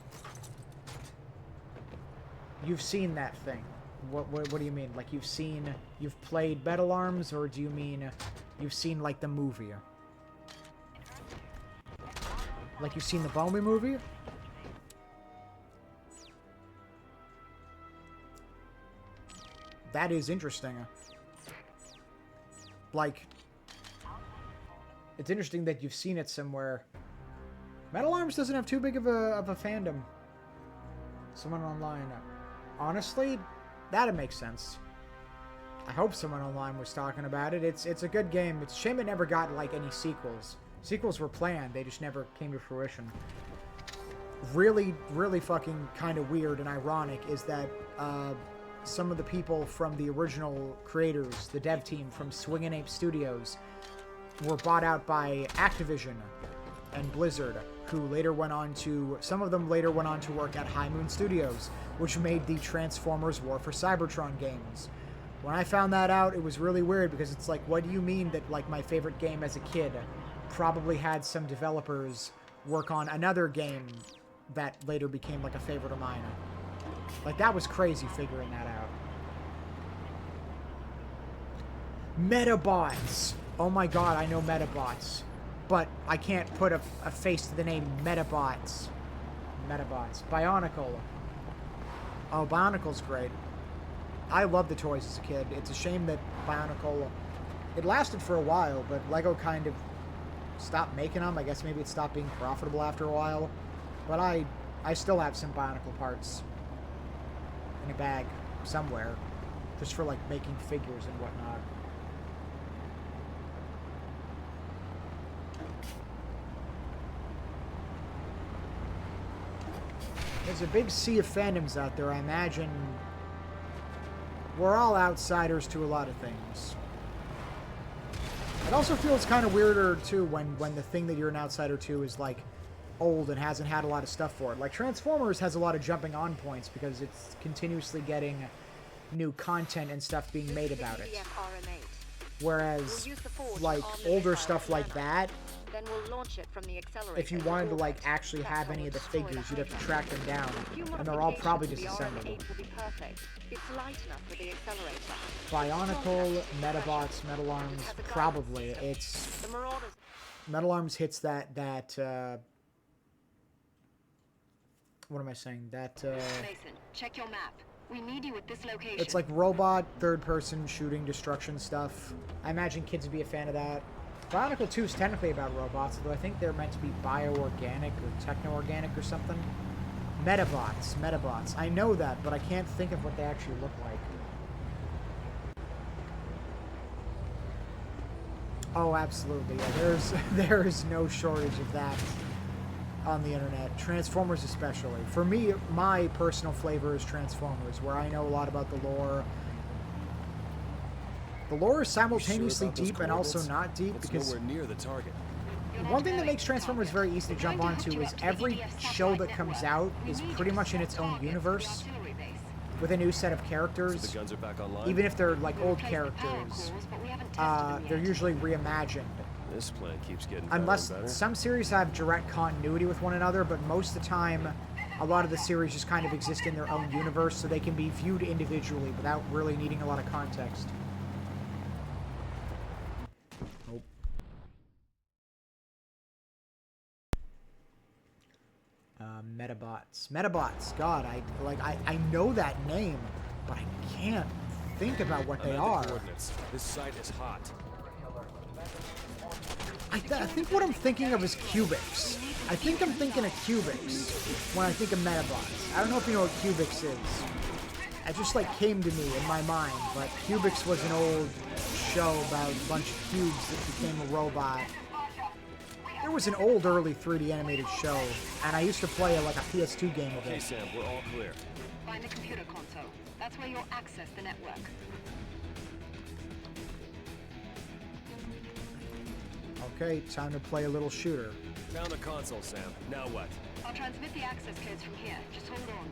You've seen that thing. What do you mean? Like, you've played Metal Arms, or do you mean you've seen, like, the movie? Like, you've seen the Bumblebee movie? That is interesting. Like, it's interesting that you've seen it somewhere. Metal Arms doesn't have too big of a fandom. Someone online. Honestly, that'd make sense. I hope someone online was talking about it. It's a good game. It's a shame it never got, like, any sequels. Sequels were planned. They just never came to fruition. Really, really fucking kind of weird and ironic is that, some of the people from the original creators, the dev team from Swingin' Ape Studios, were bought out by Activision and Blizzard, who later went on to, some of them later went on to work at High Moon Studios, which made the Transformers War for Cybertron games. When I found that out, it was really weird, because it's like, what do you mean that, like, my favorite game as a kid probably had some developers work on another game that later became, like, a favorite of mine? Like, that was crazy figuring that out. Metabots! Oh my god, I know Metabots. But I can't put a face to the name Metabots. Metabots. Bionicle. Oh, Bionicle's great. I loved the toys as a kid. It's a shame that Bionicle... It lasted for a while, but LEGO kind of stopped making them. I guess maybe it stopped being profitable after a while. But I still have some Bionicle parts in a bag somewhere, just for, like, making figures and whatnot. There's a big sea of fandoms out there. I imagine we're all outsiders to a lot of things. It also feels kind of weirder, too, when the thing that you're an outsider to is, like, old and hasn't had a lot of stuff for it. Like, Transformers has a lot of jumping on points because it's continuously getting new content and stuff being made about it. Whereas, like, older stuff like that, then we'll launch it from the accelerator. if you wanted to, like, actually have any of the figures, you'd have to track them down, and they're all probably disassembled. It's light enough for the accelerator. Bionicle, Metabots, Metal Arms, probably. It's... Metal Arms hits that what am I saying? Mason, check your map. We need you at this location. It's like robot, third-person shooting destruction stuff. I imagine kids would be a fan of that. Bionicle 2 is technically about robots, although I think they're meant to be bio-organic or techno-organic or something. Metabots. I know that, but I can't think of what they actually look like. Oh, absolutely. Yeah, there is no shortage of that on the internet. Transformers especially. For me, my personal flavor is Transformers, where I know a lot about the lore. The lore is simultaneously deep and also not deep, because nowhere near the target. One thing that makes Transformers very easy to jump onto is every show that comes out is pretty much in its own universe. with a new set of characters, So the guns are back online? even if they're like old characters, they're usually reimagined. This plan keeps getting better Unless and better. some series have direct continuity with one another, but most of the time, a lot of the series just kind of exist in their own universe, so they can be viewed individually without really needing a lot of context. Nope. Metabots. Metabots. God, I know that name, but I can't think about what they are. This site is hot. I think what I'm thinking of is Cubics. I think I'm thinking of Cubics when I think of Metabots. I don't know if you know what Cubics is. It just like came to me in my mind, but Cubics was an old show about a bunch of cubes that became a robot. There was an old early 3D animated show, and I used to play like a PS2 game of it. Okay, Sam, we're all clear. Find the computer console. That's where you'll access the network. Okay, time to play a little shooter. Found the console, Sam. Now what? I'll transmit the access codes from here. Just hold on.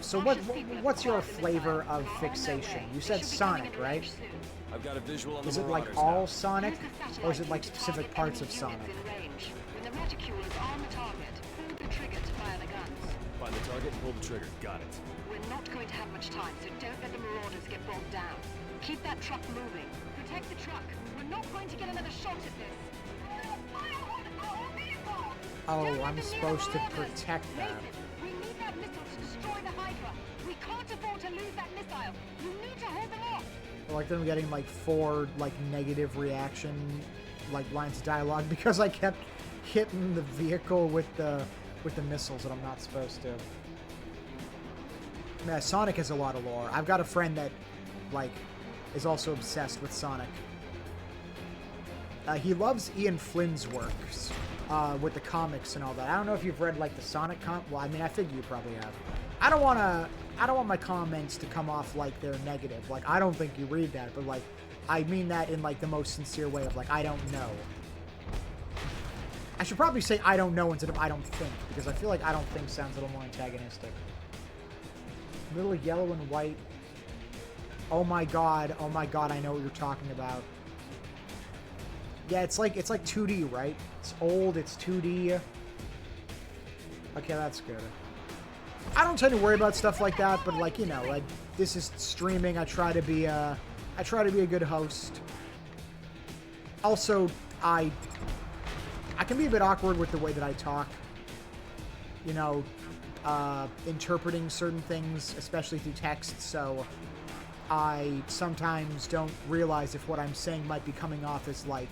So what's your flavor of fixation? You said Sonic, right? I've got a visual on the Is it like Marauders all now. Sonic, or is it like specific parts of Sonic? When the reticule is on the target, pull the trigger to fire the guns. Find the target, pull the trigger. Got it. We're not going to have much time, so don't let the Marauders get bogged down. Keep that truck moving. Protect the truck. We're not going to get another shot at this. Oh, I'm supposed to protect that. We need that missile to destroy the Hydra. We can't afford to lose that missile. You need to hold them off. I like them getting like 4 like negative reaction like lines of dialogue because I kept hitting the vehicle with the missiles that I'm not supposed to. Man, Sonic has a lot of lore. I've got a friend that like is also obsessed with Sonic. He loves Ian Flynn's works with the comics and all that. I don't know if you've read like the Sonic well, I mean, I figure you probably have. I don't want my comments to come off like they're negative. Like, I don't think you read that, but like, I mean that in like the most sincere way of like, I don't know. I should probably say I don't know instead of I don't think, because I feel like I don't think sounds a little more antagonistic. Little yellow and white. Oh my god, I know what you're talking about. Yeah, it's like 2D, right? It's old, it's 2D. Okay, that's good. I don't tend to worry about stuff like that, but like, you know, like this is streaming. I try to be a good host. Also, I can be a bit awkward with the way that I talk. You know, interpreting certain things, especially through text, so I sometimes don't realize if what I'm saying might be coming off as like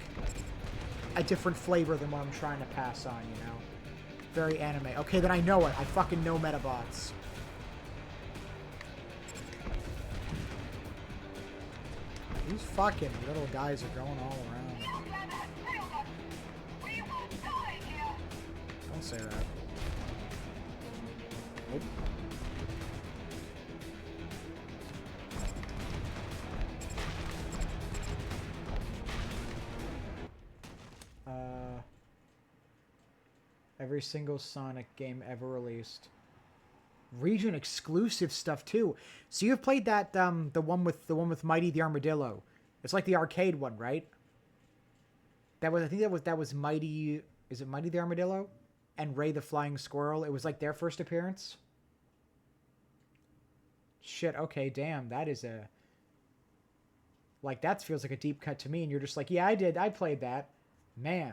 a different flavor than what I'm trying to pass on, you know? Very anime. Okay, then I know it. I fucking know Metabots. These fucking little guys are going all around. Don't say that. Nope. Every single Sonic game ever released. Region exclusive stuff too. So you've played that the one with Mighty the Armadillo. It's like the arcade one, right? I think that was Mighty. Is it Mighty the Armadillo? And Ray the Flying Squirrel. It was like their first appearance. Shit. Okay. Damn. That is a. Like that feels like a deep cut to me, and you're just like, yeah, I did. I played that. Man.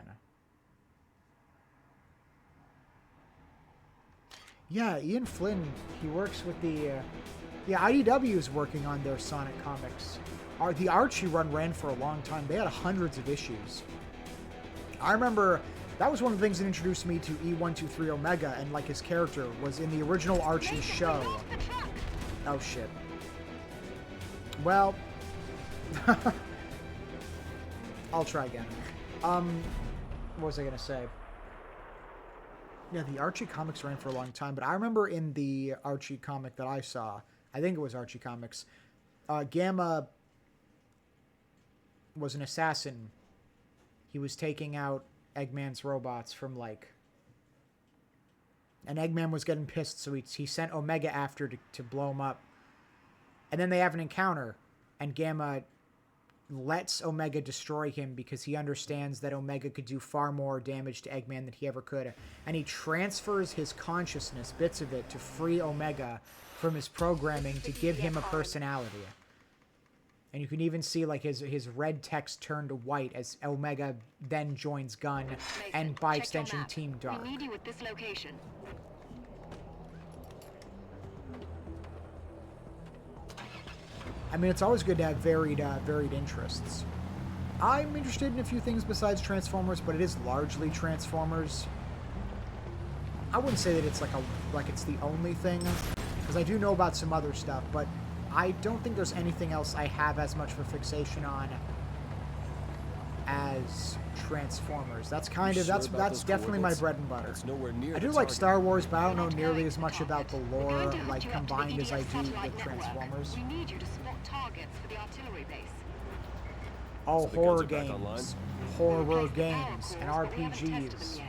Yeah, Ian Flynn, he works with the... yeah, IDW is working on their Sonic comics. The Archie run ran for a long time. They had hundreds of issues. I remember that was one of the things that introduced me to E123 Omega, and like his character was in the original Archie show. Oh, shit. Well... I'll try again. What was I going to say? Yeah, the Archie comics ran for a long time, but I remember in the Archie comic that I saw, I think it was Archie Comics, Gamma was an assassin. He was taking out Eggman's robots from, like, And Eggman was getting pissed, so he sent Omega after to blow him up. And then they have an encounter, and Gamma lets Omega destroy him because he understands that Omega could do far more damage to Eggman than he ever could. And he transfers his consciousness, bits of it, to free Omega from his programming to give him a personality. And you can even see like his red text turn to white as Omega then joins Gun and by extension Team Dark. We need you at this location. I mean, it's always good to have varied interests. I'm interested in a few things besides Transformers, but it is largely Transformers. I wouldn't say that it's like it's the only thing, because I do know about some other stuff, but I don't think there's anything else I have as much of a fixation on as Transformers. That's kind of that's definitely my bread and butter. I do like Star Wars, but I don't know nearly as much about the lore like combined as I do with Transformers. We need you to spot targets for the artillery base. Oh, horror games, and RPGs.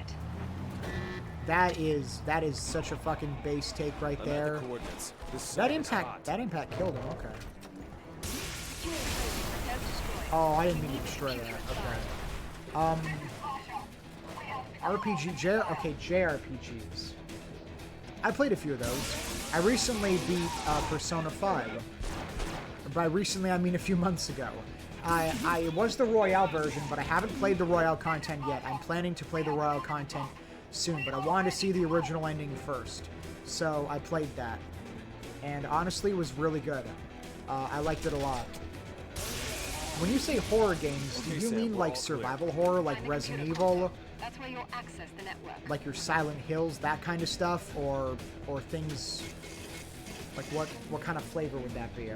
That is such a fucking base take right there. That impact killed him. Okay. Oh, I didn't mean to destroy that. Okay. JRPGs. I played a few of those. I recently beat Persona 5. By recently, I mean a few months ago. It was the Royale version, but I haven't played the Royale content yet. I'm planning to play the Royale content soon, but I wanted to see the original ending first. So I played that. And honestly, it was really good. I liked it a lot. When you say horror games, do you mean like survival horror, like Resident Evil? That's where you'll access the network. Like your Silent Hills, that kind of stuff, or things like what kind of flavor would that be?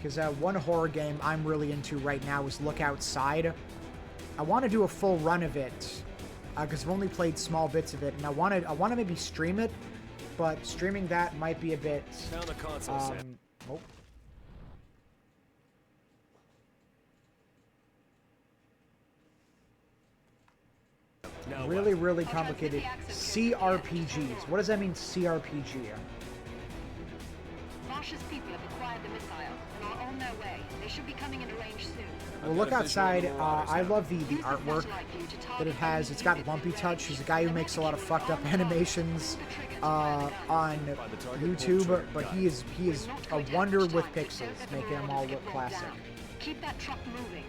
Because one horror game I'm really into right now is Look Outside. I want to do a full run of it because I've only played small bits of it, and I want to maybe stream it. But streaming that might be a bit. Really complicated. CRPGs. What does that mean, CRPG? Marsh's people have acquired the missile and are on their way. They should be coming into range soon. Well, Look Outside, I love the artwork that it has. It's got Lumpy Touch. He's a guy who makes a lot of fucked up animations on YouTube, but he is a wonder with pixels, making them all look classic. Keep that truck moving.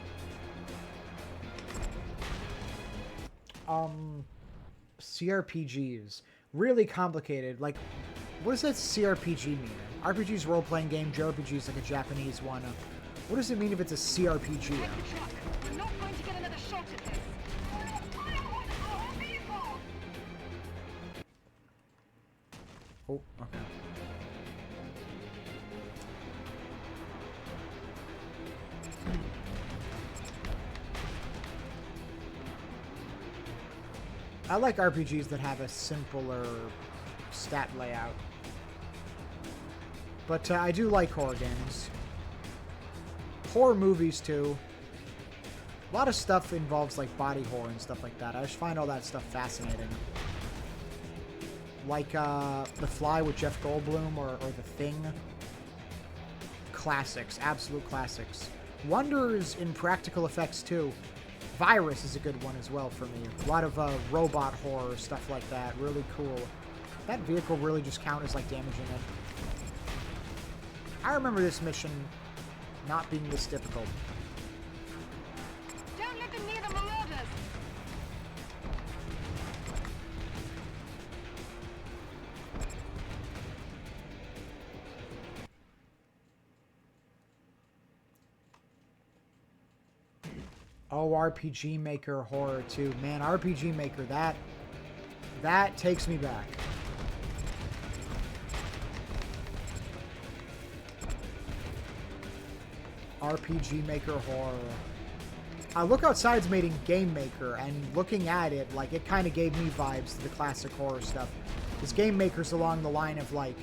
CRPGs. Really complicated. Like, what does that CRPG mean? RPG's role-playing game, JRPG is like a Japanese one. What does it mean if it's a CRPG? We're not going to get another shot at this. Oh, okay. I like RPGs that have a simpler stat layout. But I do like horror games. Horror movies, too. A lot of stuff involves, like, body horror and stuff like that. I just find all that stuff fascinating. Like, The Fly with Jeff Goldblum or The Thing. Classics. Absolute classics. Wonders in practical effects, too. Virus is a good one as well for me. A lot of robot horror, stuff like that. Really cool. That vehicle really just count as, like, damaging it. I remember this mission not being this difficult. Don't let them near the marauders. Oh, RPG Maker horror too. Man, RPG Maker, that takes me back. RPG Maker horror. Look Outside's made in Game Maker, and looking at it, like, it kind of gave me vibes to the classic horror stuff. This Game Maker's along the line of, like,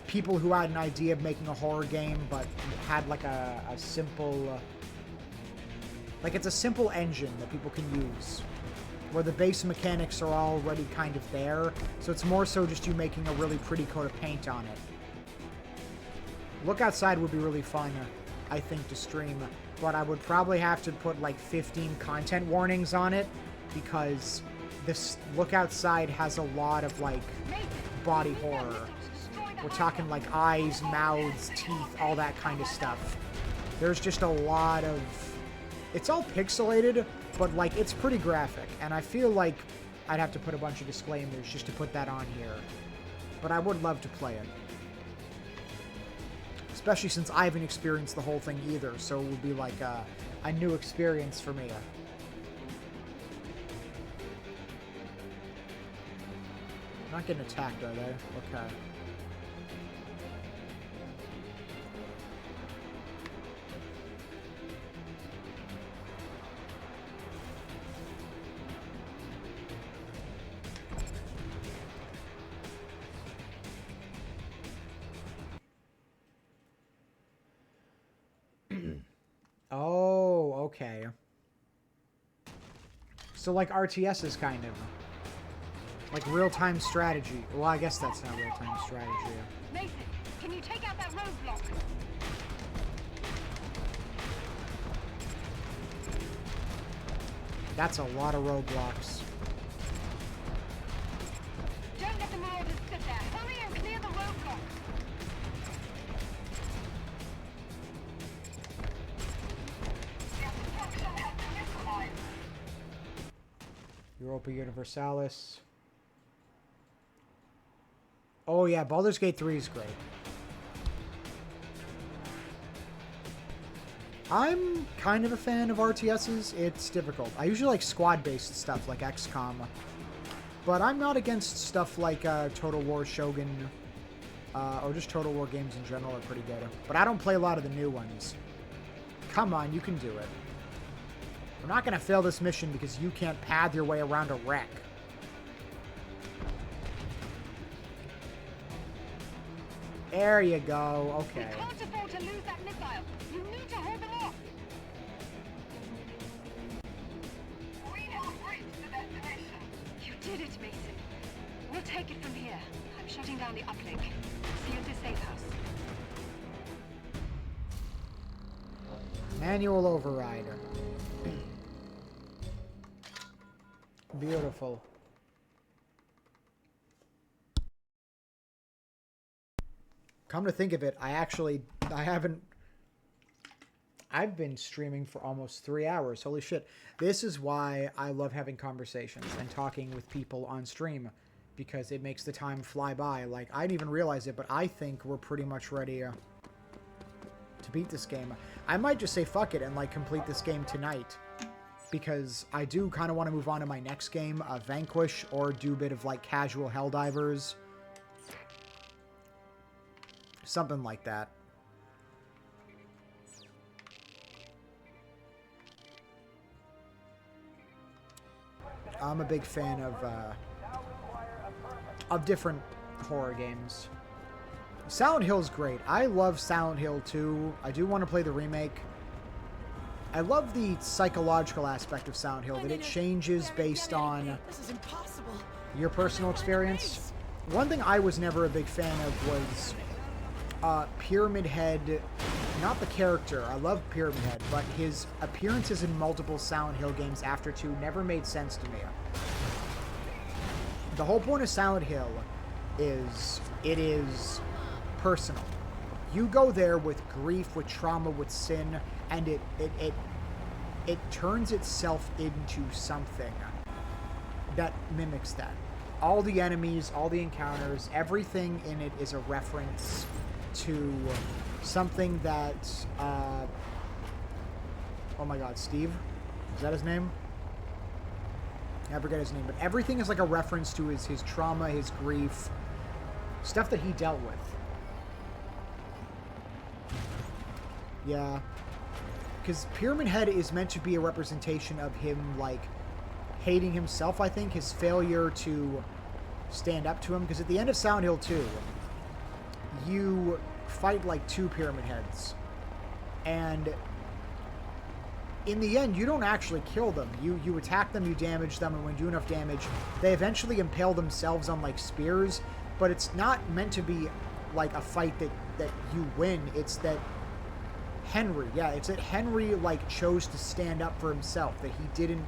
people who had an idea of making a horror game, but had, like, a simple Like, it's a simple engine that people can use, where the base mechanics are already kind of there, so it's more so just you making a really pretty coat of paint on it. Look Outside would be really fun, I think, to stream, but I would probably have to put like 15 content warnings on it, because this Look Outside has a lot of like body horror. We're talking like eyes, mouths, teeth, all that kind of stuff. There's just a lot of... It's all pixelated, but like it's pretty graphic, and I feel like I'd have to put a bunch of disclaimers just to put that on here. But I would love to play it. Especially since I haven't experienced the whole thing either, so it would be like a new experience for me. Not getting attacked, are they? Okay. Oh, okay. So like RTS's kind of. Like real-time strategy. Well, I guess that's not real-time strategy. Mason, can you take out that roadblock? That's a lot of roadblocks. Don't let the marauders sit there. Hurry and clear the roadblock. Europa Universalis. Oh yeah, Baldur's Gate 3 is great. I'm kind of a fan of RTSs. It's difficult. I usually like squad-based stuff like XCOM. But I'm not against stuff like Total War Shogun, or just Total War games in general are pretty good. But I don't play a lot of the new ones. Come on, you can do it. We're not going to fail this mission because you can't path your way around a wreck. There you go. Okay. We can't afford to lose that missile. You need to hold them off. We have reached the destination. You did it, Mason. We'll take it from here. I'm shutting down the uplink. See you at the safe house. Manual override. Beautiful. Come to think of it, I've been streaming for almost 3 hours. Holy shit. This is why I love having conversations and talking with people on stream, because it makes the time fly by. Like, I didn't even realize it, but I think we're pretty much ready to beat this game. I might just say fuck it and, like, complete this game tonight, because I do kind of want to move on to my next game, Vanquish, or do a bit of, like, casual Helldivers. Something like that. I'm a big fan of different horror games. Silent Hill's great. I love Silent Hill 2. I do want to play the remake. I love the psychological aspect of Silent Hill, that it changes based on your personal experience. One thing I was never a big fan of was Pyramid Head, not the character. I love Pyramid Head, but his appearances in multiple Silent Hill games after 2 never made sense to me. The whole point of Silent Hill is it is personal. You go there with grief, with trauma, with sin, and it turns itself into something that mimics that. All the enemies, all the encounters, everything in it is a reference to something that, oh my god, Steve? Is that his name? I forget his name, but everything is like a reference to his trauma, his grief, stuff that he dealt with. Yeah. Because Pyramid Head is meant to be a representation of him, like, hating himself, I think. His failure to stand up to him. Because at the end of Silent Hill 2, you fight, like, 2 Pyramid Heads. And in the end, you don't actually kill them. You attack them, you damage them, and when you do enough damage, they eventually impale themselves on, like, spears, but it's not meant to be, like, a fight that you win. It's that Henry, it's that Henry, like, chose to stand up for himself, that he didn't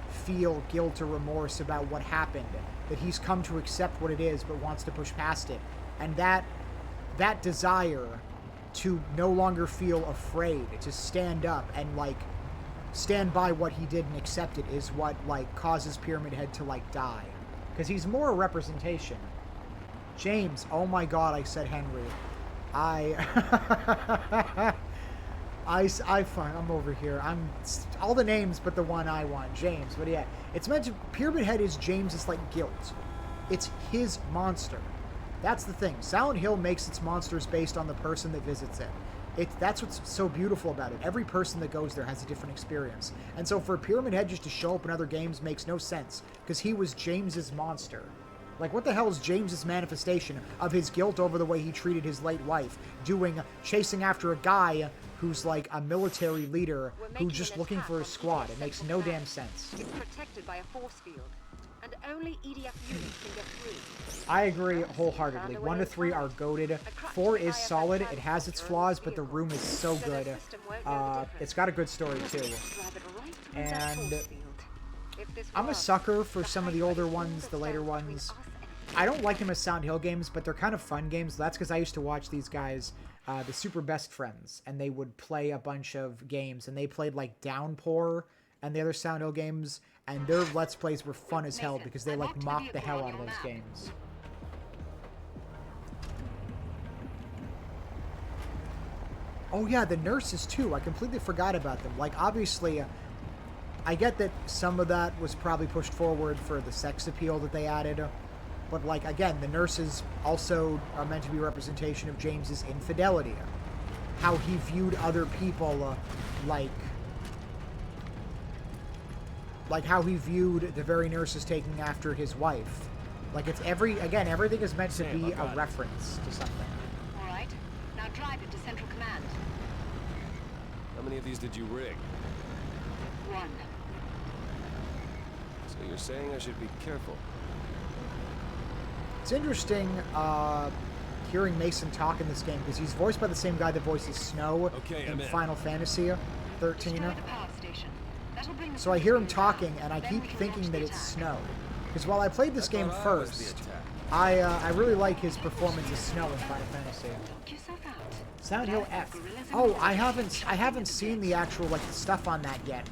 feel guilt or remorse about what happened, that he's come to accept what it is but wants to push past it. And that desire to no longer feel afraid, to stand up and, like, stand by what he did and accept it is what, like, causes Pyramid Head to, like, die. Because he's more a representation. James, oh my god, I said Henry. I'm over here. I'm all the names but the one I want, James. But yeah, it's meant to. Pyramid Head is James's, like, guilt. It's his monster. That's the thing. Silent Hill makes its monsters based on the person that visits it. That's what's so beautiful about it. Every person that goes there has a different experience. And so for Pyramid Head just to show up in other games makes no sense, because he was James's monster. Like, what the hell is James's manifestation of his guilt over the way he treated his late wife, chasing after a guy who's, like, a military leader who's just looking for his squad? It makes no damn sense. It's protected by a force field, and only EDF units can get through. I agree wholeheartedly. 1 to 3 are goated. 4 is solid. It has its flaws, but the room is so good. It's got a good story, too. And I'm a sucker for some of the older ones, the later ones. I don't like them as Silent Hill games, but they're kind of fun games. That's because I used to watch these guys, the Super Best Friends, and they would play a bunch of games, and they played, like, Downpour and the other Silent Hill games, and their Let's Plays were fun as hell because they, like, mocked the hell out of those games. Oh yeah, the nurses too. I completely forgot about them. Like, obviously, I get that some of that was probably pushed forward for the sex appeal that they added. But, like, again, the nurses also are meant to be a representation of James's infidelity. How he viewed other people, like how he viewed the very nurses taking after his wife. Like, it's everything is meant to be a reference to something. Alright, now drive it to Central Command. How many of these did you rig? 1. So you're saying I should be careful? It's interesting hearing Mason talk in this game, because he's voiced by the same guy that voices Snow in Final Fantasy 13. So I hear him talking, and I keep thinking that it's Snow. Because while I played this game first, I really like his performance as Snow in Final Fantasy. Silent Hill F. Oh, I haven't seen the actual, like, stuff on that yet.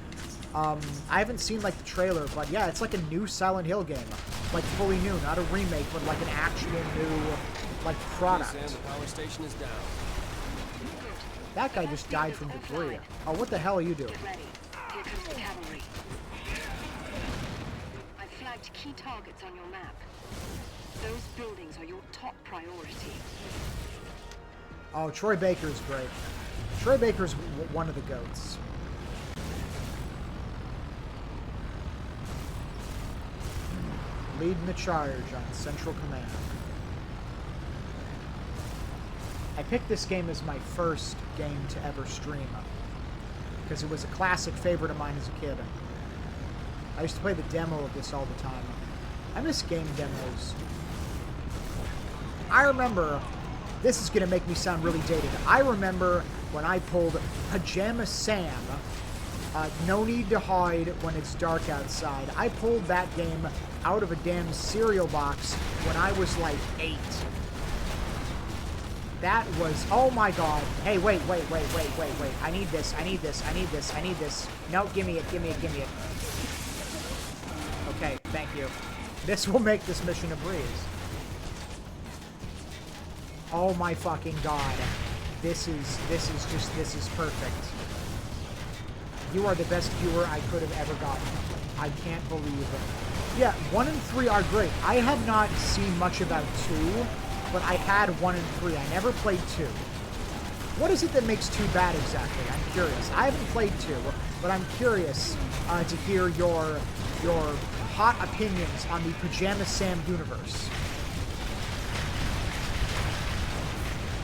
I haven't seen, like, the trailer, but yeah, it's like a new Silent Hill game. Like, fully new, not a remake, but like an actual new, like, product. The power station is down. That guy just died from debris. Oh, what the hell are you doing? Get ready. Here comes the cavalry. I've flagged key targets on your map. Those buildings are your top priority. Oh, Troy Baker's great. Troy Baker's one of the GOATs. Leading the charge on Central Command. I picked this game as my first game to ever stream, because it was a classic favorite of mine as a kid. I used to play the demo of this all the time. I miss game demos. I remember, this is going to make me sound really dated, I remember when I pulled Pajama Sam, No Need to Hide When It's Dark Outside. I pulled that game out of a damn cereal box when I was like 8. That was, oh my god. Hey, wait. I need this. No, give me it. Okay, thank you. This will make this mission a breeze. Oh my fucking god. This is perfect. You are the best viewer I could have ever gotten. I can't believe it. Yeah, 1 and 3 are great. I have not seen much about 2, but I had 1 and 3. I never played 2. What is it that makes 2 bad exactly? I'm curious. I haven't played 2, but I'm curious to hear your hot opinions on the Pajama Sam universe.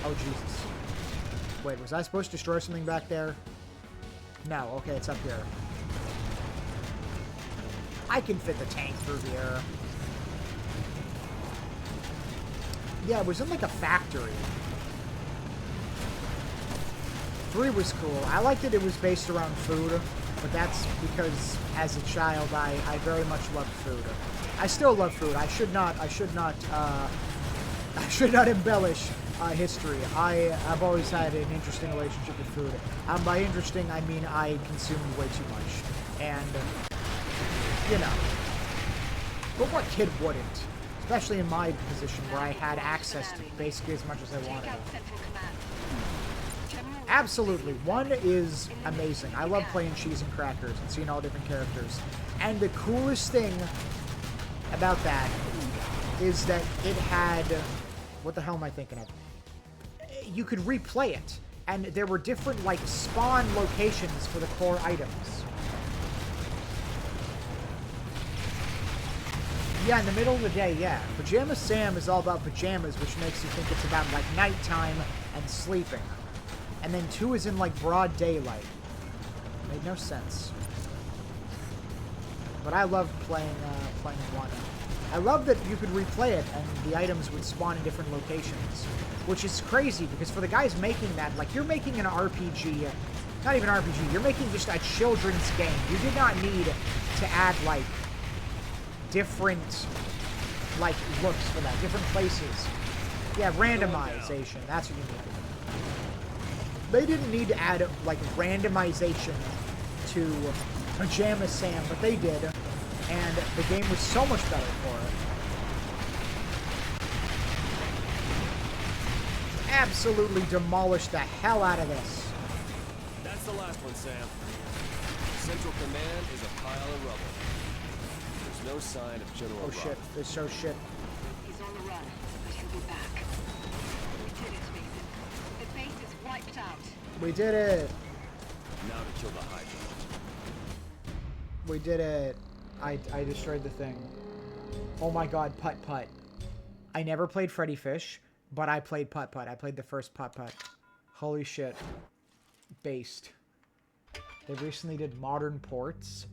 Oh, Jesus. Wait, was I supposed to destroy something back there? No, okay, it's up here. I can fit the tank through here. Yeah, it was in like a factory. 3 was cool. I liked it was based around food, but that's because as a child I very much loved food. I still love food. I should not embellish history. I've always had an interesting relationship with food. By interesting, I mean I consumed way too much. And, you know. But what kid wouldn't? Especially in my position where I had access to basically as much as I wanted. Absolutely. 1 is amazing. I love playing cheese and crackers and seeing all different characters. And the coolest thing about that is that it had... What the hell am I thinking of? You could replay it. And there were different, like, spawn locations for the core items. Yeah, in the middle of the day, yeah. Pajama Sam is all about pajamas, which makes you think it's about, like, nighttime and sleeping. And then 2 is in, like, broad daylight. Made no sense. But I loved playing 1. I love that you could replay it and the items would spawn in different locations. Which is crazy, because for the guys making that, like, you're making an RPG... Not even an RPG, you're making just a children's game. You did not need to add, like, different, like, looks for that. Different places. Yeah, randomization. That's what you need. They didn't need to add, like, randomization to Pajama Sam, but they did. And the game was so much better for it. Absolutely demolished the hell out of this. That's the last one, Sam. Central Command is a pile of rubble. There's no sign of General Oh shit, there's so shit. He's on the run, but he'll be back. We did it, Mason. The base is wiped out. We did it. Now to kill the Hydra. We did it. I destroyed the thing. Oh my god, Putt-Putt. I never played Freddy Fish, but I played Putt-Putt. I played the first Putt-Putt. Holy shit. Based. They recently did modern ports.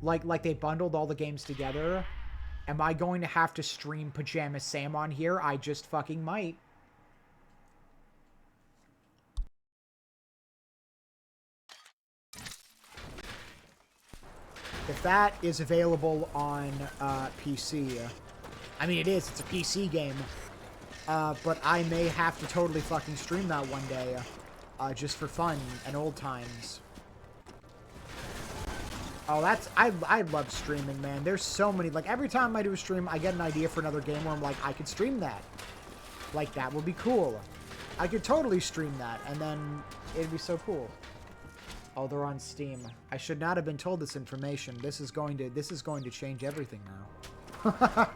Like they bundled all the games together. Am I going to have to stream Pajama Sam on here? I just fucking might. If that is available on PC, I mean it is, it's a PC game, but I may have to totally fucking stream that one day, just for fun and old times. Oh, that's, I love streaming, man. There's so many, like every time I do a stream, I get an idea for another game where I'm like, I could stream that. Like that would be cool. I could totally stream that, and then it'd be so cool. Oh, they're on Steam. I should not have been told this information. This is going to change everything now.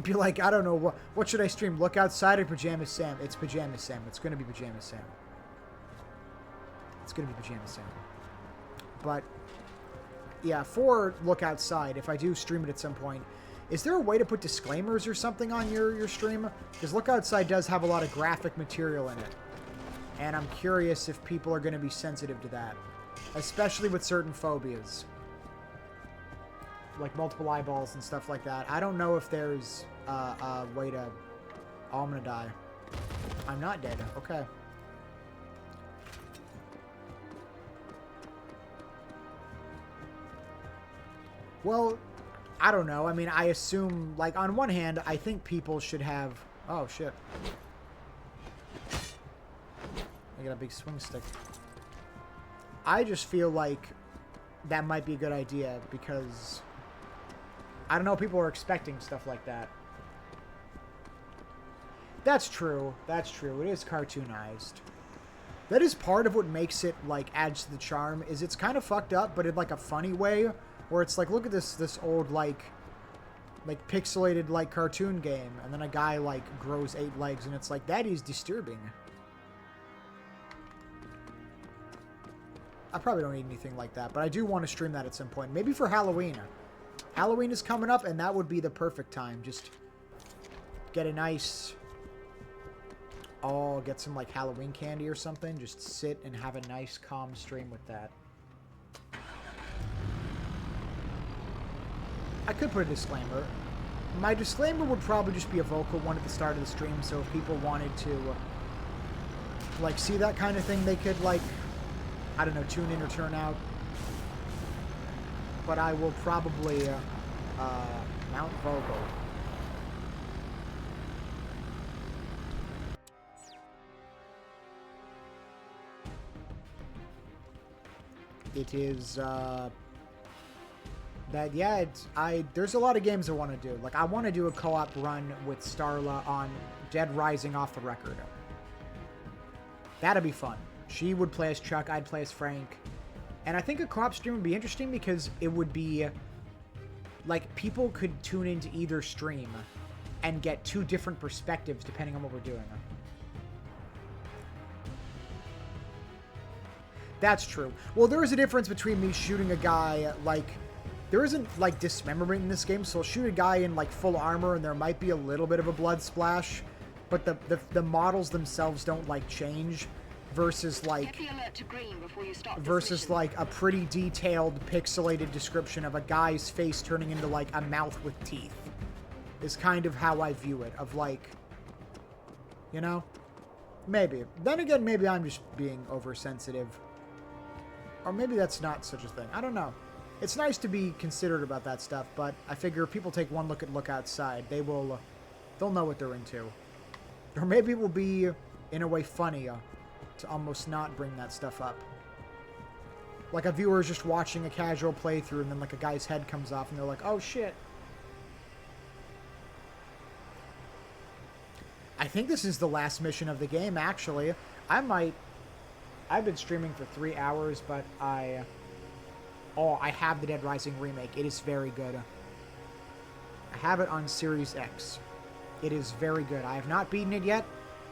Be like, I don't know, what should I stream? Look Outside or Pajama Sam? It's Pajama Sam. It's going to be Pajama Sam. It's going to be Pajama Sam. But, yeah, for Look Outside, if I do stream it at some point, is there a way to put disclaimers or something on your stream? Because Look Outside does have a lot of graphic material in it. And I'm curious if people are going to be sensitive to that. Especially with certain phobias. Like multiple eyeballs and stuff like that. I don't know if there's a way to... Oh, I'm going to die. I'm not dead. Okay. Well, I don't know. I mean, I assume... Like, on one hand, I think people should have... Oh, shit. I got a big swing stick. I just feel like that might be a good idea because I don't know, people are expecting stuff like that. That's true. That's true. It is cartoonized. That is part of what makes it, like, adds to the charm, is it's kind of fucked up, but in, like, a funny way, where it's like, look at this old, like pixelated, like, cartoon game, and then a guy, like, grows 8 legs, and it's like, that is disturbing. I probably don't need anything like that, but I do want to stream that at some point. Maybe for Halloween. Halloween is coming up, and that would be the perfect time. Just get a nice Oh, get some, like, Halloween candy or something. Just sit and have a nice, calm stream with that. I could put a disclaimer. My disclaimer would probably just be a vocal one at the start of the stream, so if people wanted to, like, see that kind of thing, they could, like, I don't know, tune in or turn out. But I will probably, mount vocal. It is, that, yeah, it's, there's a lot of games I want to do. Like, I want to do a co-op run with Starla on Dead Rising off the record. That'd be fun. She would play as Chuck, I'd play as Frank. And I think a co-op stream would be interesting because it would be, like, people could tune into either stream and get two different perspectives depending on what we're doing. That's true. Well, there is a difference between me shooting a guy, like, there isn't, like, dismemberment in this game, so I'll shoot a guy in, like, full armor, and there might be a little bit of a blood splash, but the models themselves don't, like, change, versus, like, like, a pretty detailed, pixelated description of a guy's face turning into, like, a mouth with teeth, is kind of how I view it, of, like, you know? Maybe. Then again, maybe I'm just being oversensitive. Or maybe that's not such a thing. I don't know. It's nice to be considerate about that stuff, but I figure if people take one look outside, they'll know what they're into. Or maybe it will be, in a way, funny to almost not bring that stuff up. Like a viewer is just watching a casual playthrough, and then like a guy's head comes off, and they're like, oh shit. I think this is the last mission of the game, actually. I've been streaming for 3 hours, but I have the Dead Rising remake. It is very good. I have it on Series X. It is very good. I have not beaten it yet,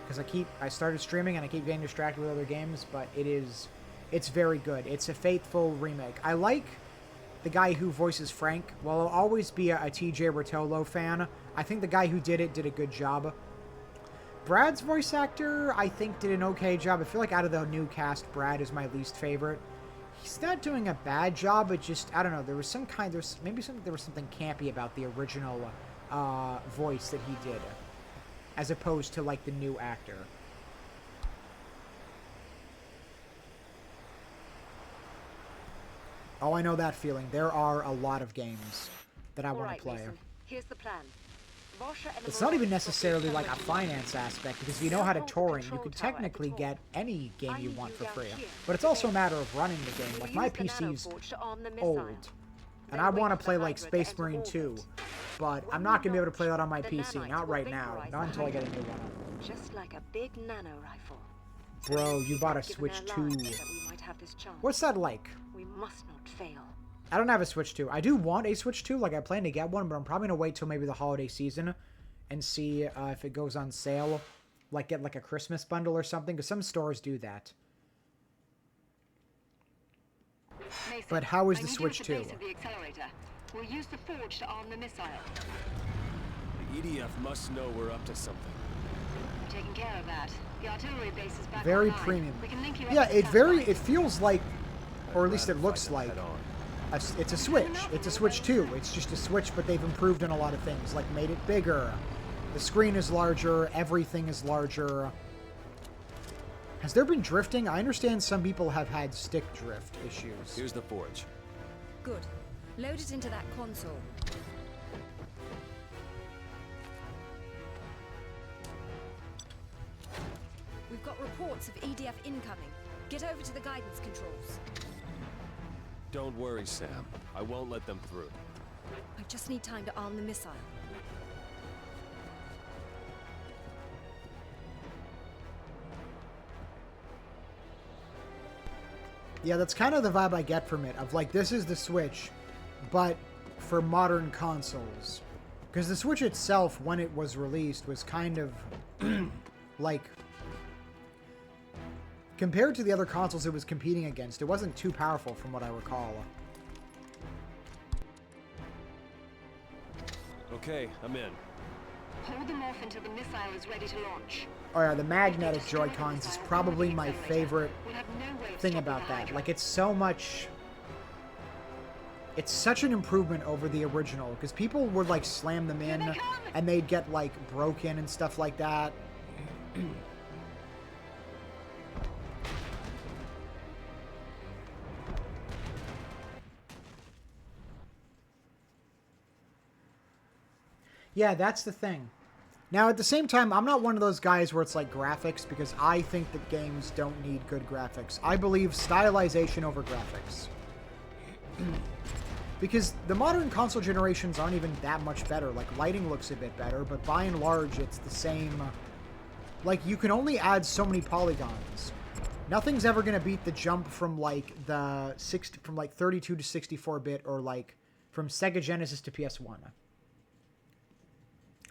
because I started streaming and I keep getting distracted with other games, but it's very good. It's a faithful remake. I like the guy who voices Frank. While I'll always be a TJ Rotolo fan, I think the guy who did it did a good job. Brad's voice actor, I think, did an okay job. I feel like out of the new cast, Brad is my least favorite. He's not doing a bad job, but just, I don't know, there was something campy about the original voice that he did, as opposed to, like, the new actor. Oh, I know that feeling. There are a lot of games that I want to play. Mason, here's the plan. It's not even necessarily like a finance aspect, because if you know how to torrent, you could technically get any game you want for free. But it's also a matter of running the game. Like, my PC's old, and I want to play, like, Space Marine 2, but I'm not going to be able to play that on my PC. Not right now. Not until I get a new one. Just like a big nano rifle. Bro, you bought a Switch 2. What's that like? We must not fail. I don't have a Switch 2. I do want a Switch 2. Like, I plan to get one, but I'm probably going to wait till maybe the holiday season and see if it goes on sale. Like, get, like, a Christmas bundle or something, because some stores do that. Mason, but how is the Switch 2? We'll use the forge to arm the missile. The EDF must know we're up to something. We're taking care of that. The artillery base is back very online. premium. We can link you yeah, up it feels like, or at least it looks like, it's a Switch. It's a Switch 2. It's just a Switch, but they've improved on a lot of things, like made it bigger. The screen is larger. Everything is larger. Has there been drifting? I understand some people have had stick drift issues. Here's the forge. Good. Load it into that console. We've got reports of EDF incoming. Get over to the guidance controls. Don't worry, Sam. I won't let them through. I just need time to arm the missile. Yeah, that's kind of the vibe I get from it, of like, this is the Switch, but for modern consoles. Because the Switch itself, when it was released, was kind of, like, compared to the other consoles it was competing against, it wasn't too powerful from what I recall. Okay, I'm in. Hold them off until the missile is ready to launch. Oh yeah, the magnetic Joy-Cons is probably my favorite thing about that. Like, it's so much... It's such an improvement over the original, because people would, like, slam them in, and they'd get, like, broken and stuff like that. Yeah, that's the thing. Now, at the same time, I'm not one of those guys where it's like graphics, because I think that games don't need good graphics. I believe stylization over graphics. Because the modern console generations aren't even that much better. Like, lighting looks a bit better, but by and large, it's the same. Like, you can only add so many polygons. Nothing's ever going to beat the jump from, like, from, like, 32 to 64-bit, or, like, from Sega Genesis to PS1.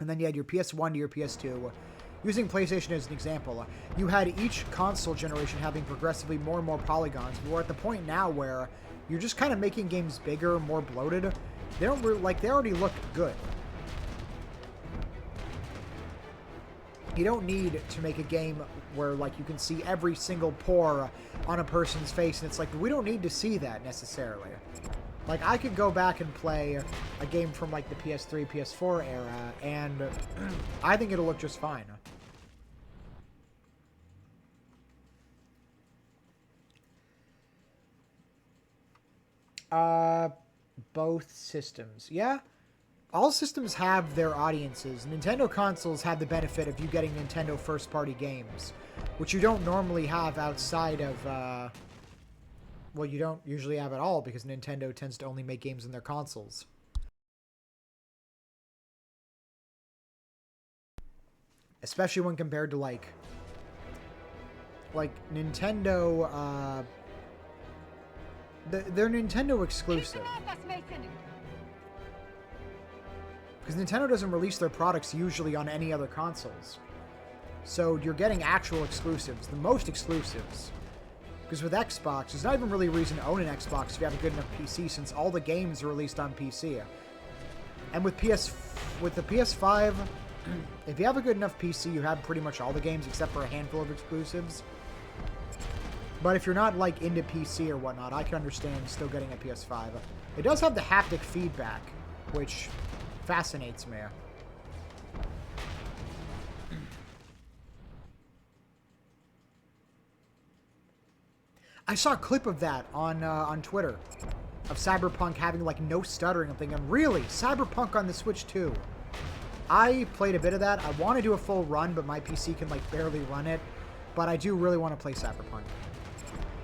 And then you had your PS1 to your PS2. Using PlayStation as an example, you had each console generation having progressively more and more polygons. But we're at the point now where you're just kind of making games bigger, more bloated. They don't like, they already look good. You don't need to make a game where, like, you can see every single pore on a person's face, and it's like, we don't need to see that necessarily. Like, I could go back and play a game from, like, the PS3, PS4 era, and I think it'll look just fine. Both systems. Yeah? All systems have their audiences. Nintendo consoles have the benefit of you getting Nintendo first-party games, which you don't normally have outside of, well, you don't usually have at all, because Nintendo tends to only make games in their consoles. Especially when compared to, like Nintendo, they're Nintendo exclusive. Because Nintendo doesn't release their products usually on any other consoles. So you're getting actual exclusives, the most exclusives. Because with Xbox, there's not even really a reason to own an Xbox if you have a good enough PC, since all the games are released on PC. And with the PS5, if you have a good enough PC, you have pretty much all the games except for a handful of exclusives. But if you're not, like, into PC or whatnot, I can understand still getting a PS5. It does have the haptic feedback, which fascinates me. I saw a clip of that on Twitter, of Cyberpunk having, like, no stuttering. I'm thinking, really? Cyberpunk on the Switch 2? I played a bit of that. I want to do a full run, but my PC can, like, barely run it. But I do really want to play Cyberpunk.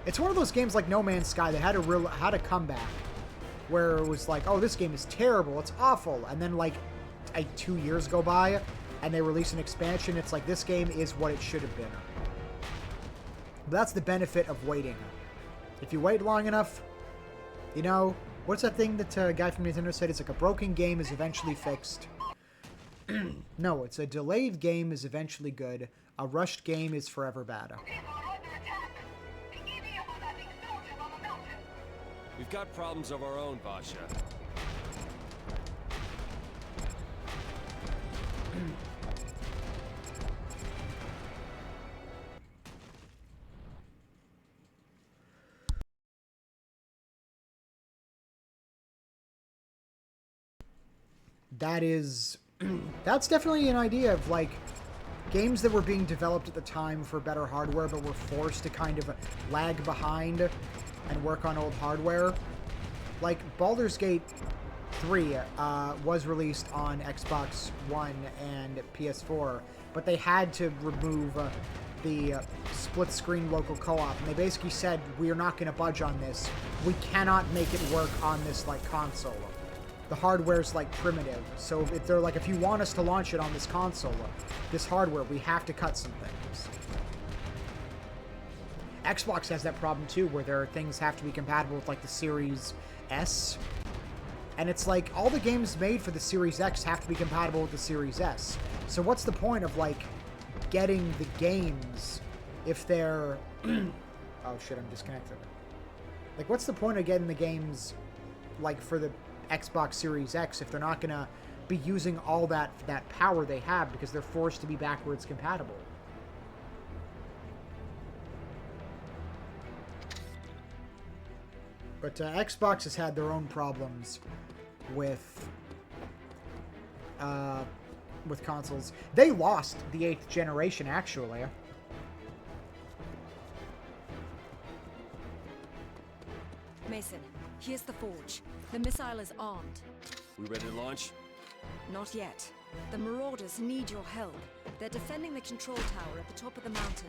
It's one of those games like No Man's Sky that had a comeback, where it was like, oh, this game is terrible, it's awful, and then, like 2 years go by, and they release an expansion. It's like, this game is what it should have been. But that's the benefit of waiting. If you wait long enough, you know, what's that thing that a guy from Nintendo said? It's like, a broken game is eventually fixed. No, it's a delayed game is eventually good. A rushed game is forever bad. We've got problems of our own, Basha. That's definitely an idea of, like, games that were being developed at the time for better hardware, but were forced to kind of lag behind and work on old hardware. Like, Baldur's Gate 3 was released on Xbox One and PS4, but they had to remove the split-screen local co-op, and they basically said, we are not going to budge on this. We cannot make it work on this, like, console. The hardware's, like, primitive, so if they're like, if you want us to launch it on this console, this hardware, we have to cut some things. Xbox has that problem too, where there are things have to be compatible with, like, the Series S. And it's like, all the games made for the Series X have to be compatible with the Series S. So what's the point of, like, getting the games if they're... Oh shit, I'm disconnected. Like, what's the point of getting the games, like, for the Xbox Series X if they're not gonna be using all that power they have because they're forced to be backwards compatible. But Xbox has had their own problems with consoles. They lost the 8th generation, actually. Mason, here's the forge. The missile is armed. We ready to launch? Not yet. The Marauders need your help. They're defending the control tower at the top of the mountain.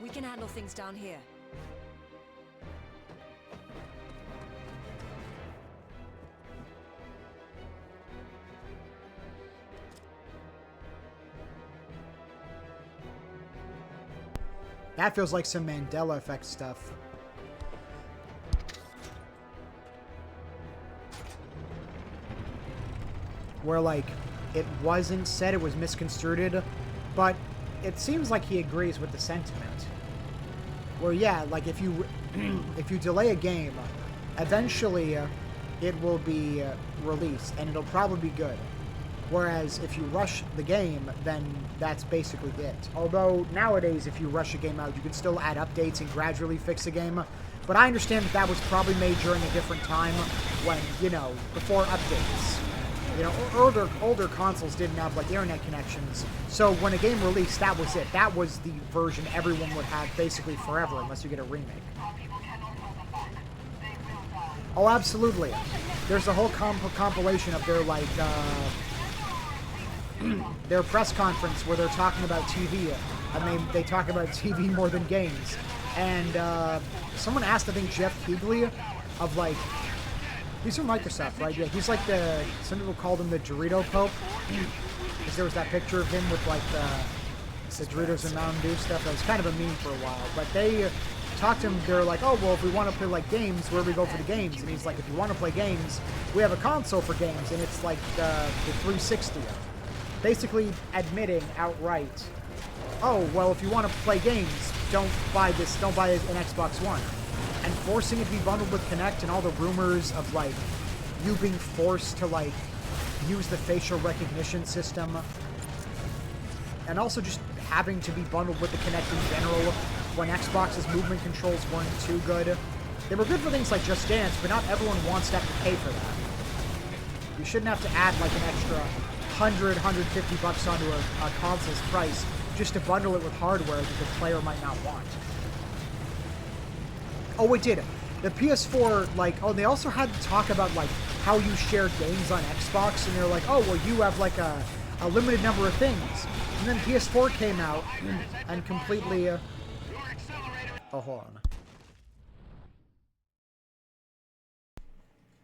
We can handle things down here. That feels like some Mandela effect stuff. Where, like, it wasn't said, it was misconstrued, but it seems like he agrees with the sentiment. Where, yeah, like, if you if you delay a game, eventually it will be released, and it'll probably be good. Whereas if you rush the game, then that's basically it. Although, nowadays, if you rush a game out, you can still add updates and gradually fix a game. But I understand that that was probably made during a different time when, you know, before updates. You know, older consoles didn't have, like, internet connections. So when a game released, that was it. That was the version everyone would have basically forever, unless you get a remake. Oh, absolutely. There's a whole compilation of their, like, their press conference where they're talking about TV, and they talk about TV more than games. And someone asked, I think, Jeff Keighley, of, like, he's from Microsoft, right? Yeah, he's like some people called him the Dorito Pope, because there was that picture of him with, like, the Doritos and Mountain Dew stuff. That was kind of a meme for a while. But they talked to him, they're like, oh, well, if we want to play, like, games, where do we go for the games? And he's like, if you want to play games, we have a console for games, and it's, like, the 360. Basically admitting outright, oh, well, if you want to play games, don't buy an Xbox One. And forcing it to be bundled with Kinect and all the rumors of, like, you being forced to, like, use the facial recognition system. And also just having to be bundled with the Kinect in general when Xbox's movement controls weren't too good. They were good for things like Just Dance, but not everyone wants to have to pay for that. You shouldn't have to add, like, an extra $100–150 onto a console's price just to bundle it with hardware that the player might not want. Oh, it did. The PS4, like, oh, they also had to talk about, like, how you share games on Xbox, and they're like, oh, well, you have, like, a limited number of things. And then PS4 came out and completely, oh, hold on.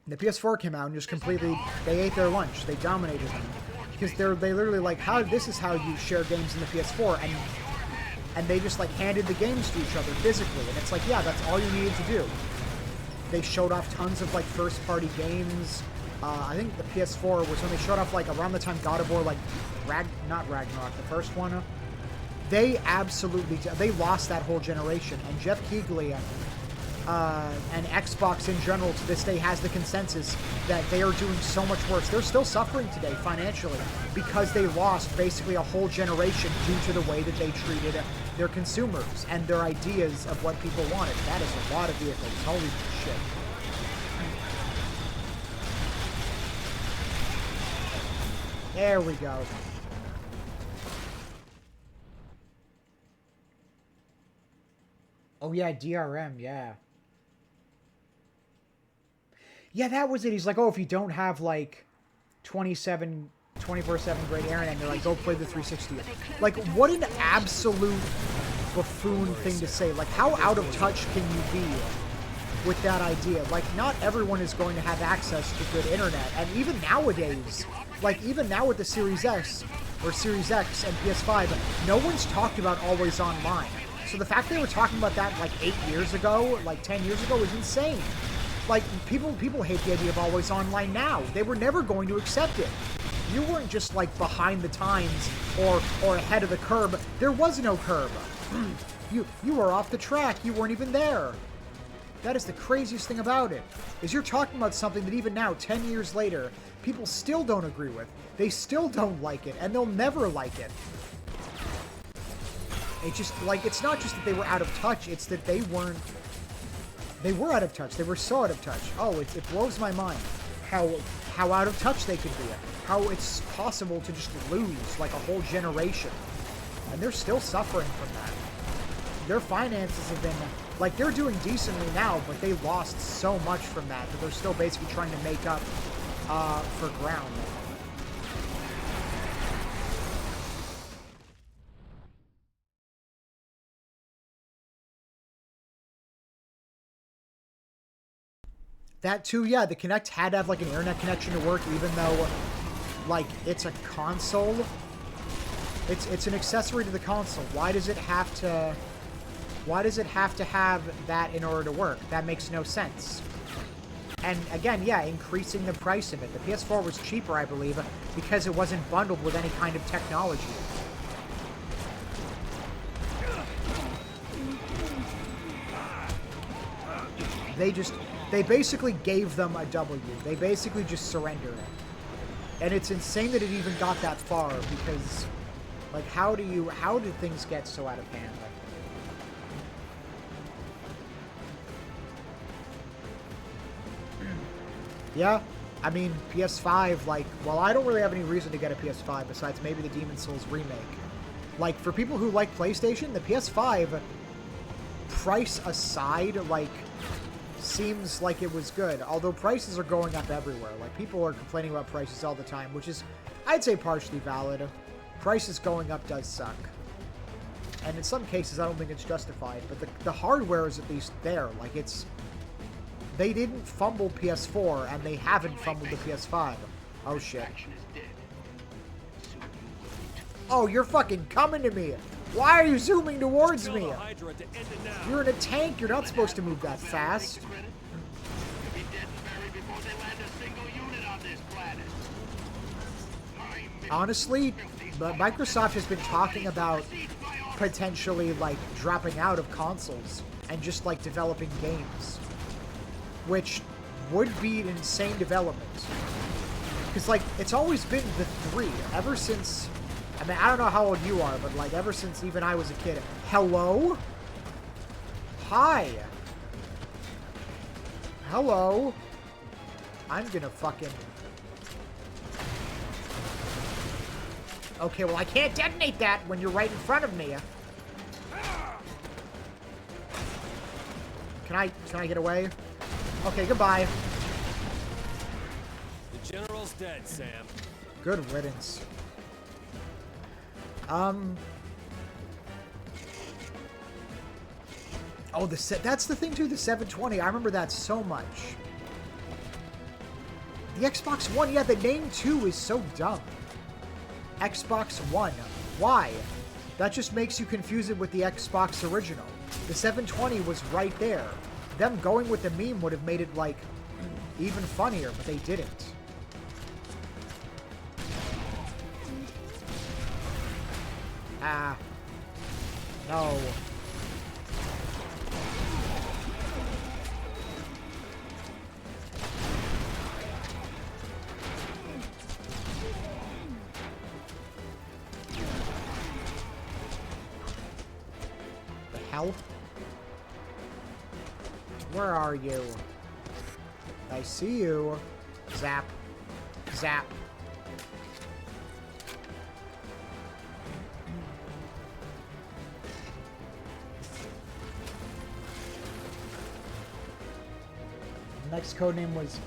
The PS4 came out and just completely, they ate their lunch. They dominated them. Because they literally, like, this is how you share games in the PS4, and they just, like, handed the games to each other physically, and it's like, yeah, that's all you needed to do. They showed off tons of, like, first-party games. I think the PS4 was when they showed off, like, around the time God of War, like, not Ragnarok, the first one. They absolutely, they lost that whole generation, and Jeff Keighley and Xbox in general to this day has the consensus that they are doing so much worse. They're still suffering today financially because they lost basically a whole generation due to the way that they treated their consumers and their ideas of what people wanted. That is a lot of vehicles. Holy shit. There we go. Oh yeah, DRM, yeah. Yeah, that was it. He's like, oh, if you don't have, like, 24/7 great internet, they're like, go play the 360. Like, what an absolute buffoon thing to say. Like, how out of touch can you be with that idea? Like, not everyone is going to have access to good internet. And even nowadays, like, even now with the Series X, or Series X and PS5, no one's talked about always online. So the fact they were talking about that, like, 8 years ago, like, 10 years ago is insane. Like, people hate the idea of always online now. They were never going to accept it. You weren't just, like, behind the times or ahead of the curb. There was no curb. You were off the track. You weren't even there. That is the craziest thing about it, is you're talking about something that even now, 10 years later, people still don't agree with. They still don't like it, and they'll never like it. It's just, like, it's not just that they were out of touch, it's that they weren't... They were out of touch. They were so out of touch. Oh, it blows my mind how out of touch they could be. How it's possible to just lose, like, a whole generation. And they're still suffering from that. Their finances have been... Like, they're doing decently now, but they lost so much from that they're still basically trying to make up for ground. That too, yeah, the Kinect had to have, like, an internet connection to work, even though, like, it's a console. It's an accessory to the console. Why does it have to... Why does it have to have that in order to work? That makes no sense. And again, yeah, increasing the price of it. The PS4 was cheaper, I believe, because it wasn't bundled with any kind of technology. They basically gave them a W. They basically just surrendered. And it's insane that it even got that far, because, like, how did things get so out of hand? Like, yeah, I mean, PS5, like, well, I don't really have any reason to get a PS5 besides maybe the Demon's Souls remake. Like, for people who like PlayStation, the PS5, price aside, like, seems like it was good. Although prices are going up everywhere. Like, people are complaining about prices all the time, which is, I'd say, partially valid. Prices going up does suck. And in some cases, I don't think it's justified. But the hardware is at least there. Like, it's... They didn't fumble PS4, and they haven't fumbled the PS5. Oh, shit. Oh, you're fucking coming to me! Why are you zooming towards me? You're in a tank, you're not supposed to move that fast. Honestly, Microsoft has been talking about potentially, like, dropping out of consoles and just, like, developing games. Which would be an insane development. Because, like, it's always been the three. Ever since... I mean, I don't know how old you are, but, like, ever since even I was a kid. Hello? Hi. Hello? I'm gonna fucking... Okay, well, I can't detonate that when you're right in front of me. Can I get away? Okay, goodbye. The general's dead, Sam. Good riddance. Oh, that's the thing too, the 720. I remember that so much. The Xbox One, yeah, the name too is so dumb. Xbox One. Why? That just makes you confuse it with the Xbox original. The 720 was right there. Them going with the meme would have made it, like, even funnier, but they didn't. Ah. No. The hell? Where are you? I see you. Zap. Zap. Next codename was,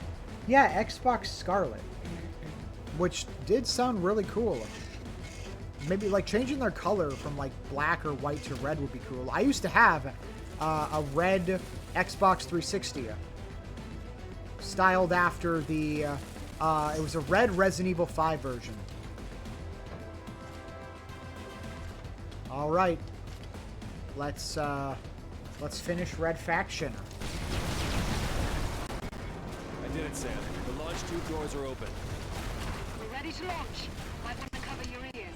yeah, Xbox Scarlet, which did sound really cool. Maybe, like, changing their color from, like, black or white to red would be cool. I used to have a red Xbox 360 styled after the, it was a red Resident Evil 5 version. All right, let's finish Red Faction. I did it, Sam. The launch tube doors are open. We're ready to launch. Might want to cover your ears.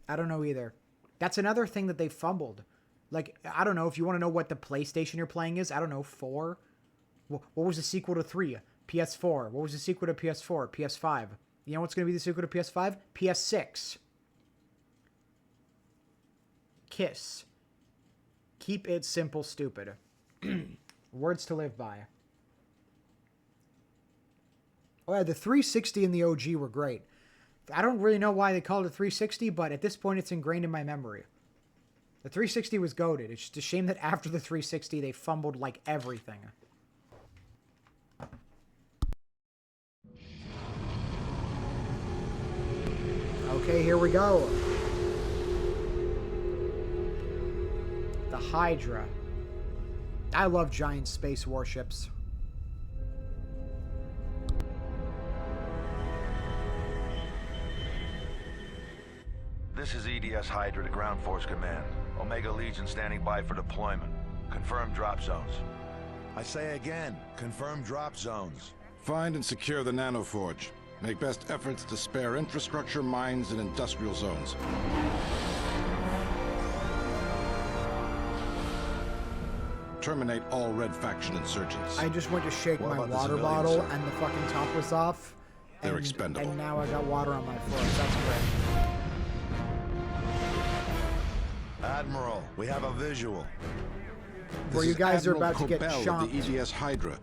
I don't know either. That's another thing that they fumbled. Like, I don't know if you want to know what the PlayStation you're playing is. I don't know, 4? What was the sequel to 3? PS4. What was the sequel to PS4? PS5. You know what's going to be the sequel to PS5? PS6. KISS. Keep it simple, stupid. Words to live by. Oh yeah, the 360 and the OG were great. I don't really know why they called it 360, but at this point it's ingrained in my memory. The 360 was goated. It's just a shame that after the 360 they fumbled like everything. Okay, here we go. The Hydra. I love giant space warships. This is EDS Hydra to Ground Force Command. Omega Legion standing by for deployment. Confirm drop zones. I say again, confirm drop zones. Find and secure the nanoforge. Make best efforts to spare infrastructure, mines, and industrial zones. Terminate all Red Faction insurgents. I just went to shake my water bottle and the fucking top was off. They're expendable. And now I got water on my floor. That's great. Admiral, we have a visual. Where you guys are about to get shot. chomped. The EDS Hydra.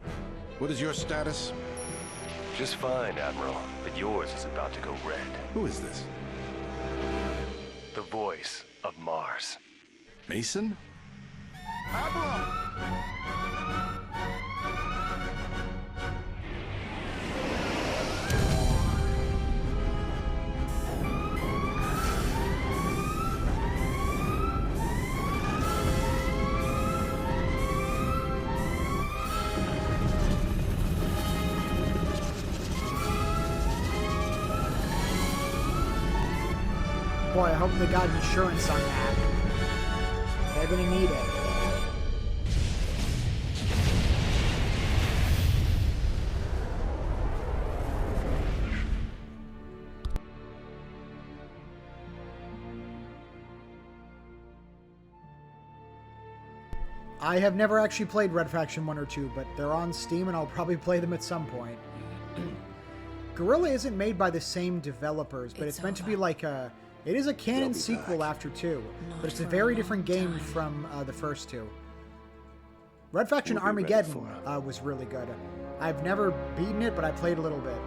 What is your status? Just fine, Admiral, but yours is about to go red. Who is this? The voice of Mars. Mason? Admiral! Boy, I hope they got insurance on that. They're gonna need it. I have never actually played Red Faction 1 or 2, but they're on Steam and I'll probably play them at some point. Guerrilla isn't made by the same developers, but it's meant to be like a... It is a canon sequel after 2, but it's a very different game from the first 2. Red Faction Armageddon was really good. I've never beaten it, but I played a little bit.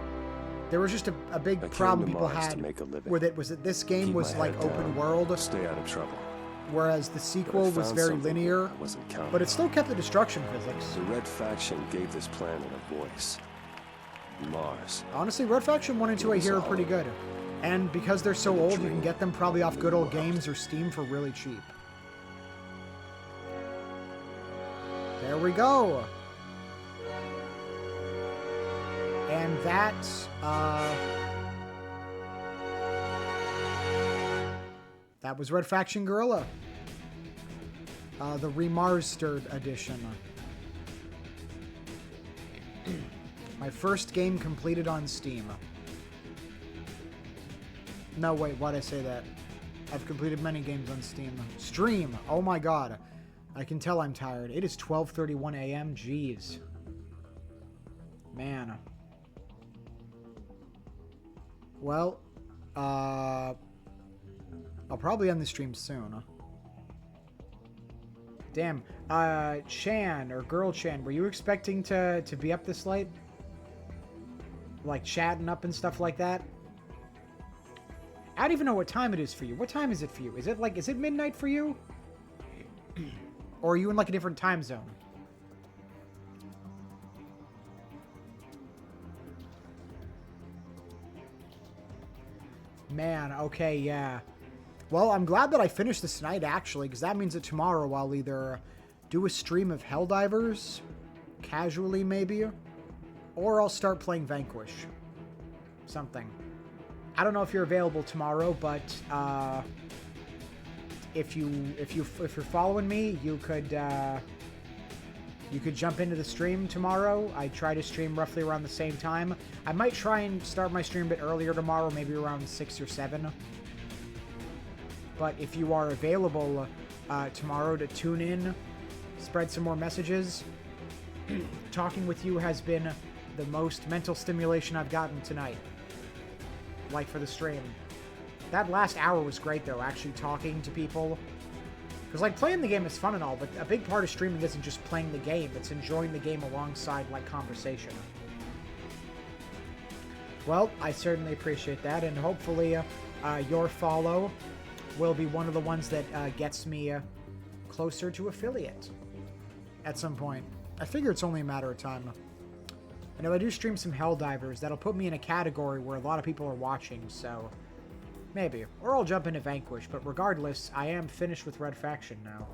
There was just a big problem people had with it, was that this game was like open world. Stay out of trouble. Whereas the sequel was very linear, but it still kept the destruction physics. The Red Faction gave this planet a voice. Mars. Honestly, Red Faction 1 and 2 I hear are pretty good. And because they're so old, you can get them probably off Good Old Games or Steam for really cheap. There we go. And that, that was Red Faction Guerrilla. The Re-Mars-Tered edition. My first game completed on Steam. No, wait, why'd I say that? I've completed many games on Steam. Stream! Oh my god. I can tell I'm tired. It is 12:31 a.m. Jeez. Man. Well, I'll probably end the stream soon. Damn. Chan, or Girl Chan, were you expecting to be up this late? Like chatting up and stuff like that? I don't even know what time it is for you. What time is it for you? Is it midnight for you? Or are you in like a different time zone? Man, okay, yeah. Well, I'm glad that I finished this tonight, actually, because that means that tomorrow I'll either do a stream of Helldivers, casually maybe, or I'll start playing Vanquish. Something. I don't know if you're available tomorrow, but if you're following me, you could jump into the stream tomorrow. I try to stream roughly around the same time. I might try and start my stream a bit earlier tomorrow, maybe around 6 or 7. But if you are available tomorrow to tune in, spread some more messages, talking with you has been the most mental stimulation I've gotten tonight. Like for the stream. That last hour was great though, actually talking to people. Because like playing the game is fun and all, but a big part of streaming isn't just playing the game, it's enjoying the game alongside like conversation. Well, I certainly appreciate that, and hopefully your follow will be one of the ones that gets me closer to affiliate at some point. I figure it's only a matter of time. And if I do stream some Helldivers, that'll put me in a category where a lot of people are watching, so maybe. Or I'll jump into Vanquish, but regardless, I am finished with Red Faction now.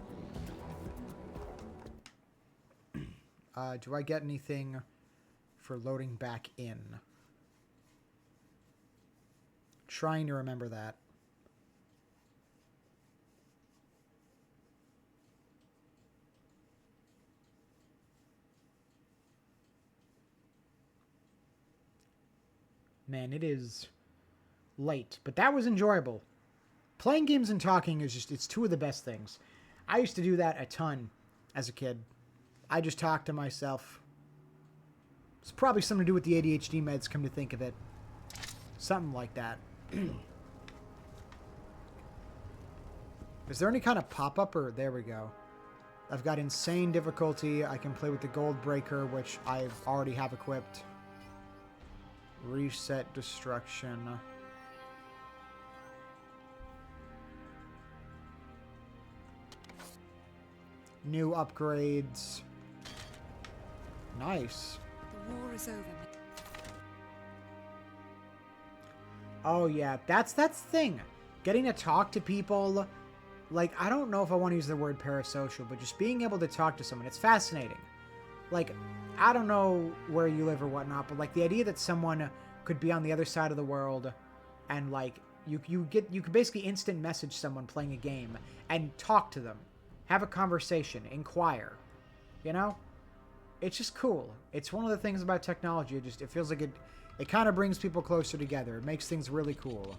Do I get anything for loading back in? Trying to remember that. Man, it is late, but that was enjoyable. Playing games and talking is just, it's two of the best things. I used to do that a ton as a kid. I just talked to myself. It's probably something to do with the ADHD meds, come to think of it. Something like that. Is there any kind of pop-up, or there we go. I've got insane difficulty. I can play with the Gold Breaker, which I already have equipped. Reset destruction. New upgrades. Nice. The war is over. Oh yeah, that's the thing. Getting to talk to people, like, I don't know if I want to use the word parasocial, but just being able to talk to someone, it's fascinating. Like, I don't know where you live or whatnot, but like the idea that someone could be on the other side of the world and like you could basically instant message someone playing a game and talk to them, have a conversation, inquire, you know? It's just cool. It's one of the things about technology. It feels like it kind of brings people closer together. It makes things really cool.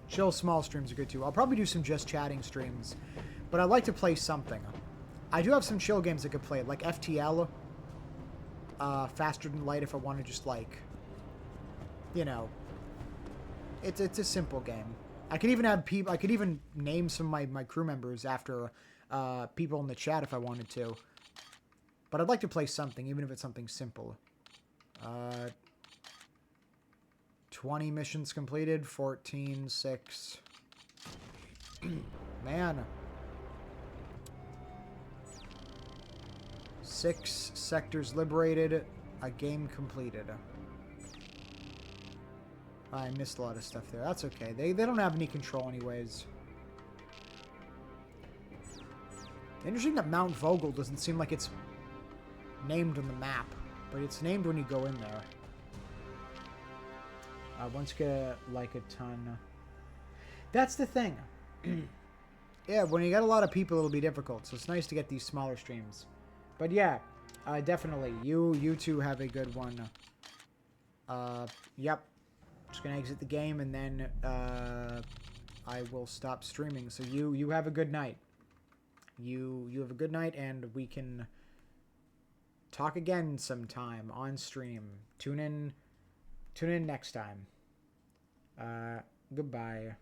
Chill small streams are good too. I'll probably do some just chatting streams, but I'd like to play something. I do have some chill games I could play, like FTL, Faster Than Light, if I want to just like, you know, it's a simple game. I could even have people. I could even name some of my crew members after people in the chat if I wanted to. But I'd like to play something, even if it's something simple. 20 missions completed, 14, 6. Man. 6 sectors liberated, a game completed. I missed a lot of stuff there. That's okay. They don't have any control anyways. Interesting that Mount Vogel doesn't seem like it's named on the map, but it's named when you go in there. Once get like a ton. That's the thing. Yeah, when you got a lot of people, it'll be difficult. So it's nice to get these smaller streams. But yeah, definitely. You two have a good one. Yep. Just gonna exit the game and then I will stop streaming. So you have a good night. You have a good night, and we can talk again sometime on stream. Tune in next time. Goodbye.